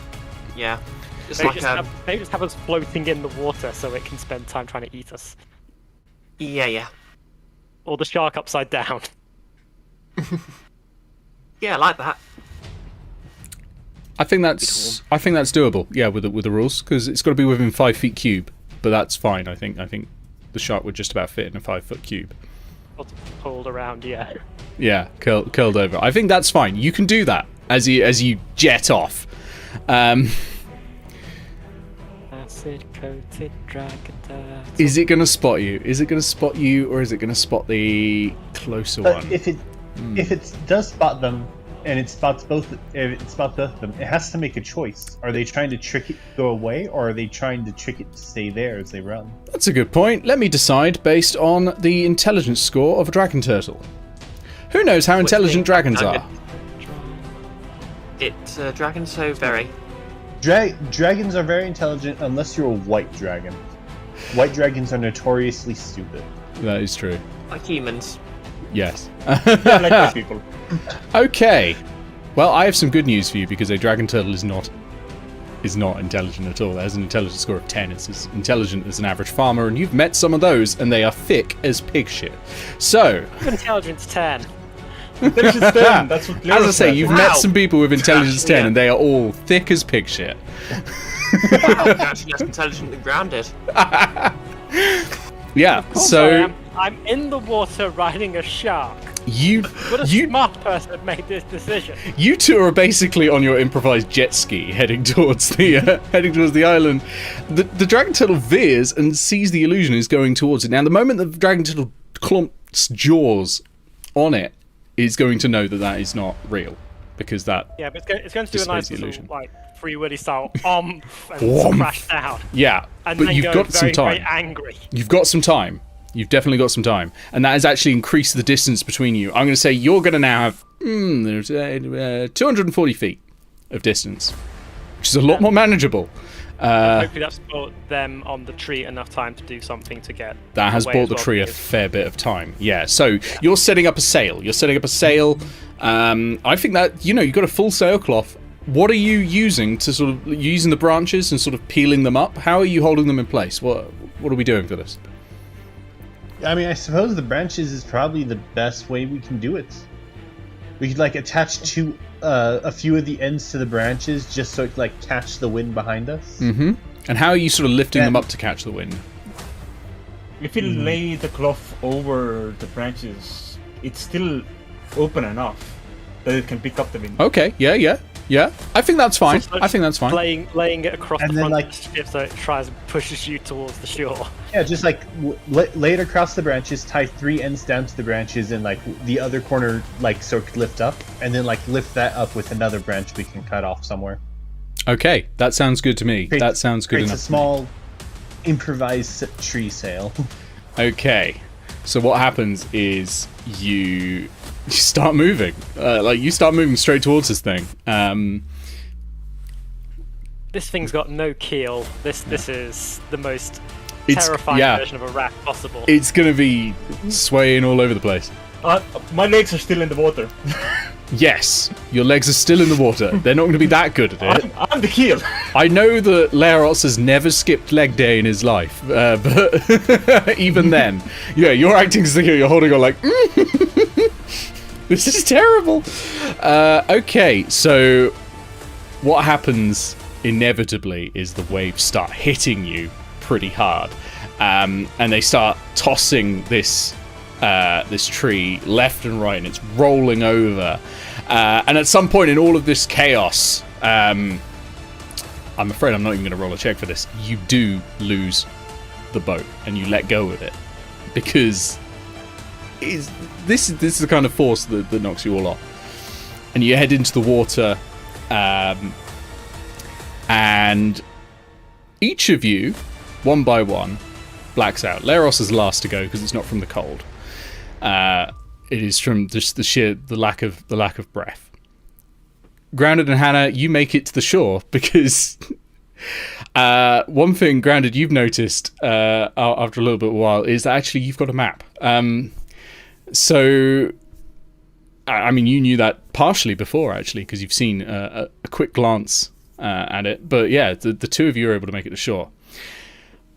yeah, just Maybe like maybe just have us floating in the water so it can spend time trying to eat us. yeah. Or the shark upside down. Yeah, I like that. I think that's doable. Yeah, with the rules, because it's got to be within 5 feet cube. But that's fine. I think the shark would just about fit in a 5 foot cube. Pulled around, yeah. Yeah, curled over. I think that's fine. You can do that as you jet off. Acid-coated dragon turtle. Is it going to spot you? Is it going to spot you, or is it going to spot the closer one? If it does spot them, and it spots both of them, it has to make a choice. Are they trying to trick it to go away, or are they trying to trick it to stay there as they run? That's a good point. Let me decide based on the intelligence score of a dragon turtle. Who knows how intelligent dragons are? It's dragons so very. Dragons are very intelligent unless you're a white dragon. White dragons are notoriously stupid. That is true. Like humans. Yes. Yeah, like those people. Okay. Well, I have some good news for you because a dragon turtle is not intelligent at all. It has an intelligence score of 10. It's as intelligent as an average farmer, and you've met some of those, and they are thick as pig shit. So, Intelligence 10. Intelligence 10, that's what as I Glarus say, said. you've Wow. met some people with intelligence 10, Yeah. and they are all thick as pig shit. They're actually less intelligent than grounded. Yeah. Also, So I'm in the water riding a shark. you Would a smart person have made this decision? You two are basically on your improvised jet ski heading towards the island. The dragon turtle veers and sees the illusion is going towards it. Now, the moment the dragon turtle clumps jaws on it, is going to know that is not real, because that Yeah, but it's going to do a dissipates nice the little, illusion. like, Free Willy style and Whomp. crash down. Yeah, And but then you've go got some very, very time. angry. You've got some time. You've definitely got some time, and that has actually increased the distance between you. I'm going to say you're going to now have 240 feet of distance, which is a lot more manageable. Hopefully that's bought them on the tree enough time to do something to get That has away bought as the well, tree a because- fair bit of time. Yeah, so you're setting up a sail. I think that, you've got a full sailcloth. What are you using to sort of, using the branches and sort of peeling them up? How are you holding them in place? What are we doing for this? I mean, I suppose the branches is probably the best way we can do it. We could attach a few of the ends to the branches just so it catch the wind behind us. Mm-hmm. And how are you sort of lifting them up to catch the wind? If you lay the cloth over the branches, it's still open enough that it can pick up the wind. Okay, yeah. I think that's fine. So I think that's fine. Laying it across And the then, front of the ship so it tries and pushes you towards the shore. Yeah, just lay it across the branches, tie 3 ends down to the branches, and the other corner so it could lift up, and then lift that up with another branch we can cut off somewhere. Okay, that sounds good to me. That sounds good Creates enough. a small improvised tree sail. Okay, so what happens is you start moving. You start moving straight towards this thing. This thing's got no keel. This is the most terrifying version of a rat possible. It's going to be swaying all over the place. My legs are still in the water. Yes, your legs are still in the water. They're not going to be that good at it. I'm the heel. I know that Glarus has never skipped leg day in his life, but even then, yeah, you're acting as the heel. You're holding on like, this is terrible. Okay, so what happens inevitably is the waves start hitting you pretty hard, and they start tossing this tree left and right, and it's rolling over. And at some point in all of this chaos, I'm afraid I'm not even going to roll a check for this. You do lose the boat, and you let go of it because this is the kind of force that knocks you all off. And you head into the water, and each of you, one by one, blacks out. Glarus is last to go because it's not from the cold. It is from just the lack of breath. Grounded and Hannah, you make it to the shore because one thing, Grounded, you've noticed after a little bit of a while is that actually you've got a map. So, I mean, you knew that partially before actually because you've seen a quick glance at it. But yeah, the two of you are able to make it to shore.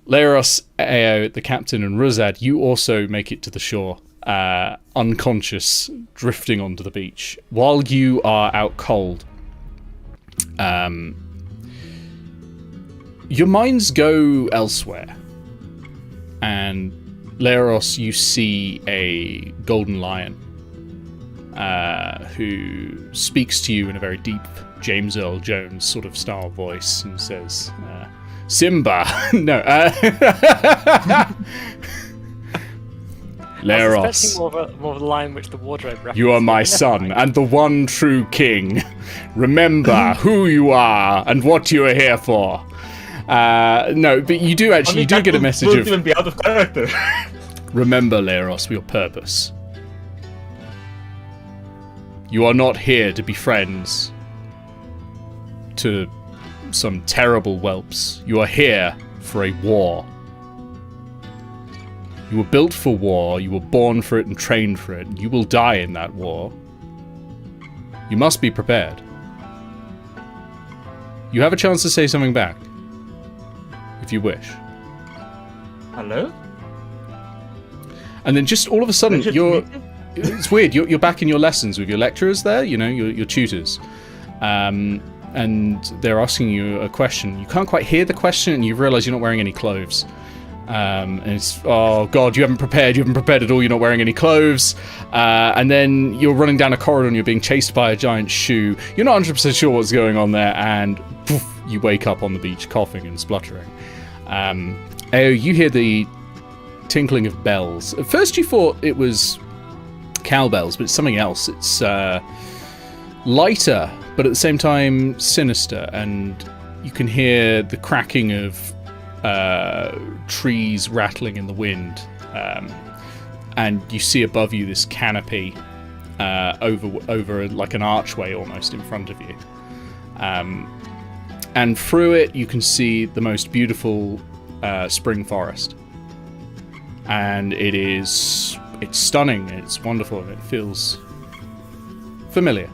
Glarus, Eao, the captain, and Ruzad, you also make it to the shore. Unconscious, drifting onto the beach. While you are out cold, your minds go elsewhere. And Glarus, you see a golden lion who speaks to you in a very deep James Earl Jones sort of style voice and says, Simba! No, Glarus, I was expecting more of a line which the wardrobe reference. you are my son and the one true king. Remember who you are and what you are here for. No, but you do actually get a message of. Even be out of character. Remember, Glarus, your purpose. You are not here to be friends to some terrible whelps. You are here for a war. You were built for war, you were born for it and trained for it. You will die in that war. You must be prepared. You have a chance to say something back, if you wish. Hello? And then just all of a sudden, it's weird, you're back in your lessons with your lecturers there, you know, your tutors. And they're asking you a question. You can't quite hear the question, and you realise you're not wearing any clothes. And it's, oh god, you haven't prepared at all, you're not wearing any clothes. And then you're running down a corridor and you're being chased by a giant shoe. You're not 100% sure what's going on there, and poof, you wake up on the beach coughing and spluttering. Eao, you hear the tinkling of bells. At first you thought it was cowbells, but it's something else. It's lighter, but at the same time sinister, and you can hear the cracking of trees rattling in the wind, and you see above you this canopy over like an archway almost in front of you, and through it you can see the most beautiful spring forest, and it's stunning, it's wonderful, and it feels familiar.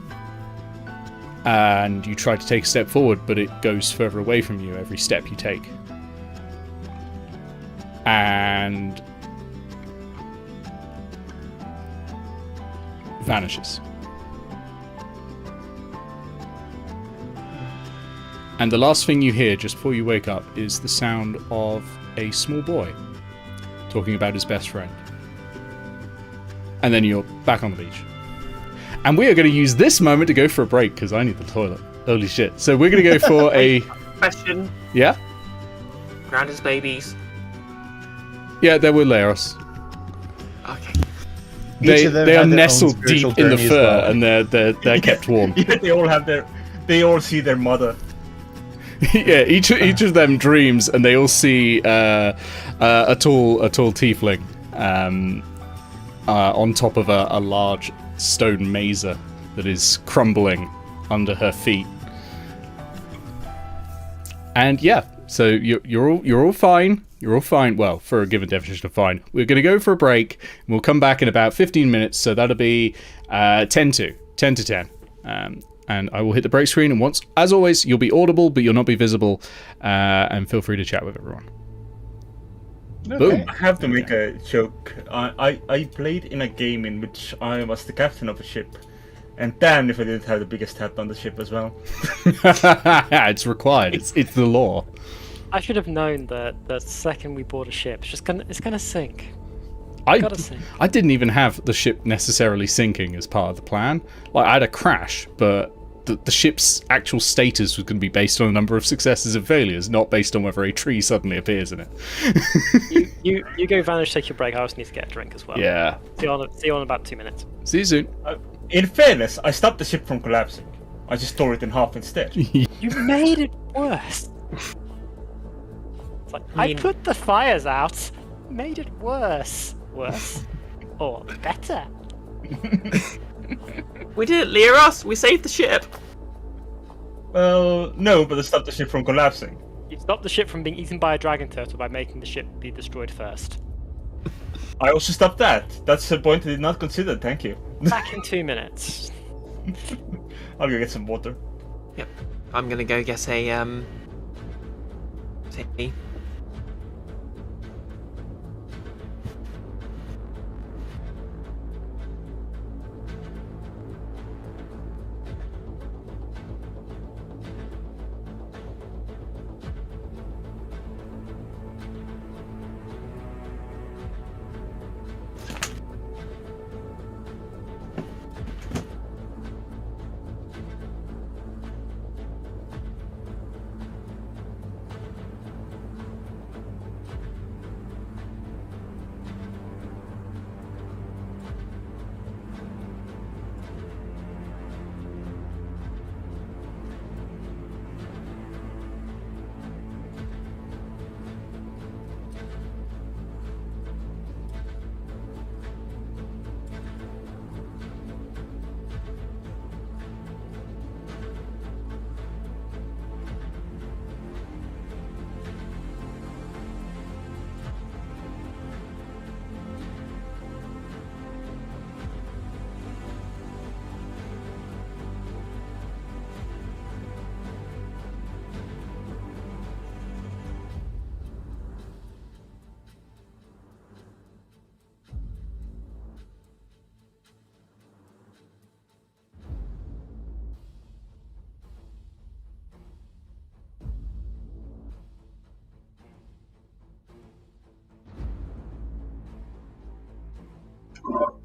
And you try to take a step forward, but it goes further away from you every step you take. And vanishes. And the last thing you hear just before you wake up is the sound of a small boy talking about his best friend. And then you're back on the beach. And we are going to use this moment to go for a break because I need the toilet. Holy shit. So we're going to go for a... Question. Yeah? Grounded's babies. Yeah, they're with Glarus. Okay. They are nestled deep in the fur, and they're kept warm. Yeah, they all see their mother. Yeah, each of them dreams, and they all see a tall tiefling on top of a large stone mazer that is crumbling under her feet. And yeah, so you're all fine. You're all fine. Well, for a given definition of fine. We're going to go for a break, and we'll come back in about 15 minutes, so that'll be 10 to. 10 to 10. And I will hit the break screen, and once, as always, you'll be audible, but you'll not be visible, and feel free to chat with everyone. Okay. Boom. I have to make a joke. I played in a game in which I was the captain of a ship. And damn if I didn't have the biggest hat on the ship as well. It's required. It's the law. I should have known that the second we board a ship, it's gonna sink. I Gotta sink. I didn't even have the ship necessarily sinking as part of the plan. Like, I had a crash, but the ship's actual status was going to be based on a number of successes and failures, not based on whether a tree suddenly appears in it. You go vanish, take your break. I also need to get a drink as well. Yeah. See you on about 2 minutes. See you soon. In fairness, I stopped the ship from collapsing. I just tore it in half instead. You made it worse. It's like, I put the fires out, made it worse. Worse? Or better? We didn't leer us. We saved the ship. Well, no, but I stopped the ship from collapsing. You stopped the ship from being eaten by a dragon turtle by making the ship be destroyed first. I also stopped that. That's a point I did not consider, thank you. Back in 2 minutes. I'll go get some water. Yep. I'm gonna go get a tea.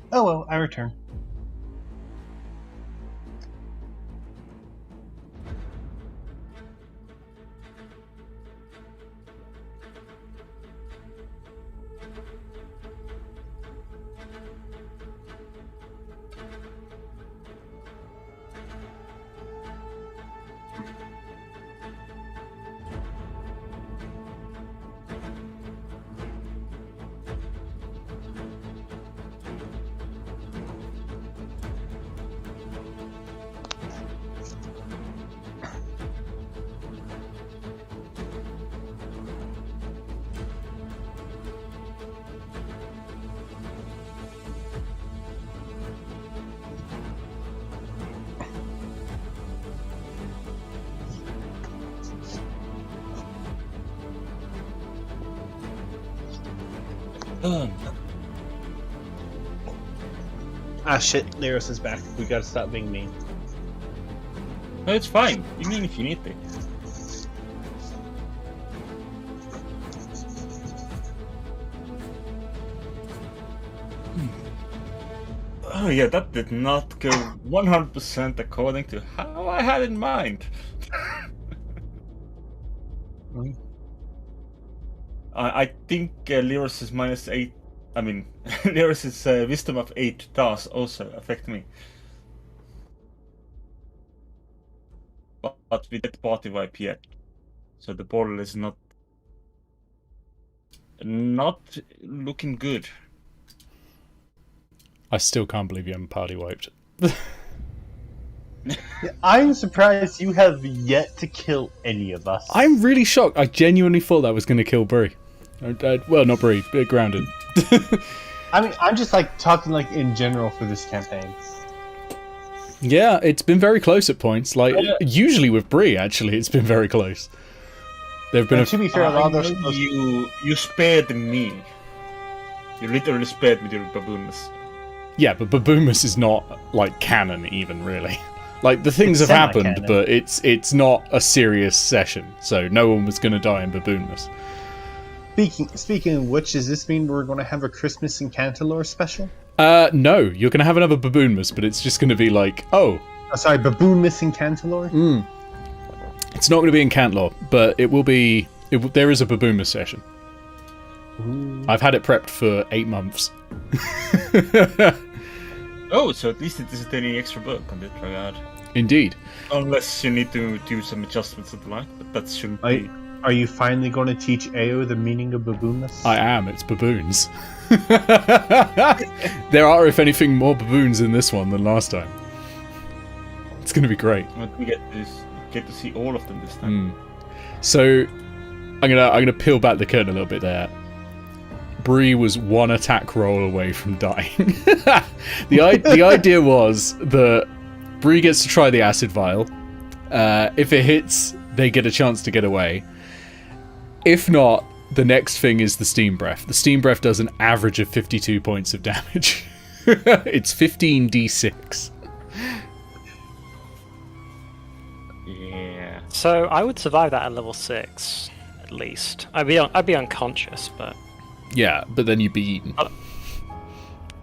Oh well, I return. Ah shit, Glarus is back. We gotta stop being mean. No, it's fine. You mean if you need it. Oh yeah, that did not go 100% according to how I had in mind. I think Lyrus's -8. I mean, Lyrus's wisdom of 8 does also affect me. But we did party wipe yet, so the portal is not looking good. I still can't believe you haven't party wiped. I'm surprised you have yet to kill any of us. I'm really shocked. I genuinely thought that was going to kill Bree. Well, not Bree, but Grounded. I mean, I'm just like talking like in general for this campaign. Yeah, it's been very close at points. Like usually with Bree, actually, it's been very close. There've been To be fair, a lot of those. You spared me. You literally spared me during baboonness. Yeah, but Baboonmas is not like canon even really. Like the things It's have happened, semi-canon. but it's not a serious session, so no one was going to die in Baboonmas. Speaking of which, does this mean we're going to have a Christmas in Cantalore special? No, you're going to have another Baboonmas, but it's just going to be like, oh, Sorry, Baboon missing Cantalore? it's not going to be in Cantlore, but it will be. There is a Baboonmas session. I've had it prepped for 8 months. Oh, so at least it isn't any extra book on that regard. Indeed. Unless you need to do some adjustments and the like, but that shouldn't be. Are you finally going to teach Eao the meaning of baboonness? I am. It's baboons. There are, if anything, more baboons in this one than last time. It's going to be great. But we get to see all of them this time. So, I'm gonna peel back the curtain a little bit there. Bree was 1 attack roll away from dying. The idea was that Bree gets to try the acid vial. If it hits, they get a chance to get away. If not, the next thing is the steam breath. The steam breath does an average of 52 points of damage. It's 15d6. Yeah. So I would survive that at level 6, at least. I'd be unconscious, but Yeah, but then you'd be eaten.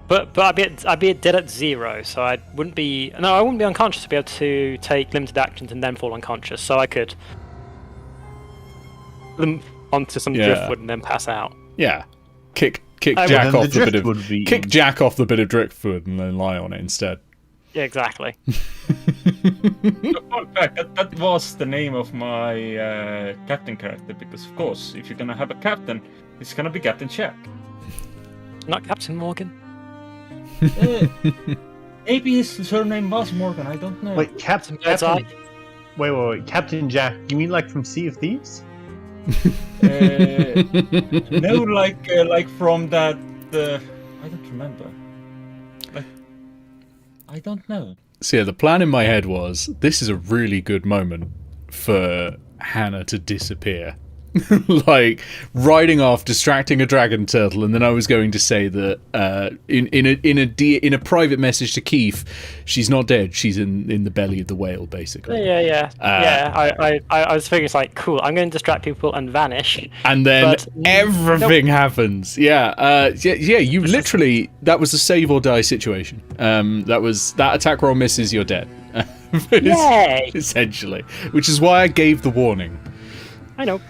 but I'd be dead at 0, so I wouldn't be unconscious to be able to take limited actions and then fall unconscious. So I could limp onto some driftwood and then pass out. Yeah, kick I Jack would. off The the bit driftwood of be- kick Jack off the bit of driftwood and then lie on it instead. Yeah, exactly. Fun fact, that was the name of my captain character, because of course, if you're gonna have a captain, it's gonna be Captain Jack. Not Captain Morgan. Maybe his surname was Morgan, I don't know. Wait, Captain Birdseye. Wait, Captain Jack. You mean like from Sea of Thieves? No, like from that. I don't remember. Like, I don't know. So yeah, the plan in my head was, this is a really good moment for Hannah to disappear. Like, riding off, distracting a dragon turtle, and then I was going to say that in a private message to Keith, she's not dead, she's in the belly of the whale, basically. Yeah. I was figuring it's like, cool, I'm going to distract people and vanish. And then But- everything happens. Yeah, you literally, that was a save or die situation. That attack roll misses, you're dead. Yay! Essentially. Which is why I gave the warning. I know.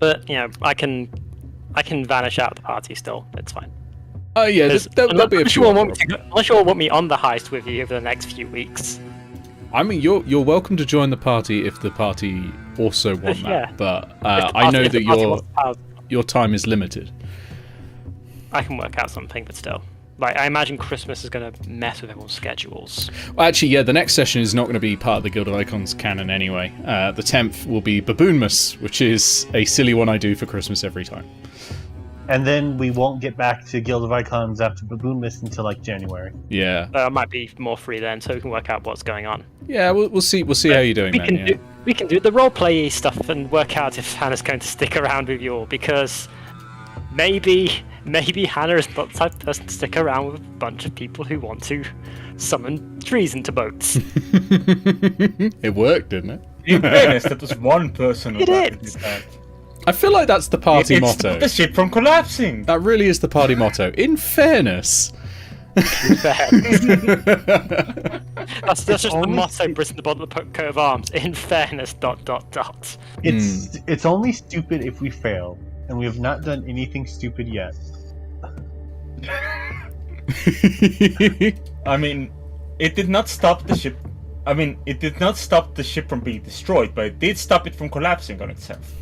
But, I can vanish out of the party still. It's fine. Oh yeah, there'll be a Unless few. you all want me on the heist with you over the next few weeks. I mean, you're welcome to join the party if the party also want that. Yeah. But If the I party- know if the that party wants to have- your time is limited. I can work out something, but still. Like, I imagine Christmas is going to mess with everyone's schedules. Well, actually, yeah, the next session is not going to be part of the Guild of Icons canon anyway. The 10th will be Baboonmas, which is a silly one I do for Christmas every time. And then we won't get back to Guild of Icons after Baboonmas until like January. Yeah, I might be more free then, so we can work out what's going on. yeah, we'll see how you're doing We then. can Yeah. we can do the roleplay stuff and work out if Hannah's going to stick around with you all, because maybe Hannah is not the type of person to stick around with a bunch of people who want to summon trees into boats. It worked, didn't it? In fairness, that was one person who It did is. that. I feel like that's the party It motto. stopped the ship from collapsing. That really is the party motto. In fairness. Fair. That's just the motto written at the bottom of the coat of arms. In fairness, ... It's only stupid if we fail, and we have not done anything stupid yet. I mean, it did not stop the ship. I mean, it did not stop the ship from being destroyed, but it did stop it from collapsing on itself.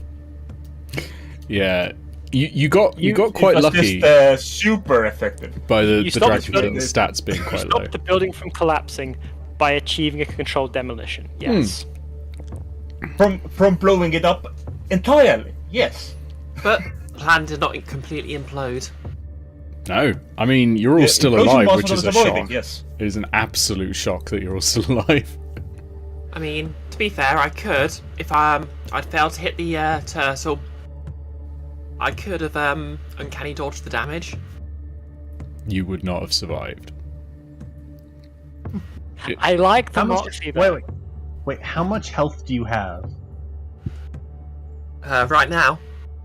Yeah, you got quite it was lucky just super effective. by the You stopped Dragon building King's it. stats being quite low. Stop the building from collapsing by achieving a controlled demolition. Yes. From blowing it up entirely. Yes. But the plan did not completely implode. No, I mean you're all The still implosion alive, was which what I is was a avoiding, shock. yes. It is an absolute shock that you're all still alive. I mean, to be fair, I could if I'd failed to hit the turtle. I could have uncanny dodged the damage. You would not have survived. I like the How much? moxie though. Wait. How much health do you have? Right now,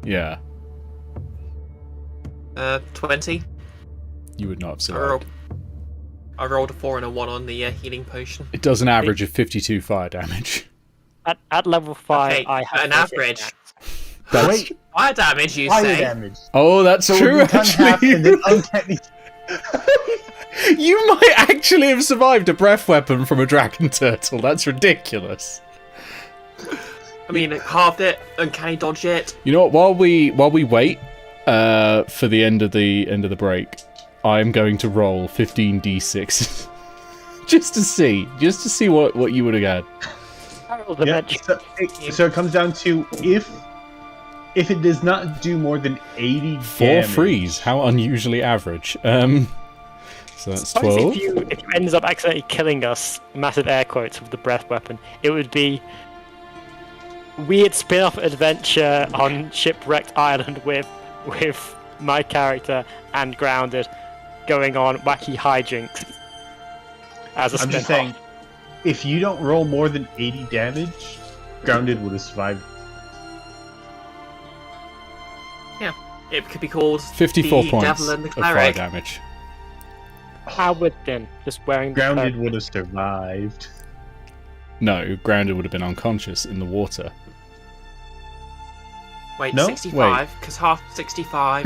Yeah, 20. you would not have I survived. rolled a 4 and a 1 on the healing potion. It does an average of 52 fire damage. At level 5, Okay, I have an 36 average. attacks. That's... Fire damage, you Fire say? damage. Oh, that's So true. we cut in half and then Actually, uncanny. you might actually have survived a breath weapon from a dragon turtle. That's ridiculous. I mean, halved it, uncanny dodge it. You know what? While we wait for the end of the break, I'm going to roll 15d6 just to see what you would have had. Harold the Yeah, Mensch. so it comes down to if it does not do more than 80 4 damage. freeze. How unusually average. So that's Suppose 12. if you ends up accidentally killing us, massive air quotes, with the breath weapon, it would be weird spin-off adventure on Shipwrecked Island with my character and Grounded going on wacky hijinks as a I'm just spin-off. saying, if you don't roll more than 80 damage, Grounded would have survived. Yeah, it could be called 54 the points Devil and the of fire Cleric. damage. Howard then, just wearing the Grounded cloak. would have survived. No, Grounded would have been unconscious in the water. Wait, No? 65, because half 65.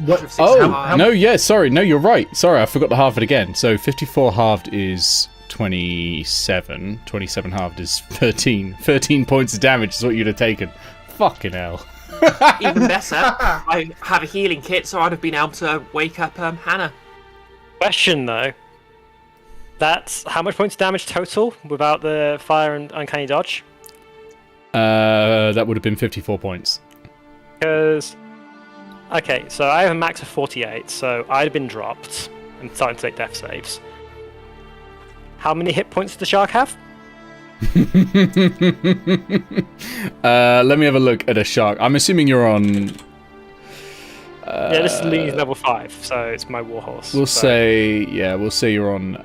What? Of Oh, 65. no, yeah, sorry. No, you're right. Sorry, I forgot to halve it again. So 54 halved is 27. 27 halved is 13. 13 points of damage is what you'd have taken. Fucking hell. Even better, I have a healing kit, so I'd have been able to wake up Hannah. Question though, that's how much points of damage total without the fire and uncanny dodge? That would have been 54 points. Because, okay, so I have a max of 48, so I'd have been dropped and starting to take death saves. How many hit points does the shark have? Let me have a look at a shark. I'm assuming you're on... Yeah, this is Lee's level 5, so it's my warhorse. We'll so. say you're on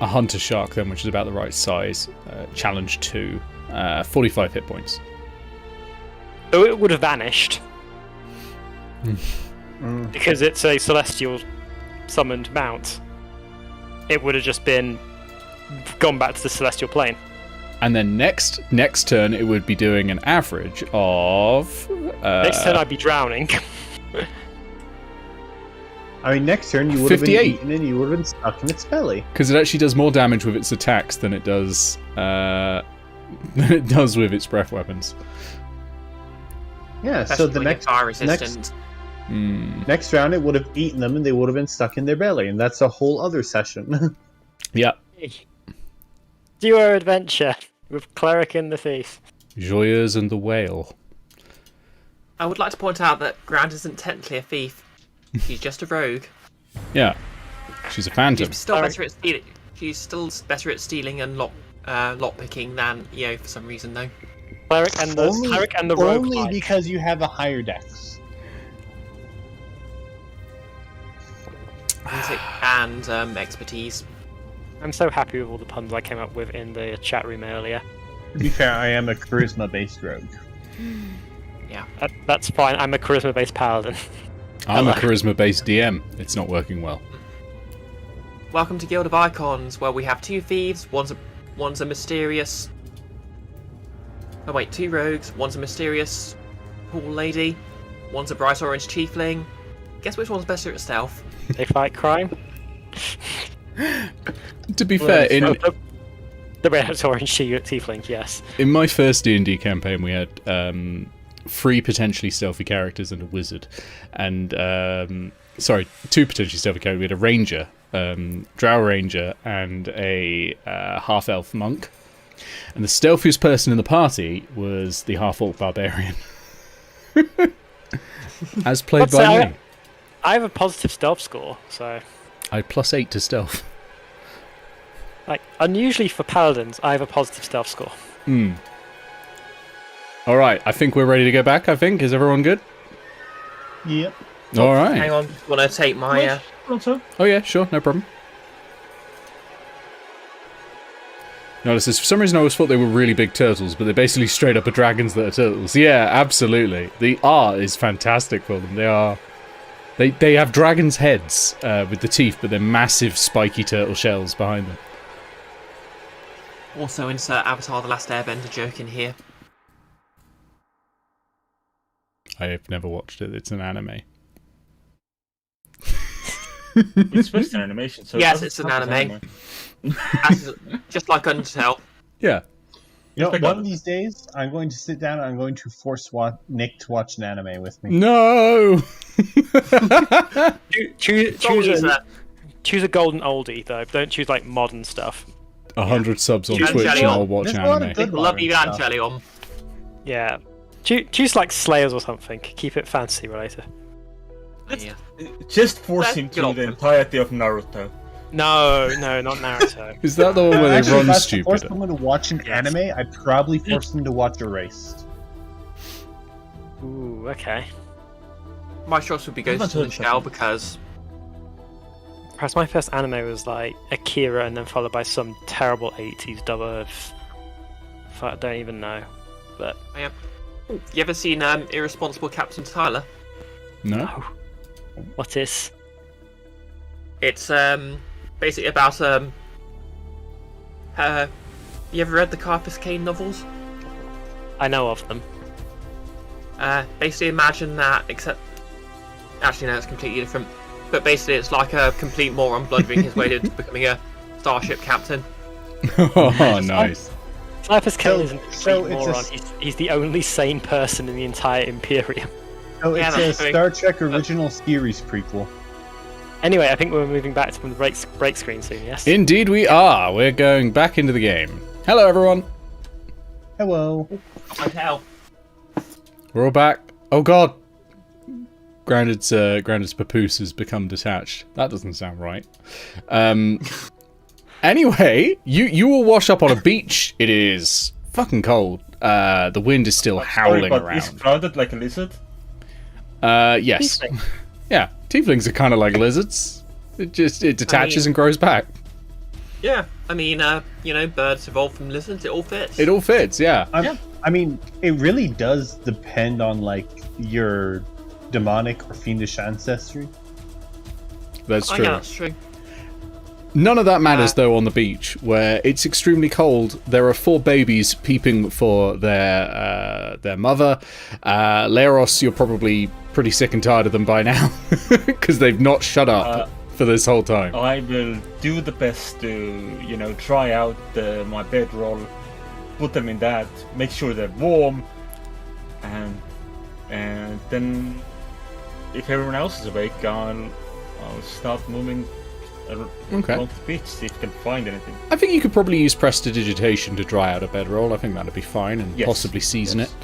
a hunter shark then, which is about the right size. Challenge 2. 45 hit points. So it would have vanished. Because it's a celestial summoned mount. It would have just been gone back to the celestial plane. And then next turn, it would be doing an average of... Next turn I'd be drowning. I mean, next turn you would have been 58. eaten and you would have been stuck in its belly. Because it actually does more damage with its attacks than it does with its breath weapons. Yeah, so Especially the when next you're fire resistant. next round it would have eaten them and they would have been stuck in their belly, and that's a whole other session. Yeah. Duo adventure with Cleric and the Thief. Joyeuse and the Whale. I would like to point out that Grant isn't technically a thief. She's just a rogue. Yeah. She's a phantom. She's still better at stealing. She's still better at stealing and lock picking than Eao for some reason, though. Cleric and the Rogue. Only because you have a higher dex. And expertise. I'm so happy with all the puns I came up with in the chat room earlier. To be fair, I am a charisma-based rogue. Yeah. That's fine. I'm a charisma-based paladin. I'm a charisma-based DM. It's not working well. Welcome to Guild of Icons, where we have 2 thieves. One's a mysterious. Oh wait, 2 rogues. One's a mysterious pool lady. One's a bright orange tiefling. Guess which one's better at stealth? They fight crime. To be fair, The red orange tiefling, yes. in my first D&D campaign, we had 3 potentially stealthy characters and a wizard. And, 2 potentially stealthy characters. We had a ranger, drow ranger, and a half-elf monk. And the stealthiest person in the party was the half-orc barbarian. As played by me. I have a positive stealth score, so I had +8 to stealth. like unusually for paladins, I have a positive stealth score. All right, I think we're ready to go back. I think is everyone good? Yep. All right. Hang on, want to take my. Also, Oh yeah, sure, no problem. Notice this. For some reason, I always thought they were really big turtles, but they're basically straight up dragons that are turtles. Yeah, absolutely. The art is fantastic for them. They are. They have dragons' heads with the teeth, but they're massive, spiky turtle shells behind them. Also insert Avatar: The Last Airbender joke in here. I have never watched it. It's an anime. it's Western animation, so Yes, doesn't it's an count as anime. Just like Undertale. Yeah. You know, Pick one up. of these days, I'm going to sit down and I'm going to force Nick to watch an anime with me. No. Choose a golden oldie though. Don't choose like modern stuff. 100 subs on Evangelion. Twitch and I'll watch There's a lot of anime. good Love modern stuff. Evangelion. Yeah. Choose like Slayers or something. Keep it fantasy related. Yeah. Just force That's him good to the option. entirety of Naruto. No, not Naruto. Is that the one where they Actually, run if I was to force stupid? someone to watch an anime, I'd probably force them to watch Erased. Ooh, okay. My choice would be Ghost That's in not the Shell too because Perhaps my first anime was like Akira, and then followed by some terrible 80s dub of. I don't even know, but you ever seen Irresponsible Captain Tyler? No? what is? It's basically about you ever read the Carpus Kane novels? I know of them. Basically imagine that, except actually no, it's completely different. But basically it's like a complete moron blundering his way into becoming a starship captain. Oh, nice. Cypress Kane isn't a so complete it's a moron. He's the only sane person in the entire Imperium. So Yeah, it's a that's true. Star Trek original series prequel. Anyway, I think we're moving back to the break screen soon, yes? Indeed we are. We're going back into the game. Hello, everyone. Hello. I tell. We're all back. Oh, God. Grounded's papoose has become detached. That doesn't sound right. Anyway, you will wash up on a beach. It is fucking cold. The wind is still howling Sorry, but around. is crowded like a lizard? Yes. Tiefling. Yeah, tieflings are kind of like lizards. It detaches and grows back. Yeah, I mean, birds evolved from lizards. It all fits. It all fits, yeah. I mean, it really does depend on like your demonic or fiendish ancestry. That's Oh, true. yeah, that's true. None of that matters though on the beach, where it's extremely cold. There are 4 babies peeping for their mother. Leros, you're probably pretty sick and tired of them by now, because they've not shut up for this whole time. I will do the best to, try out my bedroll, put them in that, make sure they're warm, and then if everyone else is awake, I'll start moving Okay. along the beach, see if you can find anything. I think you could probably use prestidigitation to dry out a bedroll. I think that'd be fine, and Yes, possibly season yes. it.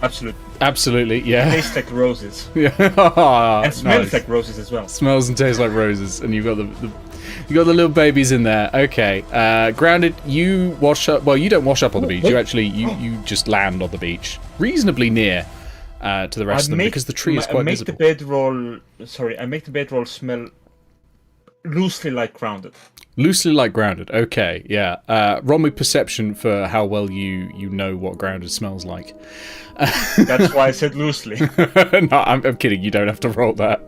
Absolutely. Absolutely, yeah. Tastes like roses. Yeah. And smells Nice. like roses as well. Smells and tastes like roses, and you've got you got the little babies in there. Okay, Grounded, you wash up. Well, you don't wash up on the beach. You actually you just land on the beach, reasonably near to the rest of them, because the tree is quite visible. I make the bedroll smell loosely like grounded. Loosely like Grounded. Okay, yeah. Roll me perception for how well you know what Grounded smells like. That's why I said loosely. No, I'm kidding. You don't have to roll that.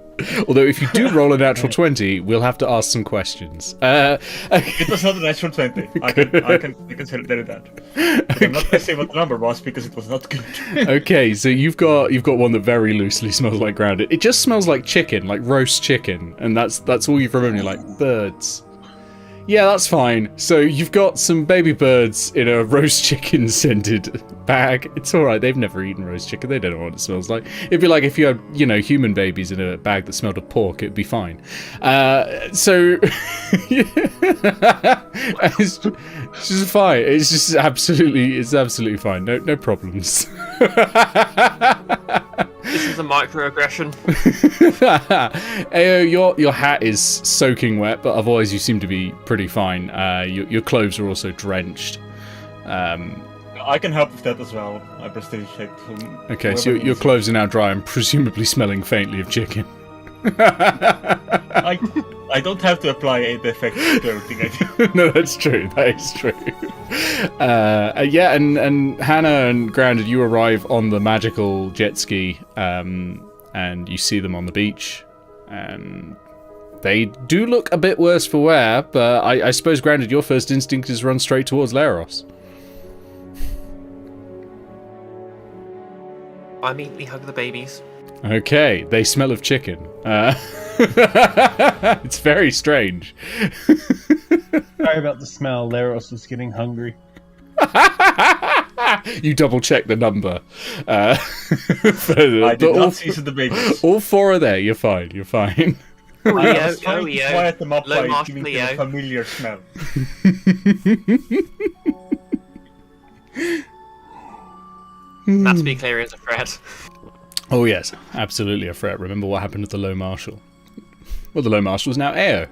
Although if you do roll a natural 20, we'll have to ask some questions. It was not a natural 20. I can tell you that. But I'm not gonna say what the number was because it was not good. Okay, so you've got one that very loosely smells like Grounded. It just smells like chicken, like roast chicken, and that's all you've remembered. You're like, birds. Yeah, that's fine. So you've got some baby birds in a roast chicken scented bag. It's alright, they've never eaten roast chicken, they don't know what it smells like. It'd be like if you had, human babies in a bag that smelled of pork, it'd be fine. So it's just fine. It's absolutely fine. No problems. This is a microaggression. Ayo, your hat is soaking wet, but otherwise you seem to be pretty fine. Your clothes are also drenched. I can help with that as well. I prestige check. Okay, so your clothes are now dry and presumably smelling faintly of chicken. I don't have to apply the effect to everything I do. No, that's true. That is true. Yeah, and Hannah and Grounded, you arrive on the magical jet ski, and you see them on the beach, and they do look a bit worse for wear, but I suppose, Grounded, your first instinct is run straight towards Glarus. I immediately hug the babies. Okay, they smell of chicken. It's very strange. Sorry about the smell. Glarus was getting hungry. You double check the number. I did not season the babies. All 4 are there. You're fine. You're fine. I was trying to quiet them up by Marshal, giving them a familiar smell. That, to be clear, is a threat. Oh yes, absolutely a threat. Remember what happened to the Low Marshal? Well, the Low Marshal is now Eao.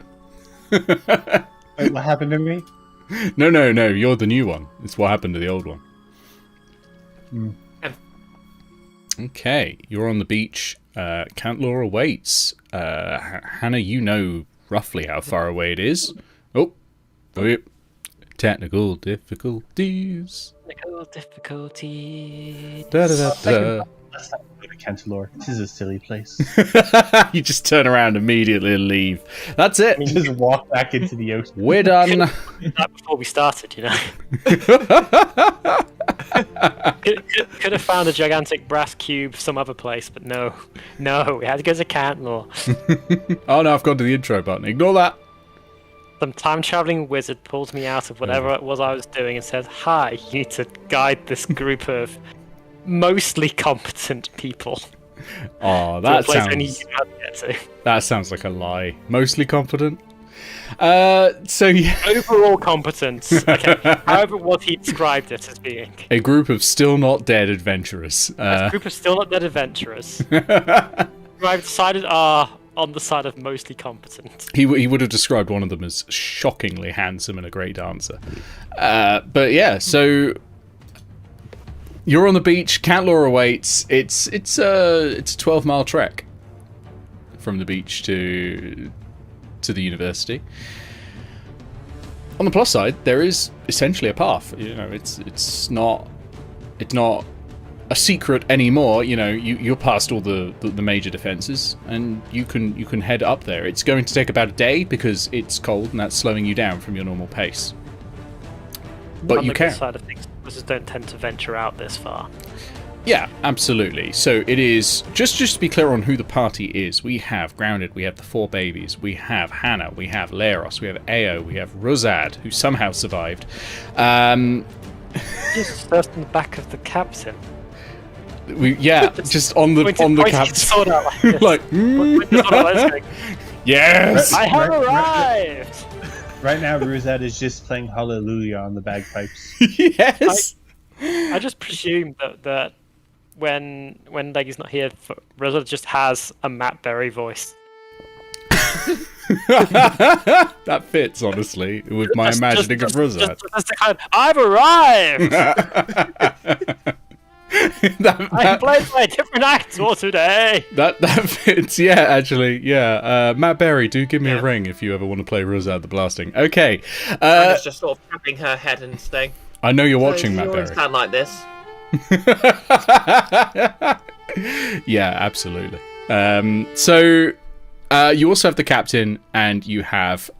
Wait, what happened to me? No, you're the new one. It's what happened to the old one. Okay, you're on the beach. Cantlor awaits. Hannah, you know roughly how far away it is. Oh, yep. Technical difficulties. Technical difficulties. Da-da-da-da. Let's not go to Cantalor. This is a silly place. You just turn around immediately and leave. That's it. Just walk back into the ocean. We're done. That before we started, you know. Could have found a gigantic brass cube some other place, but no, we had to go to Cantlor. Oh no, I've gone to the intro button. Ignore that. Some time-traveling wizard pulled me out of whatever it was I was doing and said, "Hi, you need to guide this group of mostly competent people." Oh, that sounds like a lie. Mostly competent. So yeah, overall competent. Okay, however, what he described it as being. A group of still not dead adventurers. A group of still not dead adventurers. Who I've decided are on the side of mostly competent. He would have described one of them as shockingly handsome and a great dancer. But yeah, so you're on the beach. Cantlor awaits. It's a 12-mile trek from the beach to the university. On the plus side, there is essentially a path. You know, it's not a secret anymore. You know, you're past all the major defenses, and you can head up there. It's going to take about a day because it's cold, and that's slowing you down from your normal pace. But on you the can. good side of things, wizards don't tend to venture out this far. Yeah, absolutely. So it is, just to be clear on who the party is, we have Grounded, we have the 4 babies, we have Hannah, we have Glarus, we have Eao, we have Rosad, who somehow survived. Just first on the back of the captain. Just on the captain. Sword out like this. Like, Point the sword out like this. yes! I have arrived! Right now, Rosad is just playing Hallelujah on the bagpipes. Yes! I just presume that when Leggy's not here, Rosad just has a Matt Berry voice. That fits, honestly, with my imagining of Rosad. Just the kind of, I've arrived! I played by a different actor today! That fits, yeah, actually, yeah. Matt Berry, do give me a ring if you ever want to play Rosad the Blasting. Okay. Anna's just sort of tapping her head and saying, I know you're watching, Matt you Berry. always sound like this. Yeah, absolutely. So you also have the captain, and you have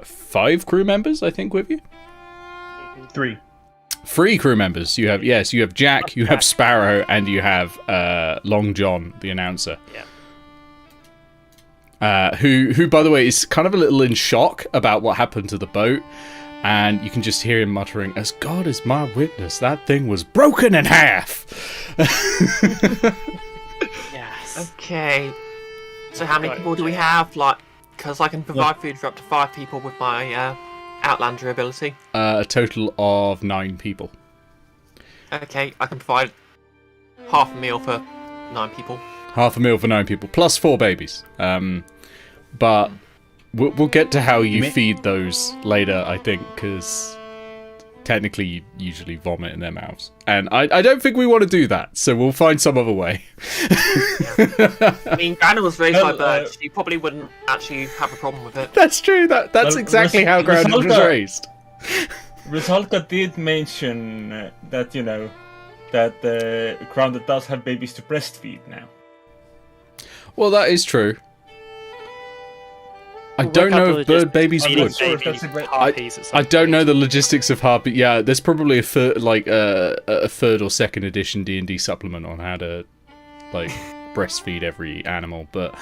5 crew members, I think, with you. 3 crew members. You have Jack, you have Sparrow, and you have Long John, the announcer. Yeah. Who, by the way, is kind of a little in shock about what happened to the boat. And you can just hear him muttering, "As God is my witness, that thing was broken in half." Yes. Okay. So how many people do we have? Like, because I can provide food for up to 5 people with my Outlander ability. A total of 9 people. Okay, I can provide half a meal for 9 people. Half a meal for 9 people, plus 4 babies. But we'll get to how you feed those later, I think, because technically you usually vomit in their mouths. And I don't think we want to do that, so we'll find some other way. I mean, Grounded was raised by birds. You probably wouldn't actually have a problem with it. That's true. That's exactly how Grounded was raised. Rusalka did mention that, you know, that Grounded does have babies to breastfeed now. Well, that is true. I don't know if bird babies would. I don't know the logistics of harpy. Yeah, there's probably a third or second edition D&D supplement on how to like breastfeed every animal, but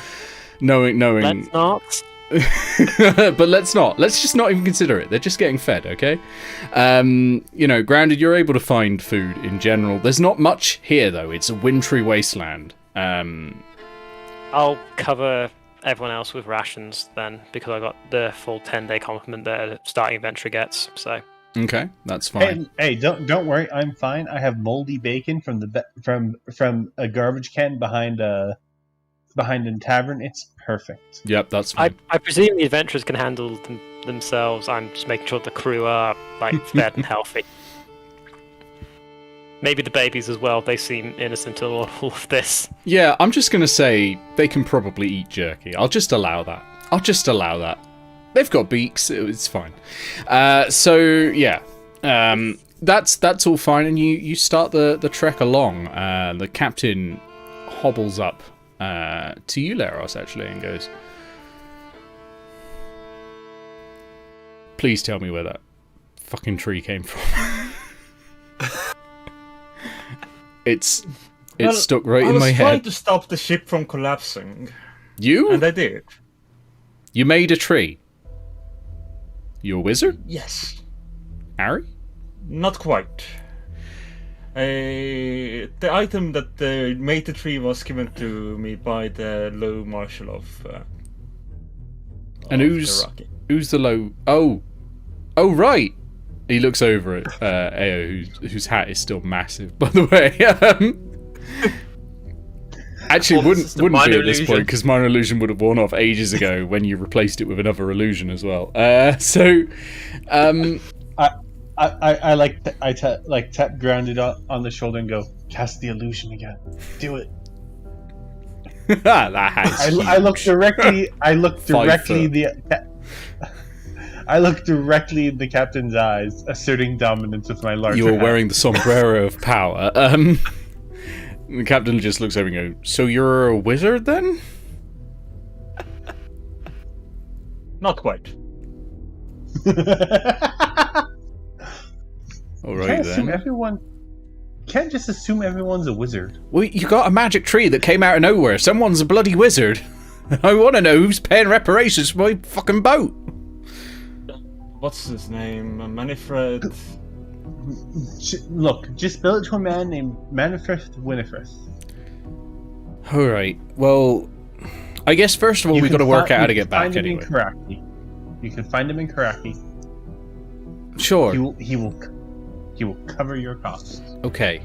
knowing. Let's not. But let's not. Let's just not even consider it. They're just getting fed, okay? You know, Grounded, you're able to find food in general. There's not much here though. It's a wintry wasteland. I'll cover everyone else with rations then, because I got the full 10-day complement that a starting adventure gets. So okay, that's fine. Hey, don't worry, I'm fine. I have moldy bacon from a garbage can behind a tavern. It's perfect. Yep, that's fine. I presume the adventurers can handle themselves. I'm just making sure the crew are like fed and healthy. Maybe the babies as well. They seem innocent of all of this. Yeah, I'm just going to say they can probably eat jerky. I'll just allow that. They've got beaks. It's fine. So, yeah. That's all fine. And you start the trek along. The captain hobbles up to you, Glarus, actually, and goes, please tell me where that fucking tree came from. It's stuck right in my head. I was trying to stop the ship from collapsing. You? And I did. You made a tree? You a wizard? Yes. Harry? Not quite. The item that made the tree was given to me by the low marshal of and who's the low... Oh, right. He looks over at Eao, whose hat is still massive, by the way. Actually, wouldn't be at this point, because minor illusion would have worn off ages ago when you replaced it with another illusion as well. I tap Grounded on the shoulder and go, cast the illusion again. Do it. That hat's I look directly. I look directly in the captain's eyes, asserting dominance with my larger You were hat. wearing the sombrero of power. The captain just looks over and goes, so you're a wizard then? Not quite. Alright then. Can't just assume everyone's a wizard. Well, you got a magic tree that came out of nowhere. Someone's a bloody wizard. I want to know who's paying reparations for my fucking boat. What's his name? Manifred. Look, just bill it to a man named Manifred Winifred. Alright, well, I guess first of all we got to work out how to get back anyway. You can find him in Karaki. Sure. He will cover your costs. Okay.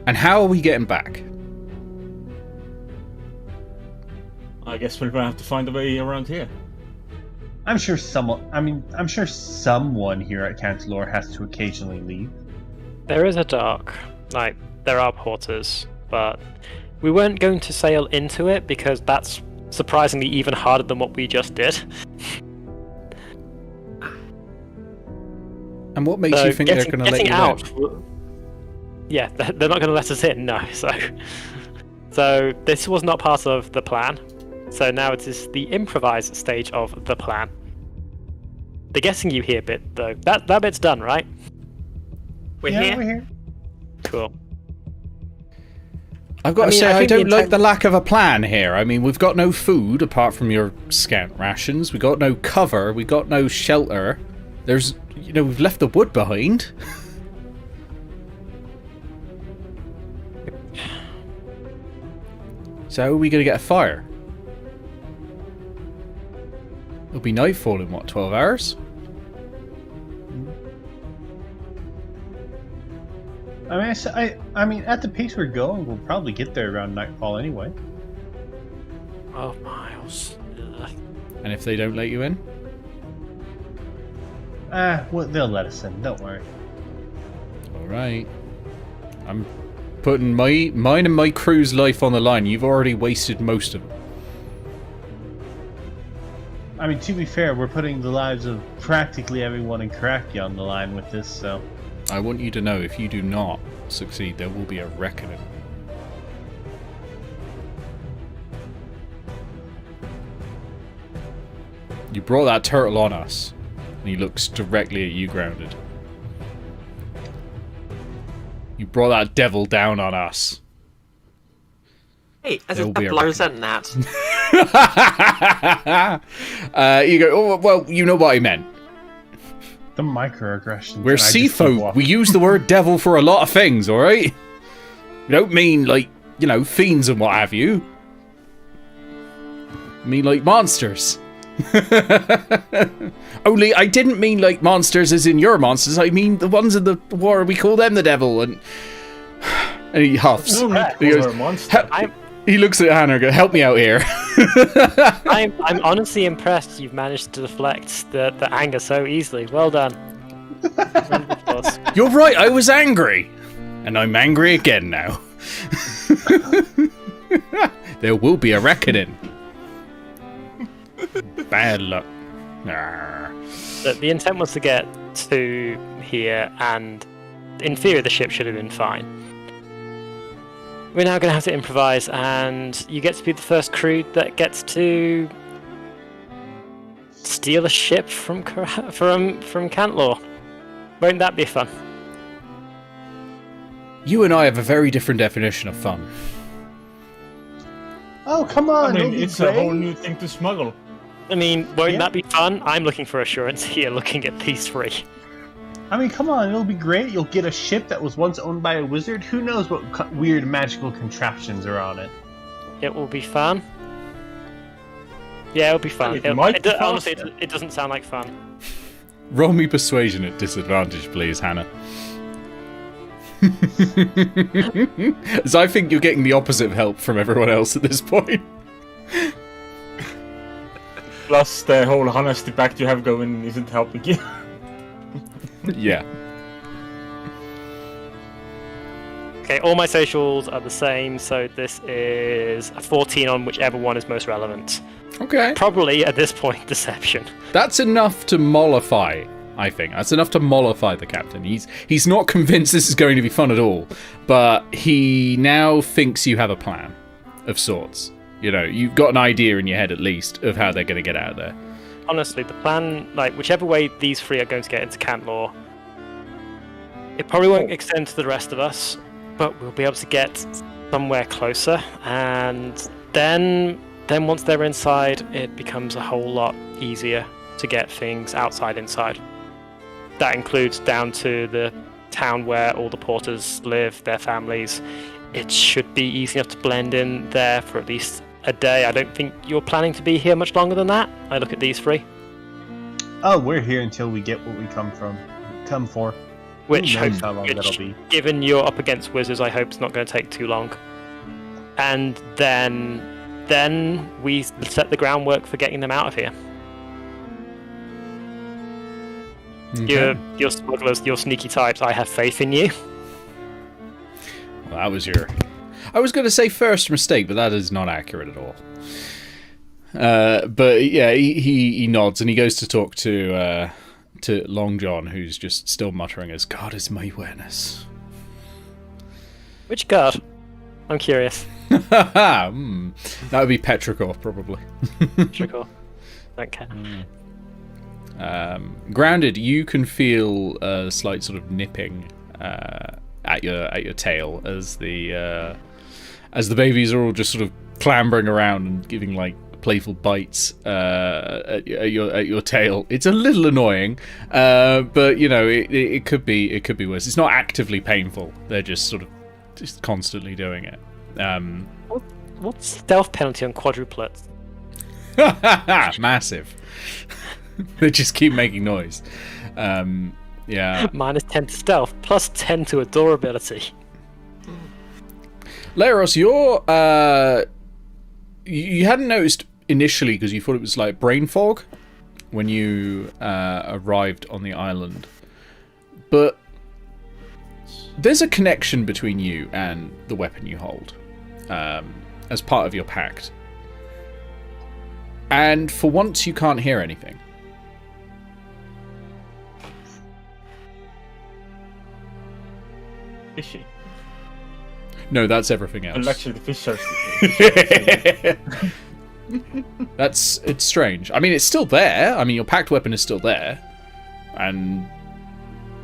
And how are we getting back? I guess we're gonna have to find a way around here. I'm sure someone here at Cantalore has to occasionally leave. There is a dock. Like, there are porters, but we weren't going to sail into it because that's surprisingly even harder than what we just did. And what makes you think they're going to let you out? Yeah, they're not going to let us in, no. So this was not part of the plan. So now it is the improvised stage of the plan. The guessing you hear bit, though, that bit's done, right? We're here. Cool. I've got to say, I don't like the lack of a plan here. I mean, we've got no food apart from your scant rations. We got no cover. We got no shelter. We've left the wood behind. So how are we going to get a fire? It'll be nightfall in, 12 hours? I mean, at the pace we're going, we'll probably get there around nightfall anyway. 12 miles. Ugh. And if they don't let you in? Well, they'll let us in. Don't worry. Alright. I'm putting mine and my crew's life on the line. You've already wasted most of them. I mean, to be fair, we're putting the lives of practically everyone in Karaki on the line with this, so... I want you to know, if you do not succeed, there will be a reckoning. You brought that turtle on us. And he looks directly at you, Grounded. You brought that devil down on us. Hey, as There a will be a I resent that. You go, oh, well, you know what I meant. The microaggressions. We're sea folk. We use the word devil for a lot of things, alright? We don't mean, like, you know, fiends and what have you. I mean, like, monsters. Only, I didn't mean, like, monsters as in your monsters. I mean the ones in the war, we call them the devil. And he huffs. He goes, he looks at Hannah and goes, help me out here. I'm honestly impressed you've managed to deflect the anger so easily. Well done. You're right, I was angry. And I'm angry again now. There will be a reckoning. Bad luck. The intent was to get to here, and in theory the ship should have been fine. We're now going to have to improvise, and you get to be the first crew that gets to steal a ship from Cantlor. Won't that be fun? You and I have a very different definition of fun. Oh, come on! I mean, it's a whole new thing to smuggle. I mean, won't that be fun? I'm looking for assurance here, looking at these three. I mean, come on, it'll be great. You'll get a ship that was once owned by a wizard. Who knows what weird magical contraptions are on it? It will be fun. Yeah, it'll be fun. Honestly, it doesn't sound like fun. Roll me persuasion at disadvantage, please, Hannah. As I think you're getting the opposite of help from everyone else at this point. Plus, the whole honesty pact you have going isn't helping you. Yeah. Okay, all my socials are the same, so this is a 14 on whichever one is most relevant. Okay. Probably, at this point, deception. That's enough to mollify, I think. That's enough to mollify the captain. He's not convinced this is going to be fun at all, but he now thinks you have a plan of sorts. You know, you've got an idea in your head, at least, of how they're going to get out of there. Honestly, the plan, like, whichever way these three are going to get into Cantlor, it probably won't extend to the rest of us, but we'll be able to get somewhere closer, and then once they're inside, it becomes a whole lot easier to get things outside inside. That includes down to the town where all the porters live, their families. It should be easy enough to blend in there for at least a day. I don't think you're planning to be here much longer than that. I look at these three. Oh, we're here until we get what we come for. Which, Who knows how long that'll be. Given you're up against wizards, I hope it's not going to take too long. And then we set the groundwork for getting them out of here. Okay. Your smugglers, your sneaky types, I have faith in you. Well, that was your... I was going to say first mistake, but that is not accurate at all. But yeah, he nods and he goes to talk to Long John, who's just still muttering as God is my awareness. Which guard? I'm curious. That would be Petrichor, probably. Sure. Don't care. Grounded, you can feel a slight sort of nipping at your tail as the babies are all just sort of clambering around and giving like playful bites at your tail. It's a little annoying, but you know it could be worse. It's not actively painful. They're just constantly doing it. What's stealth penalty on quadruplets? Massive. They just keep making noise. Yeah. Minus 10 to stealth, plus 10 to adorability. Glarus, you hadn't noticed initially because you thought it was like brain fog when you arrived on the island. But there's a connection between you and the weapon you hold as part of your pact. And for once, you can't hear anything. Fishy. No, that's everything else. Well, actually, the fish are. It's strange. I mean, it's still there. I mean, your packed weapon is still there, and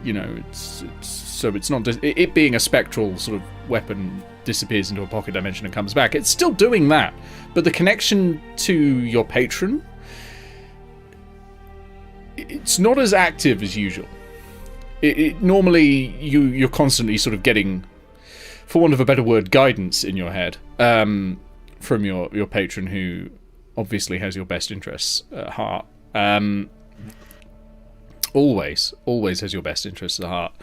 you know, it's not it being a spectral sort of weapon disappears into a pocket dimension and comes back. It's still doing that, but the connection to your patron, it's not as active as usual. Normally you're constantly sort of getting, for want of a better word, guidance in your head from your patron, who obviously has your best interests at heart. Always has your best interests at heart.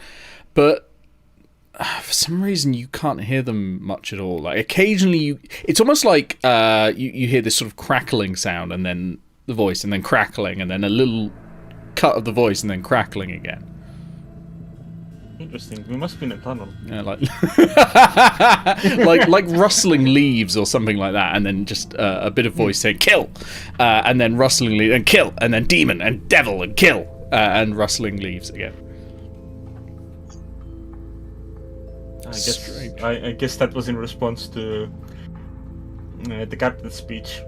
But for some reason you can't hear them much at all. Like occasionally it's almost like you hear this sort of crackling sound, and then the voice, and then crackling, and then a little cut of the voice, and then crackling again. Interesting. We must be in a tunnel. Yeah, like rustling leaves or something like that, and then just a bit of voice saying "kill," and then rustling leaves and "kill," and then demon and devil and "kill," and rustling leaves again. I guess that was in response to the captain's speech.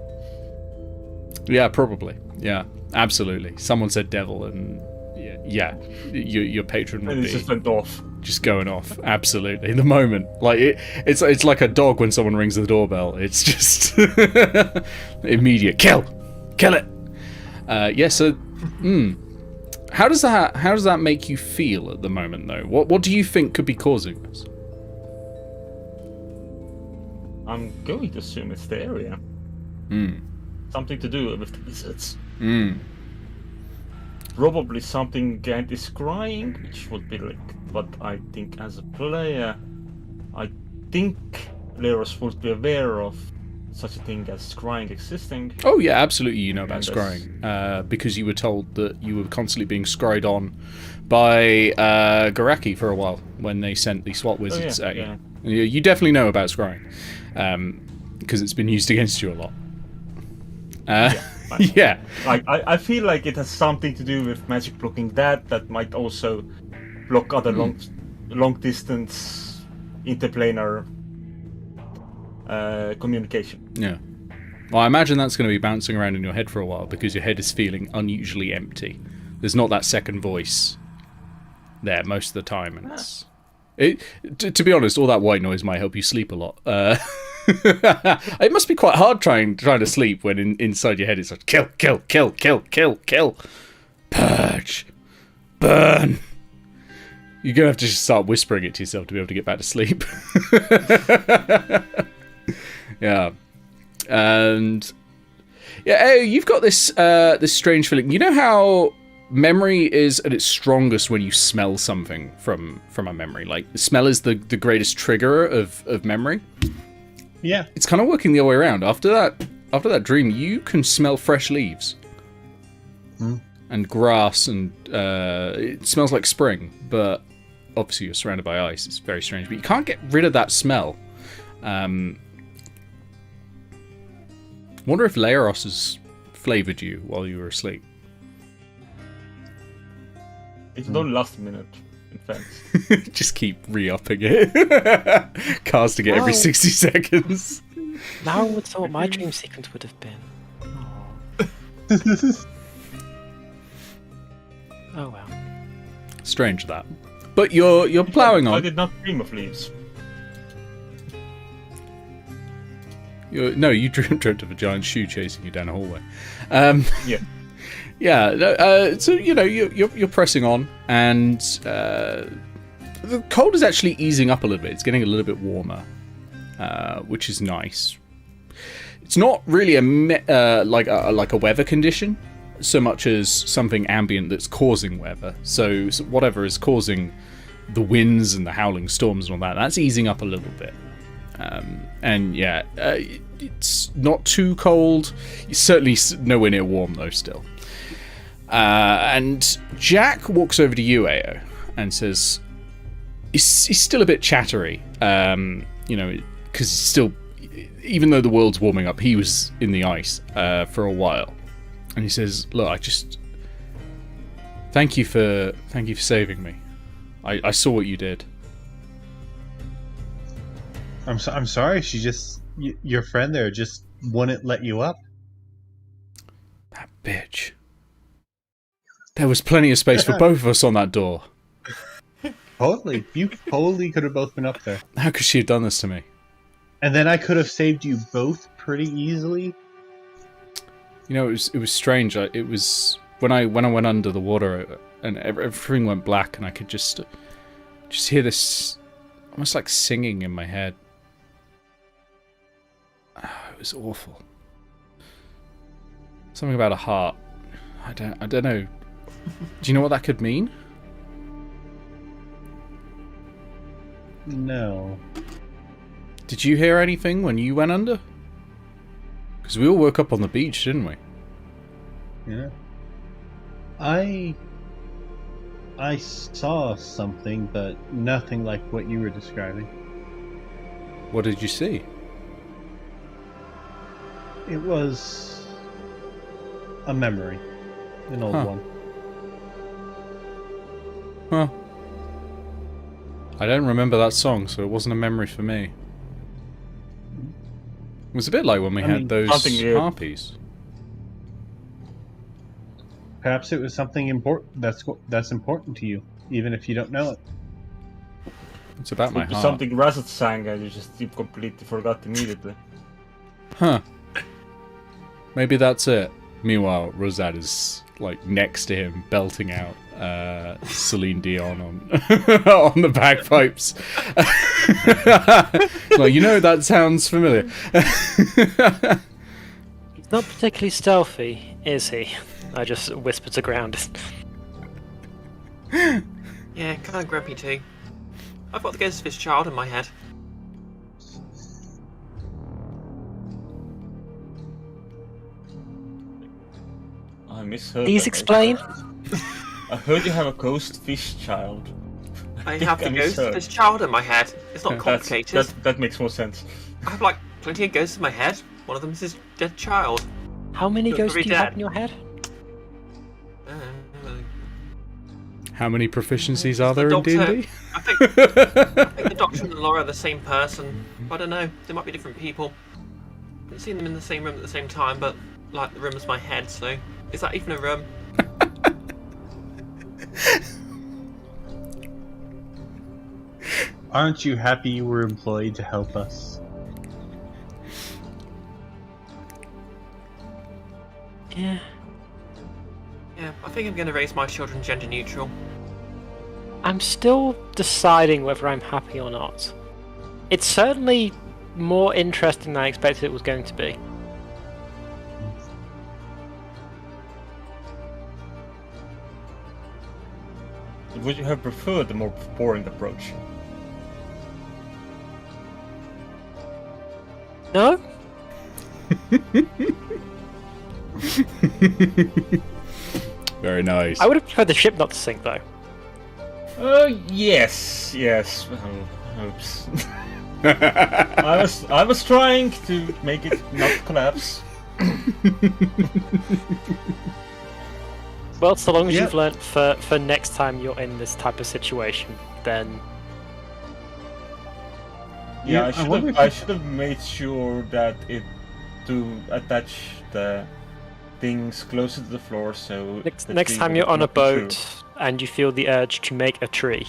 Yeah, probably. Yeah, absolutely. Someone said devil, and yeah, your patron would And be it just went off. just going off. Absolutely, the moment, like it's like a dog when someone rings the doorbell. It's just immediate kill it. Yeah. So, how does that make you feel at the moment, though? What do you think could be causing this? I'm going to assume it's the area. Something to do with the lizards. Probably something anti-scrying, which would be like what I think as a player. I think Glarus would be aware of such a thing as scrying existing. Oh yeah, absolutely. You know about And scrying because you were told that you were constantly being scryed on by Garaki for a while when they sent the SWAT wizards at you. Yeah. You definitely know about scrying because it's been used against you a lot. Yeah. I feel like it has something to do with magic blocking that might also block other long distance interplanar communication. Yeah. Well, I imagine that's going to be bouncing around in your head for a while because your head is feeling unusually empty. There's not that second voice there most of the time, and to be honest, all that white noise might help you sleep a lot. It must be quite hard trying to sleep when inside your head it's like kill, purge, burn. You're gonna have to just start whispering it to yourself to be able to get back to sleep. Yeah, and yeah, you've got this strange feeling. You know how memory is at its strongest when you smell something from a memory. Like smell is the greatest trigger of memory. Yeah. It's kind of working the other way around. After that dream, you can smell fresh leaves and grass, and it smells like spring. But obviously, you're surrounded by ice. It's very strange, but you can't get rid of that smell. Wonder if Glarus has flavored you while you were asleep. It's not last minute, in fact. Just keep re-upping it. Casting it every 60 seconds. Now I would know what my dream sequence would have been. Oh well. Strange that. But you're ploughing I on. did not dream of leaves. You dreamt of a giant shoe chasing you down a hallway. Yeah. Yeah. So you're pressing on, and the cold is actually easing up a little bit. It's getting a little bit warmer, which is nice. It's not really like a weather condition. so much as something ambient that's causing weather. So whatever is causing the winds and the howling storms and all that, that's easing up a little bit. It's not too cold. It's certainly nowhere near warm though still. And Jack walks over to you, Eao, and says, he's still a bit chattery, because he's still, even though the world's warming up, he was in the ice for a while. And he says, look, thank you for saving me. I saw what you did. I'm sorry. She your friend there just wouldn't let you up. That bitch. There was plenty of space for both of us on that door. Totally. You totally could have both been up there. How could she have done this to me? And then I could have saved you both pretty easily. It was strange. It was when I went under the water and everything went black, and I could just hear this almost like singing in my head. Oh, it was awful. Something about a heart. I don't know. Do you know what that could mean? No. Did you hear anything when you went under? Because we all woke up on the beach, didn't we? Yeah. I saw something, but nothing like what you were describing. What did you see? It was a memory. An old one. Huh. I don't remember that song, so it wasn't a memory for me. It was a bit like when we had those harpies. Perhaps it was something important that's important to you, even if you don't know it. It's about my heart. Something Razat sang and you completely forgot immediately. Huh. Maybe that's it. Meanwhile, Rosette is like next to him, belting out Celine Dion on on the bagpipes. Like, that sounds familiar. He's not particularly stealthy, is he? I just whispered to Grounded. Yeah, kind of grumpy too. I've got the ghost of his child in my head. I misheard. Please explain. I heard you have a ghost fish child. I have the ghost of his child in my head. It's not complicated. That makes more sense. I have plenty of ghosts in my head. One of them is his dead child. How many ghosts do you have in your head? How many proficiencies are there in D&D? I think the Doctor and the Laura are the same person. I don't know. They might be different people. I haven't seen them in the same room at the same time, but the room is my head, so is that even a room? Aren't you happy you were employed to help us? Yeah. Yeah, I think I'm going to raise my children gender neutral. I'm still deciding whether I'm happy or not. It's certainly more interesting than I expected it was going to be. Would you have preferred the more boring approach? No? Very nice. I would have preferred the ship not to sink, though. Yes. Oops. I was trying to make it not collapse. Well, so long as you've learnt for next time you're in this type of situation, then... Yeah, I should have made sure that to attach the things closer to the floor, so... Next time you're on a boat and you feel the urge to make a tree.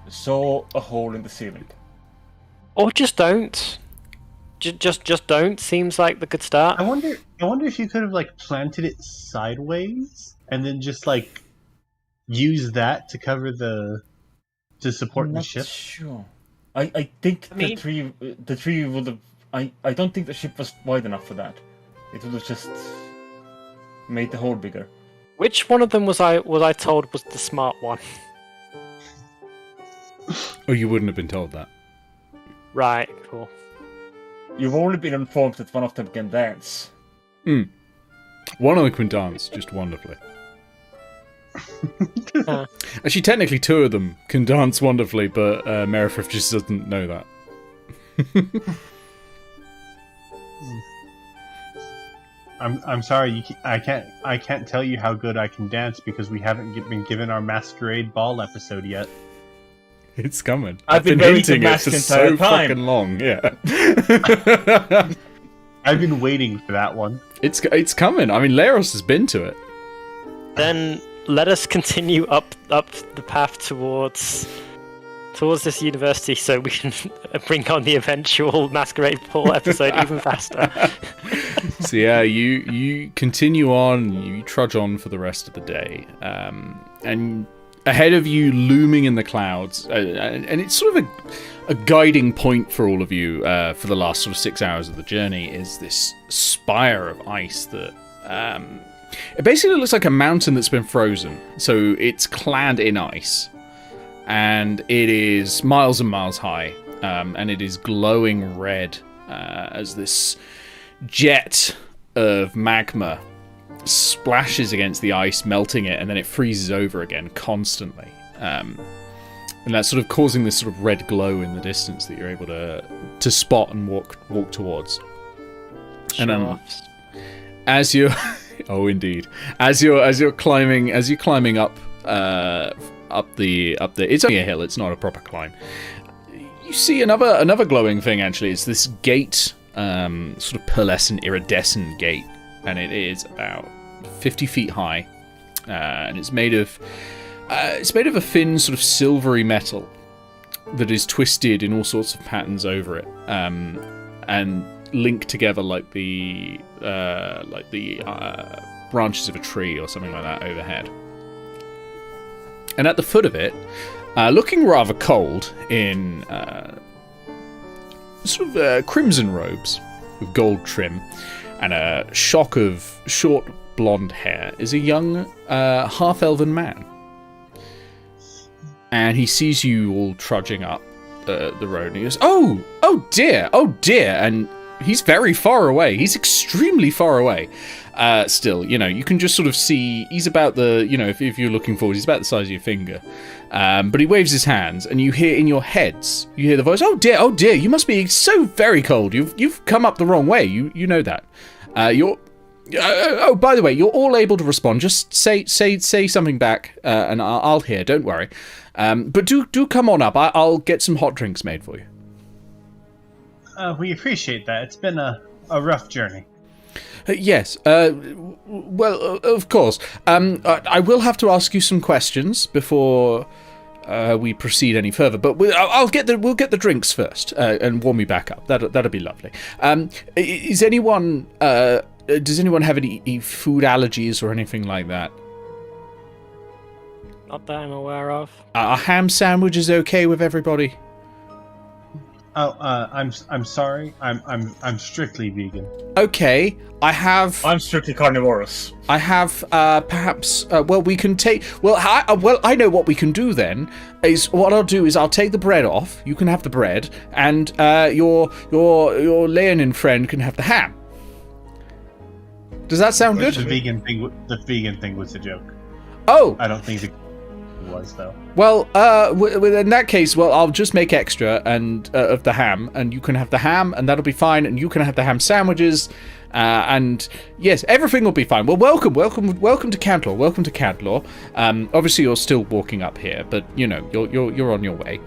Saw a hole in the ceiling. Or just don't. Just don't. Seems like the good start. I wonder if you could have planted it sideways and then just use that to cover to support the ship. Sure. I think the tree would have. I don't think the ship was wide enough for that. It would have just made the hole bigger. Which one of them was I told was the smart one? Oh, you wouldn't have been told that. Right, cool. You've only been informed that one of them can dance. One of them can dance just wonderfully. Uh, Actually, technically, two of them can dance wonderfully, but Merifrith just doesn't know that. I'm sorry. I can't tell you how good I can dance because we haven't been given our masquerade ball episode yet. It's coming. I've been hinting ready it to for mask so entire time. fucking long. Yeah. I've been waiting for that one. It's coming. I mean, Laros has been to it. then let us continue up the path towards this university so we can bring on the eventual Masquerade Ball episode even faster. So yeah, you continue on, you trudge on for the rest of the day, and ahead of you, looming in the clouds, and it's sort of a guiding point for all of you for the last sort of 6 hours of the journey, is this spire of ice that it basically looks like a mountain that's been frozen. So it's clad in ice, and it is miles and miles high, and it is glowing red as this jet of magma splashes against the ice, melting it, and then it freezes over again constantly. And that's sort of causing this sort of red glow in the distance that you're able to spot and walk towards. And as you're oh indeed, as you're climbing up the it's only a hill, it's not a proper climb. You see another glowing thing. Actually, it's this gate, sort of pearlescent, iridescent gate, and it is about 50 feet high, and it's made of a thin sort of silvery metal that is twisted in all sorts of patterns over it, and linked together like the branches of a tree or something like that overhead. And at the foot of it, looking rather cold in sort of crimson robes with gold trim and a shock of short blonde hair, is a young half-elven man. And he sees you all trudging up the road, and he goes, oh dear, and he's very far away. He's extremely far away. Still, you can just sort of see he's about the, if you're looking forward, he's about the size of your finger. But he waves his hands, and you hear in your heads, you hear the voice, oh dear, you must be so very cold. You've come up the wrong way. You know that. By the way, you're all able to respond. Just say something back, and I'll hear. Don't worry. But do come on up. I'll get some hot drinks made for you. We appreciate that. It's been a rough journey. Yes. Well, of course. I will have to ask you some questions before we proceed any further. But we'll get the drinks first and warm you back up. That'll be lovely. Does anyone have any food allergies or anything like that? Not that I'm aware of. Are ham sandwiches okay with everybody? Oh, I'm sorry. I'm strictly vegan. Okay, I'm strictly carnivorous. I have perhaps. We can take. I know what we can do then. What I'll do is I'll take the bread off. You can have the bread, and your Leonin friend can have the ham. Does that sound good? The vegan thing was a joke. Oh, I don't think it was though. Well, in that case, I'll just make extra and of the ham, and you can have the ham, and that'll be fine, and you can have the ham sandwiches, and yes, everything will be fine. Well, welcome to Cantlaw. Welcome to Cantlaw. Obviously, you're still walking up here, but you're on your way.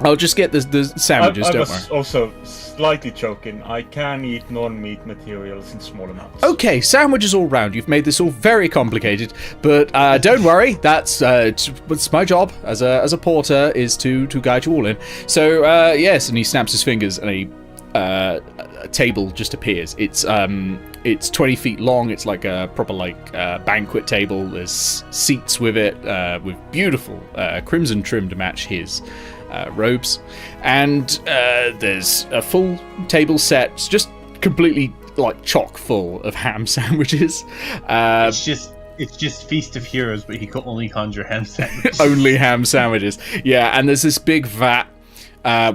I'll just get the sandwiches. I don't was worry. Also slightly joking. I can eat non-meat materials in small amounts. Okay, sandwiches all round. You've made this all very complicated, but don't worry. That's my job as a porter is to guide you all in. So yes, and he snaps his fingers, and a table just appears. It's 20 feet long. It's like a proper banquet table. There's seats with it, with beautiful crimson trim to match his robes, and there's a full table set. It's just completely like chock full of ham sandwiches. It's just Feast of Heroes, but he could only conjure ham sandwiches. Only ham sandwiches. Yeah, and there's this big vat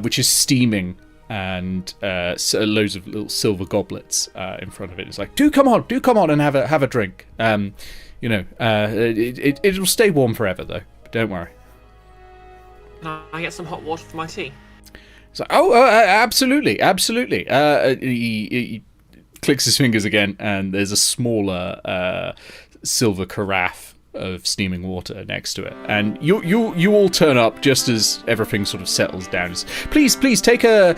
which is steaming, and loads of little silver goblets in front of it. It's like, do come on and have a drink. It'll stay warm forever though. Don't worry. Can I get some hot water for my tea? It's like, absolutely. He clicks his fingers again, and there's a smaller silver carafe of steaming water next to it, and you all turn up just as everything sort of settles down. Please take a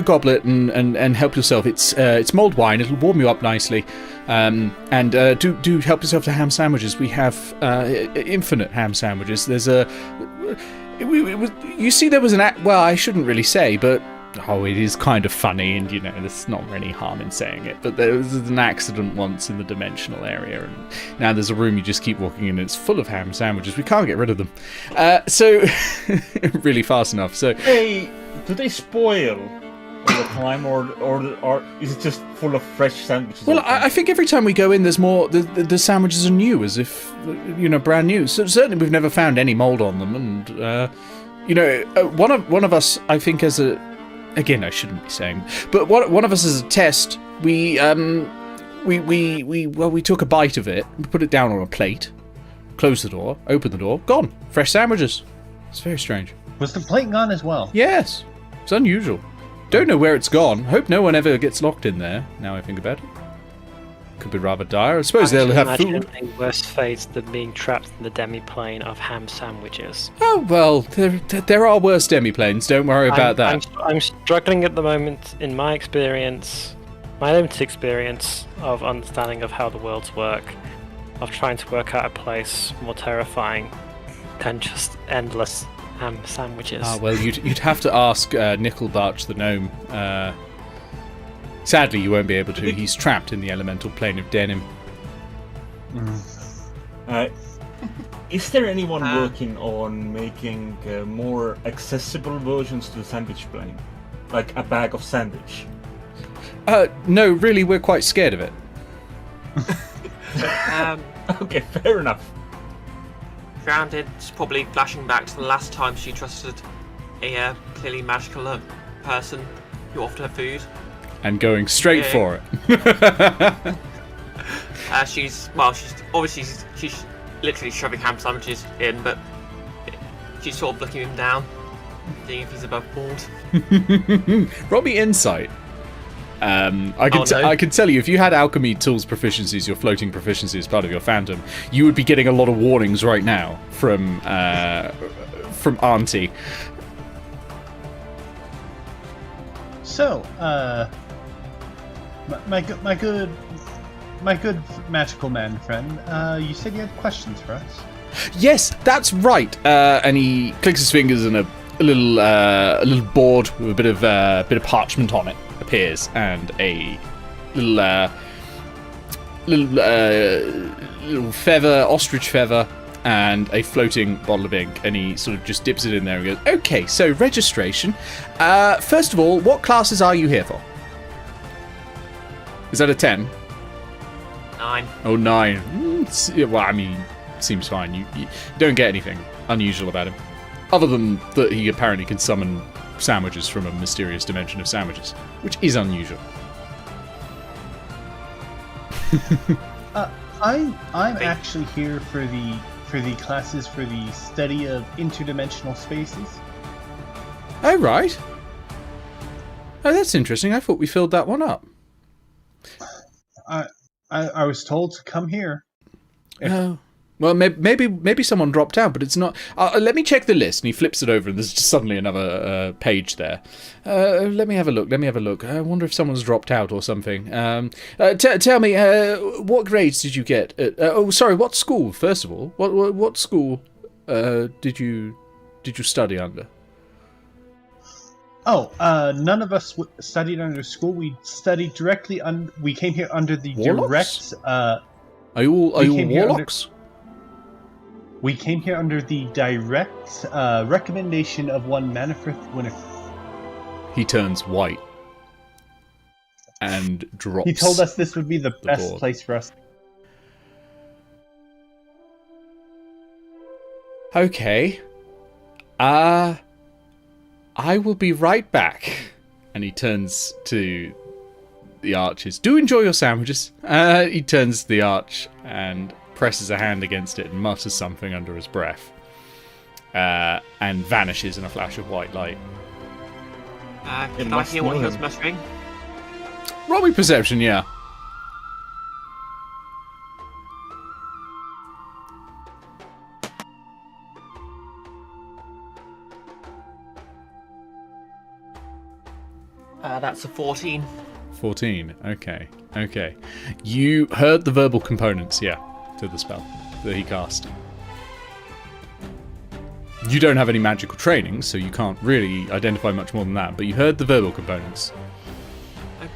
goblet and help yourself. It's mulled wine. It'll warm you up nicely. And do help yourself to ham sandwiches. We have infinite ham sandwiches. There's you see, there was an act. Well, I shouldn't really say, but it is kind of funny, and there's not really harm in saying it. But there was an accident once in the dimensional area, and now there's a room you just keep walking in, and it's full of ham sandwiches. We can't get rid of them, so really fast enough. So, Hey, do they spoil all the time, or is it just full of fresh sandwiches? well, I think every time we go in, there's more. The sandwiches are new, as if brand new. So certainly, we've never found any mold on them, and one of us, I think, as a again, I shouldn't be saying, but one of us as a test, we took a bite of it, we put it down on a plate, closed the door, opened the door, gone. Fresh sandwiches. It's very strange. Was the plate gone as well? Yes. It's unusual. Don't know where it's gone. Hope no one ever gets locked in there, now I think about it. Could be rather dire. I suppose they'll have food. Anything worse fates than being trapped in the demi-plane of ham sandwiches. Oh, well, there are worse demi-planes. Don't worry about that. I'm struggling at the moment, in my experience, my limited experience of understanding of how the worlds work, of trying to work out a place more terrifying than just endless ham sandwiches. Well, you'd have to ask Nickelbarch the gnome. Sadly, you won't be able to. He's trapped in the elemental plane of denim. Is there anyone working on making more accessible versions to the sandwich plane? Like a bag of sandwich? No, really, we're quite scared of it. Okay, fair enough. Grounded's probably flashing back to the last time she trusted a clearly magical person who offered her food. And going straight for it. She's literally shoving ham sandwiches in, but she's sort of looking him down, seeing if he's above board. Roll me insight. I can tell you, if you had alchemy tools proficiencies, your floating proficiency as part of your phantom, you would be getting a lot of warnings right now from Auntie. So, my good magical man friend, you said you had questions for us. Yes, that's right. And he clicks his fingers, and a little board with a bit of parchment on it appears, and a little feather, ostrich feather, and a floating bottle of ink, and he sort of just dips it in there and goes, okay, so registration. First of all, what classes are you here for? Is that a 10? 9. Oh, 9. Well, I mean, seems fine. You don't get anything unusual about him. Other than that he apparently can summon sandwiches from a mysterious dimension of sandwiches, which is unusual. I'm actually here for the classes for the study of interdimensional spaces. Oh, right. Oh, that's interesting. I thought we filled that one up. I was told to come here. Oh. Well, maybe someone dropped out, but it's not. Let me check the list. And he flips it over, and there's just suddenly another page there. Let me have a look. I wonder if someone's dropped out or something. Tell me, what grades did you get? What school? First of all, what school did you study under? Oh, none of us studied under school. We studied directly. We came here under the Warlocks? direct. Are you all warlocks? We came here under the direct recommendation of one Manifrith Winifred. He turns white. and drops. He told us this would be the best board. place for us. Okay. I will be right back. And he turns to the archers. Do enjoy your sandwiches. He turns to the arch and presses a hand against it and mutters something under his breath. And vanishes in a flash of white light. Can I hear what he was muttering? Roll me perception, yeah. That's a 14. 14. Okay. You heard the verbal components, yeah, to the spell that he cast. You don't have any magical training, so you can't really identify much more than that, but you heard the verbal components.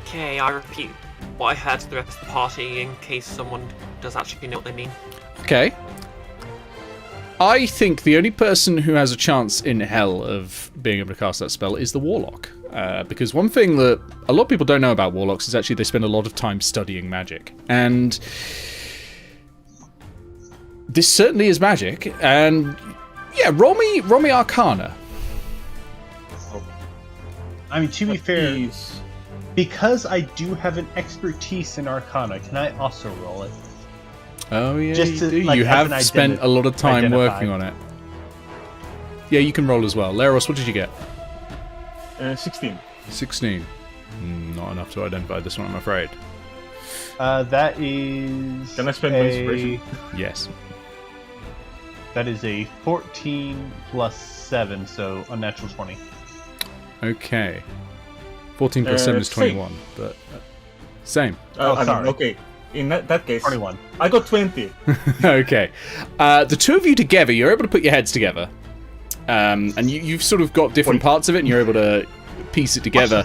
Okay, I repeat what I heard to the rest of the party in case someone does actually know what they mean. Okay. I think the only person who has a chance in hell of being able to cast that spell is the Warlock. Because one thing that a lot of people don't know about Warlocks is actually they spend a lot of time studying magic. And this certainly is magic. And yeah, roll me Arcana. I mean, to be fair, because I do have an expertise in Arcana, can I also roll it? Oh yeah, Just you to, do. like, You have have an spent a lot of time identify. working on it. Yeah, you can roll as well. Laros, what did you get? 16. 16. Not enough to identify this one, I'm afraid. That is. Can I spend my inspiration? Yes. That is a 14 plus 7, so unnatural 20. Okay. 14 plus 7 is same. 21, but same. Sorry. Okay. In that case, 21. I got 20. Okay. The two of you together, you're able to put your heads together. And you've sort of got different parts of it, and you're able to piece it together.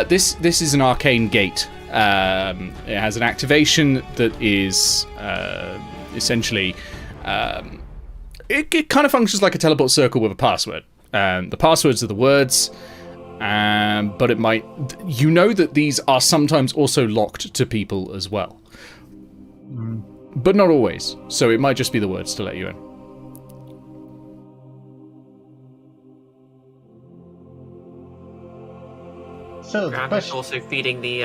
This is an arcane gate. It has an activation that is essentially... It kind of functions like a teleport circle with a password. The passwords are the words, but it might... You know that these are sometimes also locked to people as well. But not always. So it might just be the words to let you in. So the And question. also feeding the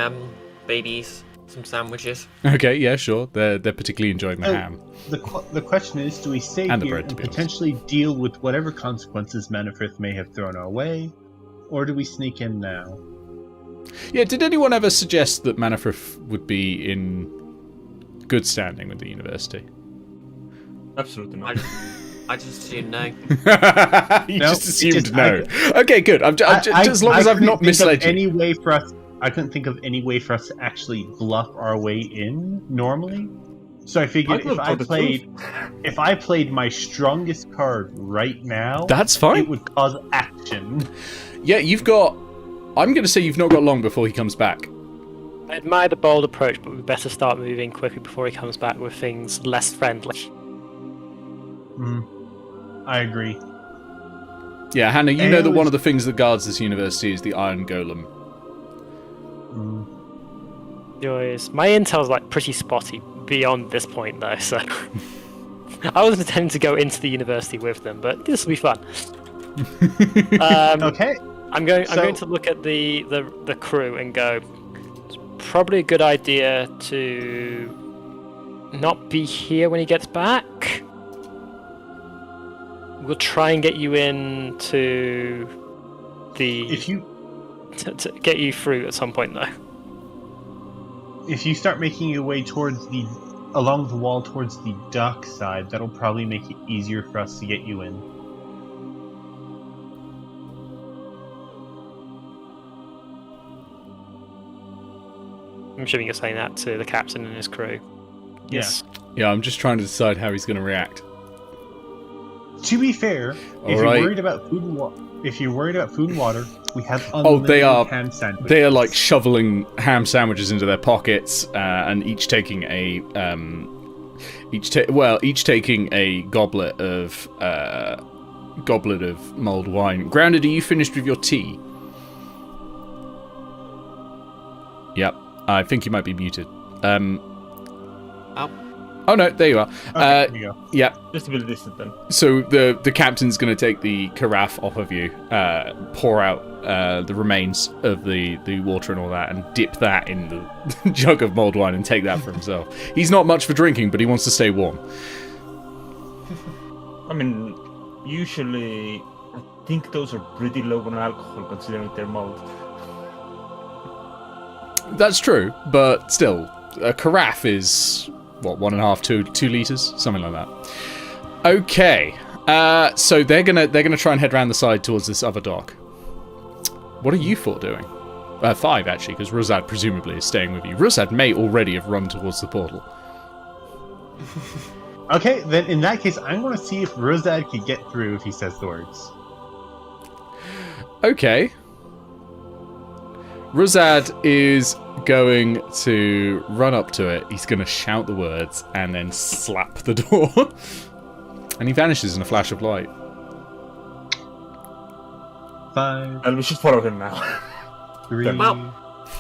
babies some sandwiches. Okay, yeah, sure. They're particularly enjoying the ham. The question is, do we stay And the here bread, to and be honest. potentially deal with whatever consequences Manifrith may have thrown our way, or do we sneak in now? Yeah, did anyone ever suggest that Manifrith would be in good standing with the university? Absolutely not. I just assumed no. You No, just assumed just- no. Okay, good. As long as I've couldn't not think of misled you. any way for us. I couldn't think of any way for us to actually bluff our way in normally. So I figured could've told the if I played my strongest card right now, That's fine. it would cause action. Yeah, you've got... I'm going to say you've not got long before he comes back. I admire the bold approach, but we better start moving quickly before he comes back with things less friendly. I agree. Yeah, Hannah, you know that Eao one is- of the things that guards this university is the Iron Golem. Joyous. My intel's like pretty spotty beyond this point though, so I wasn't intending to go into the university with them, but this will be fun. Okay. I'm going So- to look at the crew and go, it's probably a good idea to not be here when he gets back. We'll try and get you in to the If you to get you through at some point though. if you start making your way towards along the wall towards the dock side, that'll probably make it easier for us to get you in. I'm assuming you're saying that to the captain and his crew. Yes. Yeah, I'm just trying to decide how he's going to react. To be fair, All if right. you're worried about food and water, we have Oh, they unlimited are. ham sandwiches. They are like shoveling ham sandwiches into their pockets, and each taking a each taking a goblet of mulled wine. Grounded, are you finished with your tea? Yep. I think you might be muted. Oh. Oh no, there you are. Okay, here you go. Yeah. Just a bit distant then. So the captain's going to take the carafe off of you, pour out the remains of the water and all that, and dip that in the jug of mulled wine and take that for himself. He's not much for drinking, but he wants to stay warm. I mean, usually, I think those are pretty low on alcohol considering they're mulled. That's true, but still, a carafe is what, 1.5, 2 liters, something like that. Okay, so they're gonna try and head around the side towards this other dock. What are you four doing? 5 actually, because Rosad presumably is staying with you. Rosad may already have run towards the portal. Okay, then in that case, I'm going to see if Rosad can get through if he says the words. Okay. Rosad is going to run up to it. He's going to shout the words and then slap the door. And he vanishes in a flash of light. 5, And we should follow him now. 3, Well,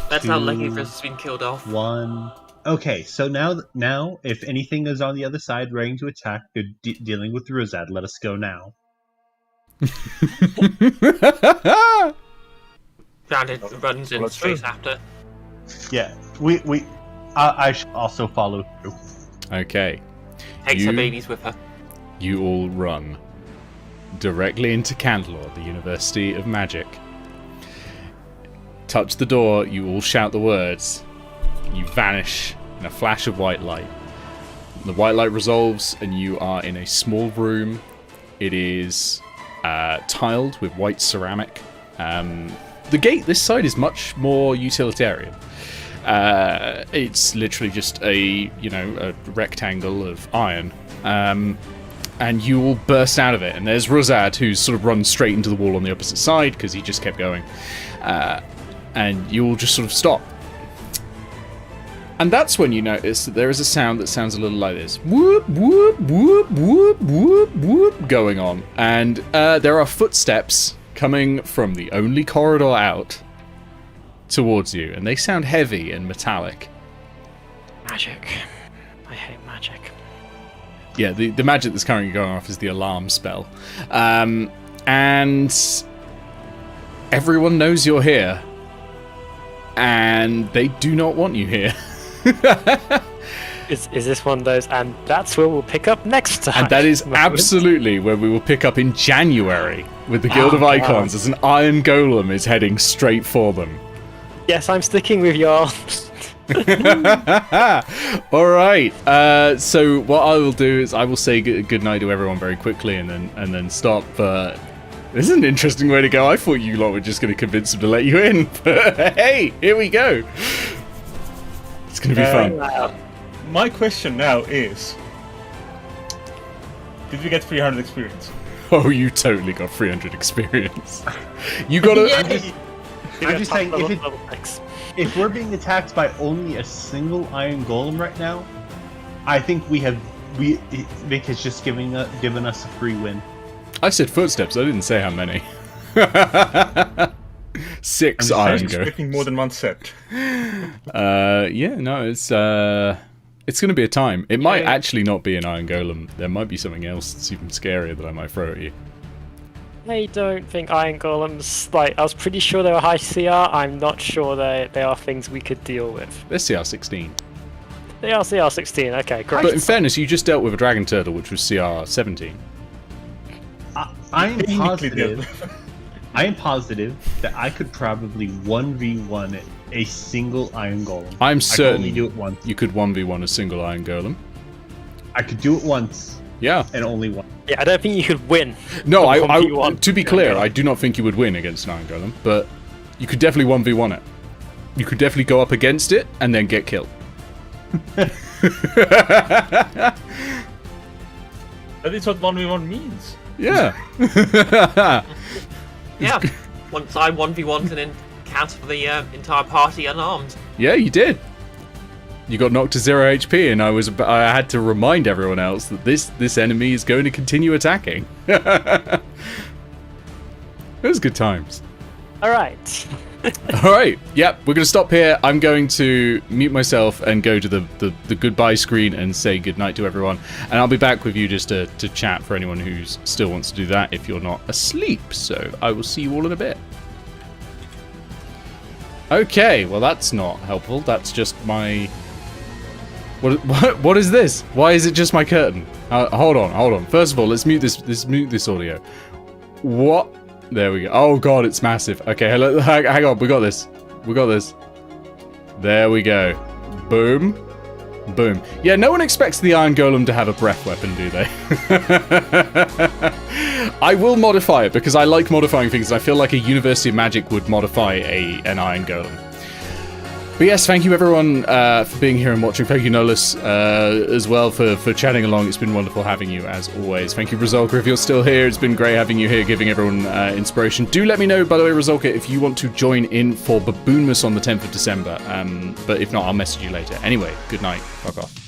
that's how 2, Leggy has been killed off. 1. Okay, so now, if anything is on the other side ready to attack, they're dealing with Rosad. Let us go now. Grounded runs in Well, that's straight true. after. Yeah, I shall also follow through. Okay. Takes her You- babies with her. You all run directly into Candelor, the University of Magic. Touch the door, you all shout the words. You vanish in a flash of white light. The white light resolves and you are in a small room. It is tiled with white ceramic. The gate this side is much more utilitarian. It's literally just a rectangle of iron. And you all burst out of it. And there's Rosad, who's sort of run straight into the wall on the opposite side because he just kept going. And you all just sort of stop. And that's when you notice that there is a sound that sounds a little like this. Whoop, whoop, whoop, whoop, whoop, whoop, going on. And there are footsteps coming from the only corridor out towards you. And they sound heavy and metallic. Magic. I hate magic. Yeah, the magic that's currently going off is the alarm spell. And everyone knows you're here. And they do not want you here. Is this one of those? And that's where we'll pick up next time. And that is absolutely where we will pick up in January with the Guild of Icons as an Iron Golem is heading straight for them. Yes, I'm sticking with y'all. All right. So what I will do is I will say good night to everyone very quickly and then stop. But this is an interesting way to go. I thought you lot were just going to convince them to let you in. But hey, here we go. It's going to be fun. My question now is, did we get 300 experience? Oh, you totally got 300 experience. You got to. I'm just saying, Level 6. if we're being attacked by only a single Iron Golem right now, I think Vic has just given us a free win. I said footsteps. I didn't say how many. 6 I'm Iron Go. expecting more than one set. Yeah, no, it's going to be a time. It might actually not be an Iron Golem. There might be something else that's even scarier that I might throw at you. I don't think Iron Golems, I was pretty sure they were high CR. I'm not sure they are things we could deal with. They're CR16. They are CR 16, okay, great. But in fairness, you just dealt with a Dragon Turtle, which was CR17. I am positive that I could probably 1v1 a single Iron Golem. I'm I certain can only do it once. you could 1v1 a single Iron Golem. I could do it once Yeah. and only once. Yeah, I don't think you could win. No, The I 1v1. to be clear, I do not think you would win against an Iron Golem, but you could definitely 1v1 it. You could definitely go up against it and then get killed. That is what 1v1 means. Yeah. Yeah. Once I 1v1'd and encountered the entire party unarmed. Yeah, you did. You got knocked to 0 HP, and I had to remind everyone else that this enemy is going to continue attacking. It was good times. Alright. All right. Yep. We're going to stop here. I'm going to mute myself and go to the goodbye screen and say goodnight to everyone. And I'll be back with you just to chat for anyone who still wants to do that if you're not asleep. So I will see you all in a bit. Okay. Well, that's not helpful. That's just my... What is this? Why is it just my curtain? Hold on. First of all, let's mute this audio. What? There we go. Oh god, it's massive. Okay, hang on. We got this. There we go. Boom. Boom. Yeah, no one expects the Iron Golem to have a breath weapon, do they? I will modify it because I like modifying things. I feel like a University of Magic would modify an Iron Golem. But yes, thank you everyone for being here and watching. Thank you, Nolus, as well for chatting along. It's been wonderful having you, as always. Thank you, Rizolka, if you're still here. It's been great having you here, giving everyone inspiration. Do let me know, by the way, Rizolka, if you want to join in for Baboonmas on the 10th of December. But if not, I'll message you later. Anyway, good night. Fuck off.